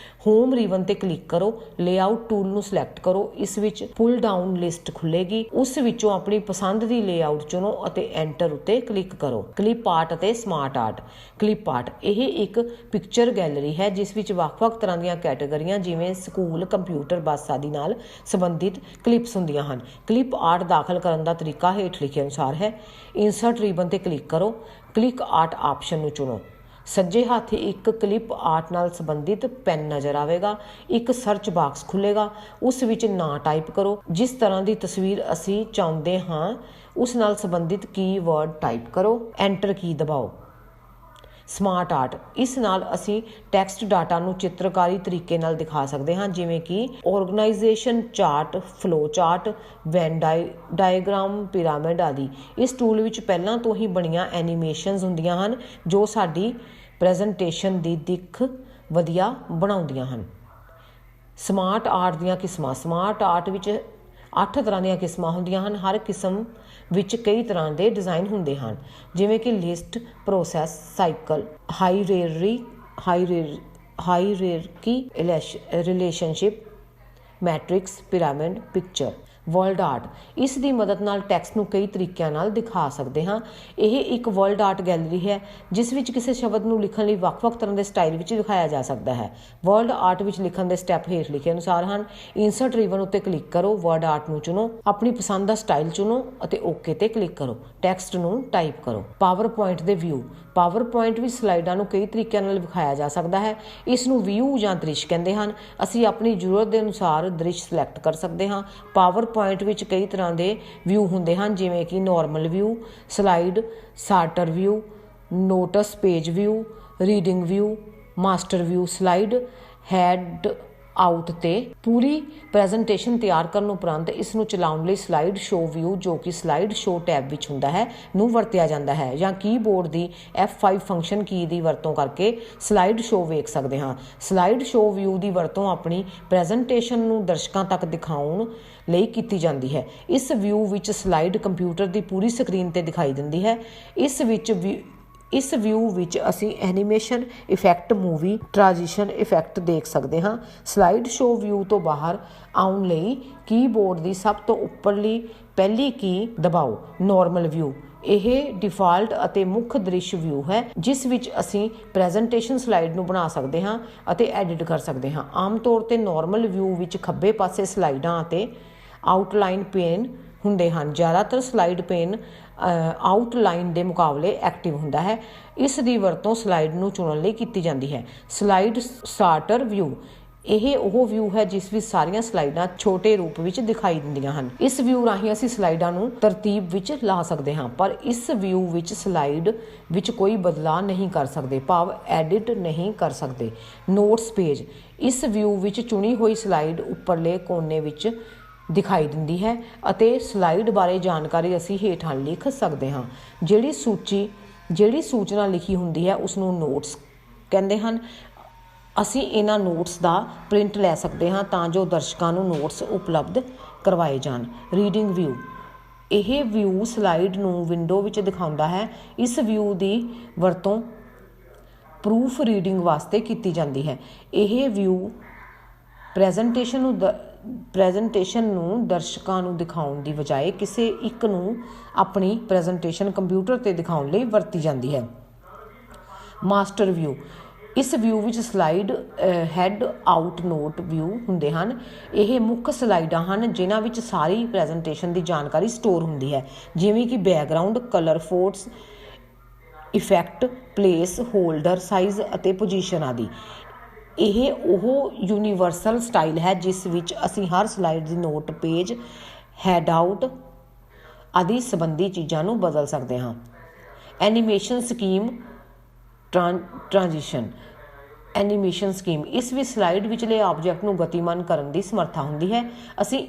ਹੋਮ ਰਿਬਨ ਤੇ ਕਲਿੱਕ ਕਰੋ। ਲੇਆਊਟ ਟੂਲ ਨੂੰ ਸਿਲੈਕਟ ਕਰੋ। ਇਸ ਵਿੱਚ ਪੁੱਲ ਡਾਊਨ ਲਿਸਟ ਖੁੱਲ੍ਹੇਗੀ। ਉਸ ਵਿੱਚੋਂ ਆਪਣੀ ਪਸੰਦ ਦੀ ਲੇਆਊਟ ਚੁਣੋ ਅਤੇ ਐਂਟਰ ਉੱਤੇ ਕਲਿੱਕ ਕਰੋ। ਕਲਿੱਪ ਆਰਟ ਅਤੇ ਸਮਾਰਟ ਆਰਟ। ਕਲਿੱਪ ਆਰਟ ਇਹ ਇੱਕ ਪਿਕਚਰ ਗੈਲਰੀ ਹੈ ਜਿਸ ਵਿੱਚ ਵੱਖ-ਵੱਖ ਤਰ੍ਹਾਂ ਦੀਆਂ ਕੈਟੇਗਰੀਆਂ ਜਿਵੇਂ ਸਕੂਲ, ਕੰਪਿਊਟਰ, ਬੱਸ ਆਦਿ ਨਾਲ ਸੰਬੰਧਿਤ ਕਲਿੱਪਸ ਹੁੰਦੀਆਂ ਹਨ। ਕਲਿੱਪ ਆਰਟ ਦਾਖਲ ਕਰਨ ਦਾ ਤਰੀਕਾ ਹੇਠ ਲਿਖੇ ਅਨੁਸਾਰ ਹੈ। ਇੰਸਰਟ ਰਿਬਨ ਤੇ ਕਲਿੱਕ ਕਰੋ। ਕਲਿੱਕ ਆਰਟ ਆਪਸ਼ਨ ਨੂੰ ਚੁਣੋ। ਸੱਜੇ ਹੱਥ ਇੱਕ ਕਲਿੱਪ ਆਰਟ ਨਾਲ ਸੰਬੰਧਿਤ ਪੈਨ ਨਜ਼ਰ ਆਵੇਗਾ। ਇੱਕ ਸਰਚ ਬਾਕਸ ਖੁੱਲ੍ਹੇਗਾ। ਉਸ ਵਿੱਚ ਨਾਂ ਟਾਈਪ ਕਰੋ। ਜਿਸ ਤਰ੍ਹਾਂ ਦੀ ਤਸਵੀਰ ਅਸੀਂ ਚਾਹੁੰਦੇ ਹਾਂ ਉਸ ਨਾਲ ਸੰਬੰਧਿਤ ਕੀਵਰਡ ਟਾਈਪ ਕਰੋ। ਐਂਟਰ ਕੀ ਦਬਾਓ। ਸਮਾਰਟ ਆਰਟ, ਇਸ ਨਾਲ ਅਸੀਂ ਟੈਕਸਟ ਡਾਟਾ ਨੂੰ ਚਿੱਤਰਕਾਰੀ ਤਰੀਕੇ ਨਾਲ ਦਿਖਾ ਸਕਦੇ ਹਾਂ, ਜਿਵੇਂ ਕਿ organisation chart, flow chart, Venn diagram, pyramid ਆਦਿ। ਇਸ ਟੂਲ ਵਿੱਚ ਪਹਿਲਾਂ ਤੋਂ ਹੀ ਬਣੀਆਂ ਐਨੀਮੇਸ਼ਨਸ ਹੁੰਦੀਆਂ ਹਨ ਜੋ ਸਾਡੀ ਪ੍ਰੈਜੈਂਟੇਸ਼ਨ ਦੀ ਦਿੱਖ ਵਧੀਆ ਬਣਾਉਂਦੀਆਂ ਹਨ। ਸਮਾਰਟ ਆਰਟ ਦੀਆਂ ਕਿਸਮਾਂ। ਸਮਾਰਟ ਆਰਟ ਵਿੱਚ 8 ਤਰ੍ਹਾਂ ਦੀਆਂ ਕਿਸਮਾਂ ਹੁੰਦੀਆਂ ਹਨ। ਹਰ ਕਿਸਮ ਵਿੱਚ ਕਈ ਤਰ੍ਹਾਂ ਦੇ ਡਿਜ਼ਾਈਨ ਹੁੰਦੇ ਹਨ, ਜਿਵੇਂ ਕਿ list, process, cycle, hierarchy, relationship, matrix, pyramid, picture. World art, ਇਸ ਦੀ ਮਦਦ ਨਾਲ ਟੈਕਸਟ ਨੂੰ ਕਈ ਤਰੀਕਿਆਂ ਨਾਲ ਦਿਖਾ ਸਕਦੇ ਹਾਂ। ਇਹ ਇੱਕ ਵਰਲਡ ਆਰਟ ਗੈਲਰੀ ਹੈ ਜਿਸ ਵਿੱਚ ਕਿਸੇ ਸ਼ਬਦ ਨੂੰ ਲਿਖਣ ਲਈ ਵੱਖ-ਵੱਖ ਤਰ੍ਹਾਂ ਦੇ ਸਟਾਈਲ ਵਿੱਚ ਦਿਖਾਇਆ ਜਾ ਸਕਦਾ ਹੈ। ਵਰਲਡ ਆਰਟ ਵਿੱਚ ਲਿਖਣ ਦੇ ਸਟੈਪ ਹੇਠ ਲਿਖੇ ਅਨੁਸਾਰ ਹਨ। ਇਨਸਰਟ ਰਿਬਨ ਉੱਤੇ ਕਲਿੱਕ ਕਰੋ, ਵਰਡ ਆਰਟ ਨੂੰ ਚੁਣੋ, ਆਪਣੀ ਪਸੰਦ ਦਾ ਸਟਾਈਲ ਚੁਣੋ ਅਤੇ ਓਕੇ ਤੇ ਕਲਿੱਕ ਕਰੋ। ਟੈਕਸਟ ਨੂੰ ਟਾਈਪ ਕਰੋ। ਪਾਵਰ ਪੁਆਇੰਟ ਦੇ ਵਿਊ। ਪਾਵਰ ਪੁਆਇੰਟ ਵਿੱਚ ਸਲਾਈਡਾਂ ਨੂੰ ਕਈ ਤਰੀਕਿਆਂ ਨਾਲ ਵਿਖਾਇਆ ਜਾ ਸਕਦਾ ਹੈ। ਇਸ ਨੂੰ ਵਿਊ ਜਾਂ ਦ੍ਰਿਸ਼ ਕਹਿੰਦੇ ਹਨ। ਅਸੀਂ ਆਪਣੀ ਜ਼ਰੂਰਤ ਦੇ ਅਨੁਸਾਰ ਦ੍ਰਿਸ਼ ਸਿਲੈਕਟ ਕਰ ਸਕਦੇ ਹਾਂ। ਪਾਵਰ ਪੁਆਇੰਟ ਵਿੱਚ ਕਈ ਤਰ੍ਹਾਂ ਦੇ ਵਿਊ ਹੁੰਦੇ ਹਨ, ਜਿਵੇਂ ਕਿ normal view, slide, sorter view, notes page view, reading view, master view. Slide handout ਤੇ ਪੂਰੀ ਪ੍ਰੈਜੈਂਟੇਸ਼ਨ ਤਿਆਰ ਕਰਨ ਉਪਰੰਤ ਇਸ ਨੂੰ ਚਲਾਉਣ ਲਈ ਸਲਾਈਡ ਸ਼ੋ ਵਿਊ, ਜੋ ਕਿ ਸਲਾਈਡ ਸ਼ੋ ਟੈਬ ਵਿੱਚ ਹੁੰਦਾ ਹੈ, ਨੂੰ ਵਰਤਿਆ ਜਾਂਦਾ ਹੈ, ਜਾਂ ਕੀਬੋਰਡ ਦੀ F5 ਫੰਕਸ਼ਨ ਕੀ ਦੀ ਵਰਤੋਂ ਕਰਕੇ ਸਲਾਈਡ ਸ਼ੋ ਵੇਖ ਸਕਦੇ ਹਾਂ। ਸਲਾਈਡ ਸ਼ੋ ਵਿਊ ਦੀ ਵਰਤੋਂ ਆਪਣੀ ਪ੍ਰੈਜੈਂਟੇਸ਼ਨ ਨੂੰ ਦਰਸ਼ਕਾਂ ਤੱਕ ਦਿਖਾਉਣ ਲਈ ਕੀਤੀ ਜਾਂਦੀ ਹੈ। ਇਸ ਵਿਊ ਵਿੱਚ ਸਲਾਈਡ ਕੰਪਿਊਟਰ ਦੀ ਪੂਰੀ ਸਕਰੀਨ ਤੇ ਦਿਖਾਈ ਦਿੰਦੀ ਹੈ। ਇਸ ਵਿਊ ਵਿੱਚ ਅਸੀਂ animation effect, movie transition effect ਦੇਖ ਸਕਦੇ ਹਾਂ। ਸਲਾਈਡ ਸ਼ੋ ਵਿਊ ਤੋਂ ਬਾਹਰ ਆਉਣ ਲਈ ਕੀਬੋਰਡ ਦੀ ਸਭ ਤੋਂ ਉੱਪਰਲੀ ਪਹਿਲੀ ਕੀ ਦਬਾਓ। ਨਾਰਮਲ ਵਿਊ, ਇਹ ਡਿਫਾਲਟ ਅਤੇ ਮੁੱਖ ਦ੍ਰਿਸ਼ ਵਿਊ ਹੈ ਜਿਸ ਵਿੱਚ ਅਸੀਂ ਪ੍ਰੈਜੈਂਟੇਸ਼ਨ ਸਲਾਈਡ ਨੂੰ ਬਣਾ ਸਕਦੇ ਹਾਂ ਅਤੇ ਐਡਿਟ ਕਰ ਸਕਦੇ ਹਾਂ। ਆਮ ਤੌਰ ਤੇ ਨਾਰਮਲ ਵਿਊ ਵਿੱਚ ਖੱਬੇ ਪਾਸੇ ਸਲਾਈਡਾਂ ਅਤੇ ਆਊਟਲਾਈਨ ਪੇਨ ਹੁੰਦੇ ਹਨ। ਜ਼ਿਆਦਾਤਰ ਸਲਾਈਡ ਪੇਨ ਆਊਟਲਾਈਨ ਦੇ ਮੁਕਾਬਲੇ ਐਕਟਿਵ ਹੁੰਦਾ ਹੈ। ਇਸ ਦੀ ਵਰਤੋਂ ਸਲਾਈਡ ਨੂੰ ਚੁਣਨ ਲਈ ਕੀਤੀ ਜਾਂਦੀ ਹੈ। ਸਲਾਈਡ ਸਾਰਟਰ ਵਿਊ, ਇਹ ਉਹ ਵਿਊ ਹੈ ਜਿਸ ਵਿੱਚ ਸਾਰੀਆਂ ਸਲਾਈਡਾਂ ਛੋਟੇ ਰੂਪ ਵਿੱਚ ਦਿਖਾਈ ਦਿੰਦੀਆਂ ਹਨ। ਇਸ ਵਿਊ ਰਾਹੀਂ ਅਸੀਂ ਸਲਾਈਡਾਂ ਨੂੰ ਤਰਤੀਬ ਵਿੱਚ ਲਾ ਸਕਦੇ ਹਾਂ, ਪਰ ਇਸ ਵਿਊ ਵਿੱਚ ਸਲਾਈਡ ਵਿੱਚ ਕੋਈ ਬਦਲਾਅ ਨਹੀਂ ਕਰ ਸਕਦੇ, ਭਾਵ ਐਡਿਟ ਨਹੀਂ ਕਰ ਸਕਦੇ। ਨੋਟਸ ਪੇਜ, ਇਸ ਵਿਊ ਵਿੱਚ ਚੁਣੀ ਹੋਈ ਸਲਾਈਡ ਉੱਪਰਲੇ ਕੋਨੇ ਵਿੱਚ ਦਿਖਾਈ ਦਿੰਦੀ ਹੈ ਅਤੇ ਸਲਾਈਡ ਬਾਰੇ ਜਾਣਕਾਰੀ ਅਸੀਂ ਹੇਠਾਂ ਲਿਖ ਸਕਦੇ ਹਾਂ। ਜਿਹੜੀ ਸੂਚਨਾ ਲਿਖੀ ਹੁੰਦੀ ਹੈ ਉਸ ਨੂੰ ਨੋਟਸ ਕਹਿੰਦੇ ਹਨ। ਅਸੀਂ ਇਹਨਾਂ ਨੋਟਸ ਦਾ ਪ੍ਰਿੰਟ ਲੈ ਸਕਦੇ ਹਾਂ ਤਾਂ ਜੋ ਦਰਸ਼ਕਾਂ ਨੂੰ ਨੋਟਸ ਉਪਲਬਧ ਕਰਵਾਏ ਜਾਣ। ਰੀਡਿੰਗ ਵਿਊ, ਇਹ ਵਿਊ ਸਲਾਈਡ ਨੂੰ ਵਿੰਡੋ ਵਿੱਚ ਦਿਖਾਉਂਦਾ ਹੈ। ਇਸ ਵਿਊ ਦੀ ਵਰਤੋਂ ਪ੍ਰੂਫ ਰੀਡਿੰਗ ਵਾਸਤੇ ਕੀਤੀ ਜਾਂਦੀ ਹੈ। ਇਹ ਵਿਊ ਪ੍ਰੈਜੈਂਟੇਸ਼ਨ ਨੂੰ ਦਰਸ਼ਕਾਂ ਨੂੰ ਦਿਖਾਉਣ ਦੀ ਬਜਾਏ ਕਿਸੇ ਇੱਕ ਨੂੰ ਆਪਣੀ ਪ੍ਰੈਜੈਂਟੇਸ਼ਨ ਕੰਪਿਊਟਰ ਤੇ ਦਿਖਾਉਣ ਲਈ ਵਰਤੀ ਜਾਂਦੀ ਹੈ। ਮਾਸਟਰ ਵਿਊ, ਇਸ ਵਿਊ ਵਿੱਚ slide head out note view ਹੁੰਦੇ ਹਨ। ਇਹ ਮੁੱਖ ਸਲਾਈਡਾਂ ਹਨ ਜਿਨ੍ਹਾਂ ਵਿੱਚ ਸਾਰੀ ਪ੍ਰੈਜੈਂਟੇਸ਼ਨ ਦੀ ਜਾਣਕਾਰੀ ਸਟੋਰ ਹੁੰਦੀ ਹੈ, ਜਿਵੇਂ ਕਿ background, colour, fonts, effect, placeholder, size ਅਤੇ ਪੋਜੀਸ਼ਨ ਆਦਿ। ਇਹ ਉਹ ਯੂਨੀਵਰਸਲ ਸਟਾਈਲ ਹੈ ਜਿਸ ਵਿੱਚ ਅਸੀਂ ਹਰ ਸਲਾਈਡ ਦੀ ਨੋਟ ਪੇਜ, ਹੈਡ ਆਊਟ ਆਦਿ ਸੰਬੰਧੀ ਚੀਜ਼ਾਂ ਨੂੰ ਬਦਲ ਸਕਦੇ ਹਾਂ। Animation scheme transition. Animation scheme, ਇਸ ਵਿੱਚ ਸਲਾਈਡ ਵਿਚਲੇ ਆਬਜੈਕਟ ਨੂੰ ਗਤੀਮਾਨ ਕਰਨ ਦੀ ਸਮਰੱਥਾ ਹੁੰਦੀ ਹੈ। ਅਸੀਂ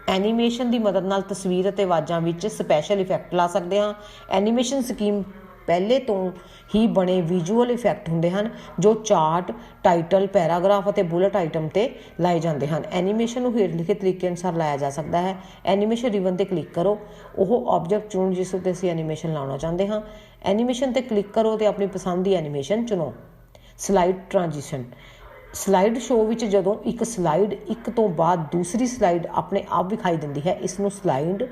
ਐਨੀਮੇਸ਼ਨ ਦੀ ਮਦਦ ਨਾਲ ਤਸਵੀਰ ਅਤੇ ਆਵਾਜ਼ਾਂ ਵਿੱਚ ਸਪੈਸ਼ਲ ਇਫੈਕਟ ਲਾ ਸਕਦੇ ਹਾਂ। ਐਨੀਮੇਸ਼ਨ ਸਕੀਮ ਪਹਿਲੇ ਤੋਂ ਹੀ ਬਣੇ ਵਿਜ਼ੂਅਲ ਇਫੈਕਟ ਹੁੰਦੇ ਹਨ ਜੋ ਚਾਰਟ, ਟਾਈਟਲ, ਪੈਰਾਗ੍ਰਾਫ ਅਤੇ ਬੁਲਟ ਆਈਟਮ ਤੇ ਲਾਏ ਜਾਂਦੇ ਹਨ। ਐਨੀਮੇਸ਼ਨ ਨੂੰ ਹੇਠ ਲਿਖੇ ਤਰੀਕੇ ਅਨੁਸਾਰ ਲਾਇਆ ਜਾ ਸਕਦਾ ਹੈ। ਐਨੀਮੇਸ਼ਨ ਰਿਬਨ ਤੇ ਕਲਿੱਕ ਕਰੋ, ਉਹ ਆਬਜੈਕਟ ਚੁਣੋ ਜਿਸ ਉੱਤੇ ਅਸੀਂ ਐਨੀਮੇਸ਼ਨ ਲਾਉਣਾ ਚਾਹੁੰਦੇ ਹਾਂ। ਐਨੀਮੇਸ਼ਨ ਤੇ ਕਲਿੱਕ ਕਰੋ ਅਤੇ ਆਪਣੀ ਪਸੰਦ ਦੀ ਐਨੀਮੇਸ਼ਨ ਚੁਣੋ। ਸਲਾਈਡ ਟ੍ਰਾਂਜੀਸ਼ਨ, ਸਲਾਈਡ ਸ਼ੋਅ ਵਿੱਚ ਜਦੋਂ ਇੱਕ ਸਲਾਈਡ ਇੱਕ ਤੋਂ ਬਾਅਦ ਦੂਸਰੀ ਸਲਾਈਡ ਆਪਣੇ ਆਪ ਵਿਖਾਈ ਦਿੰਦੀ ਹੈ, ਇਸ ਨੂੰ ਸਲਾਈਡ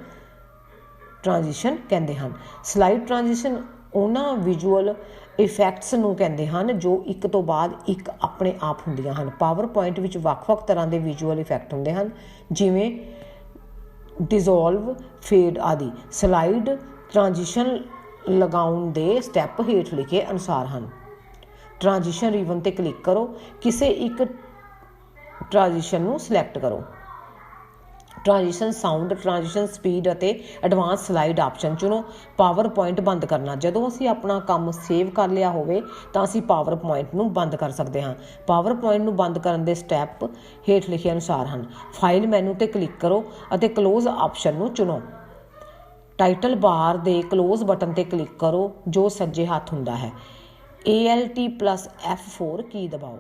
ਟ੍ਰਾਂਜੀਸ਼ਨ ਕਹਿੰਦੇ ਹਨ। ਸਲਾਈਡ ਟ੍ਰਾਂਜੀਸ਼ਨ ਉਹਨਾਂ ਵਿਜ਼ੂਅਲ ਇਫੈਕਟਸ ਨੂੰ ਕਹਿੰਦੇ ਹਨ ਜੋ ਇੱਕ ਤੋਂ ਬਾਅਦ ਇੱਕ ਆਪਣੇ ਆਪ ਹੁੰਦੀਆਂ ਹਨ। ਪਾਵਰ ਪੁਆਇੰਟ ਵਿੱਚ ਵੱਖ-ਵੱਖ ਤਰ੍ਹਾਂ ਦੇ ਵਿਜ਼ੂਅਲ ਇਫੈਕਟ ਹੁੰਦੇ ਹਨ, ਜਿਵੇਂ ਡਿਜ਼ੋਲਵ, ਫੇਡ ਆਦਿ। ਸਲਾਈਡ ਟ੍ਰਾਂਜੀਸ਼ਨ ਲਗਾਉਣ ਦੇ ਸਟੈਪ ਹੇਠ ਲਿਖੇ ਅਨੁਸਾਰ ਹਨ। ਟ੍ਰਾਂਜੀਸ਼ਨ ਰਿਬਨ ਤੇ ਕਲਿੱਕ ਕਰੋ, ਕਿਸੇ ਇੱਕ ਟ੍ਰਾਂਜੀਸ਼ਨ ਨੂੰ ਸਿਲੈਕਟ ਕਰੋ। ਟ੍ਰਾਂਜੀਸ਼ਨ ਸਾਊਂਡ, ਟ੍ਰਾਂਜੀਸ਼ਨ ਸਪੀਡ ਅਤੇ ਐਡਵਾਂਸ ਸਲਾਈਡ ਆਪਸ਼ਨ ਚੁਣੋ। ਪਾਵਰ ਪੁਆਇੰਟ ਬੰਦ ਕਰਨਾ, ਜਦੋਂ ਅਸੀਂ ਆਪਣਾ ਕੰਮ ਸੇਵ ਕਰ ਲਿਆ ਹੋਵੇ ਤਾਂ ਅਸੀਂ ਪਾਵਰ ਪੁਆਇੰਟ ਨੂੰ ਬੰਦ ਕਰ ਸਕਦੇ ਹਾਂ। ਪਾਵਰ ਪੁਆਇੰਟ ਨੂੰ ਬੰਦ ਕਰਨ ਦੇ ਸਟੈਪ ਹੇਠ ਲਿਖੇ ਅਨੁਸਾਰ ਹਨ। ਫਾਈਲ ਮੈਨੂ ਤੇ ਕਲਿੱਕ ਕਰੋ ਅਤੇ ਕਲੋਜ਼ ਆਪਸ਼ਨ ਨੂੰ ਚੁਣੋ। ਟਾਈਟਲ ਬਾਰ ਦੇ ਕਲੋਜ਼ ਬਟਨ ਤੇ ਕਲਿੱਕ ਕਰੋ ਜੋ ਸੱਜੇ ਹੱਥ ਹੁੰਦਾ ਹੈ। ALT+F4 ਕੀ ਦਬਾਓ।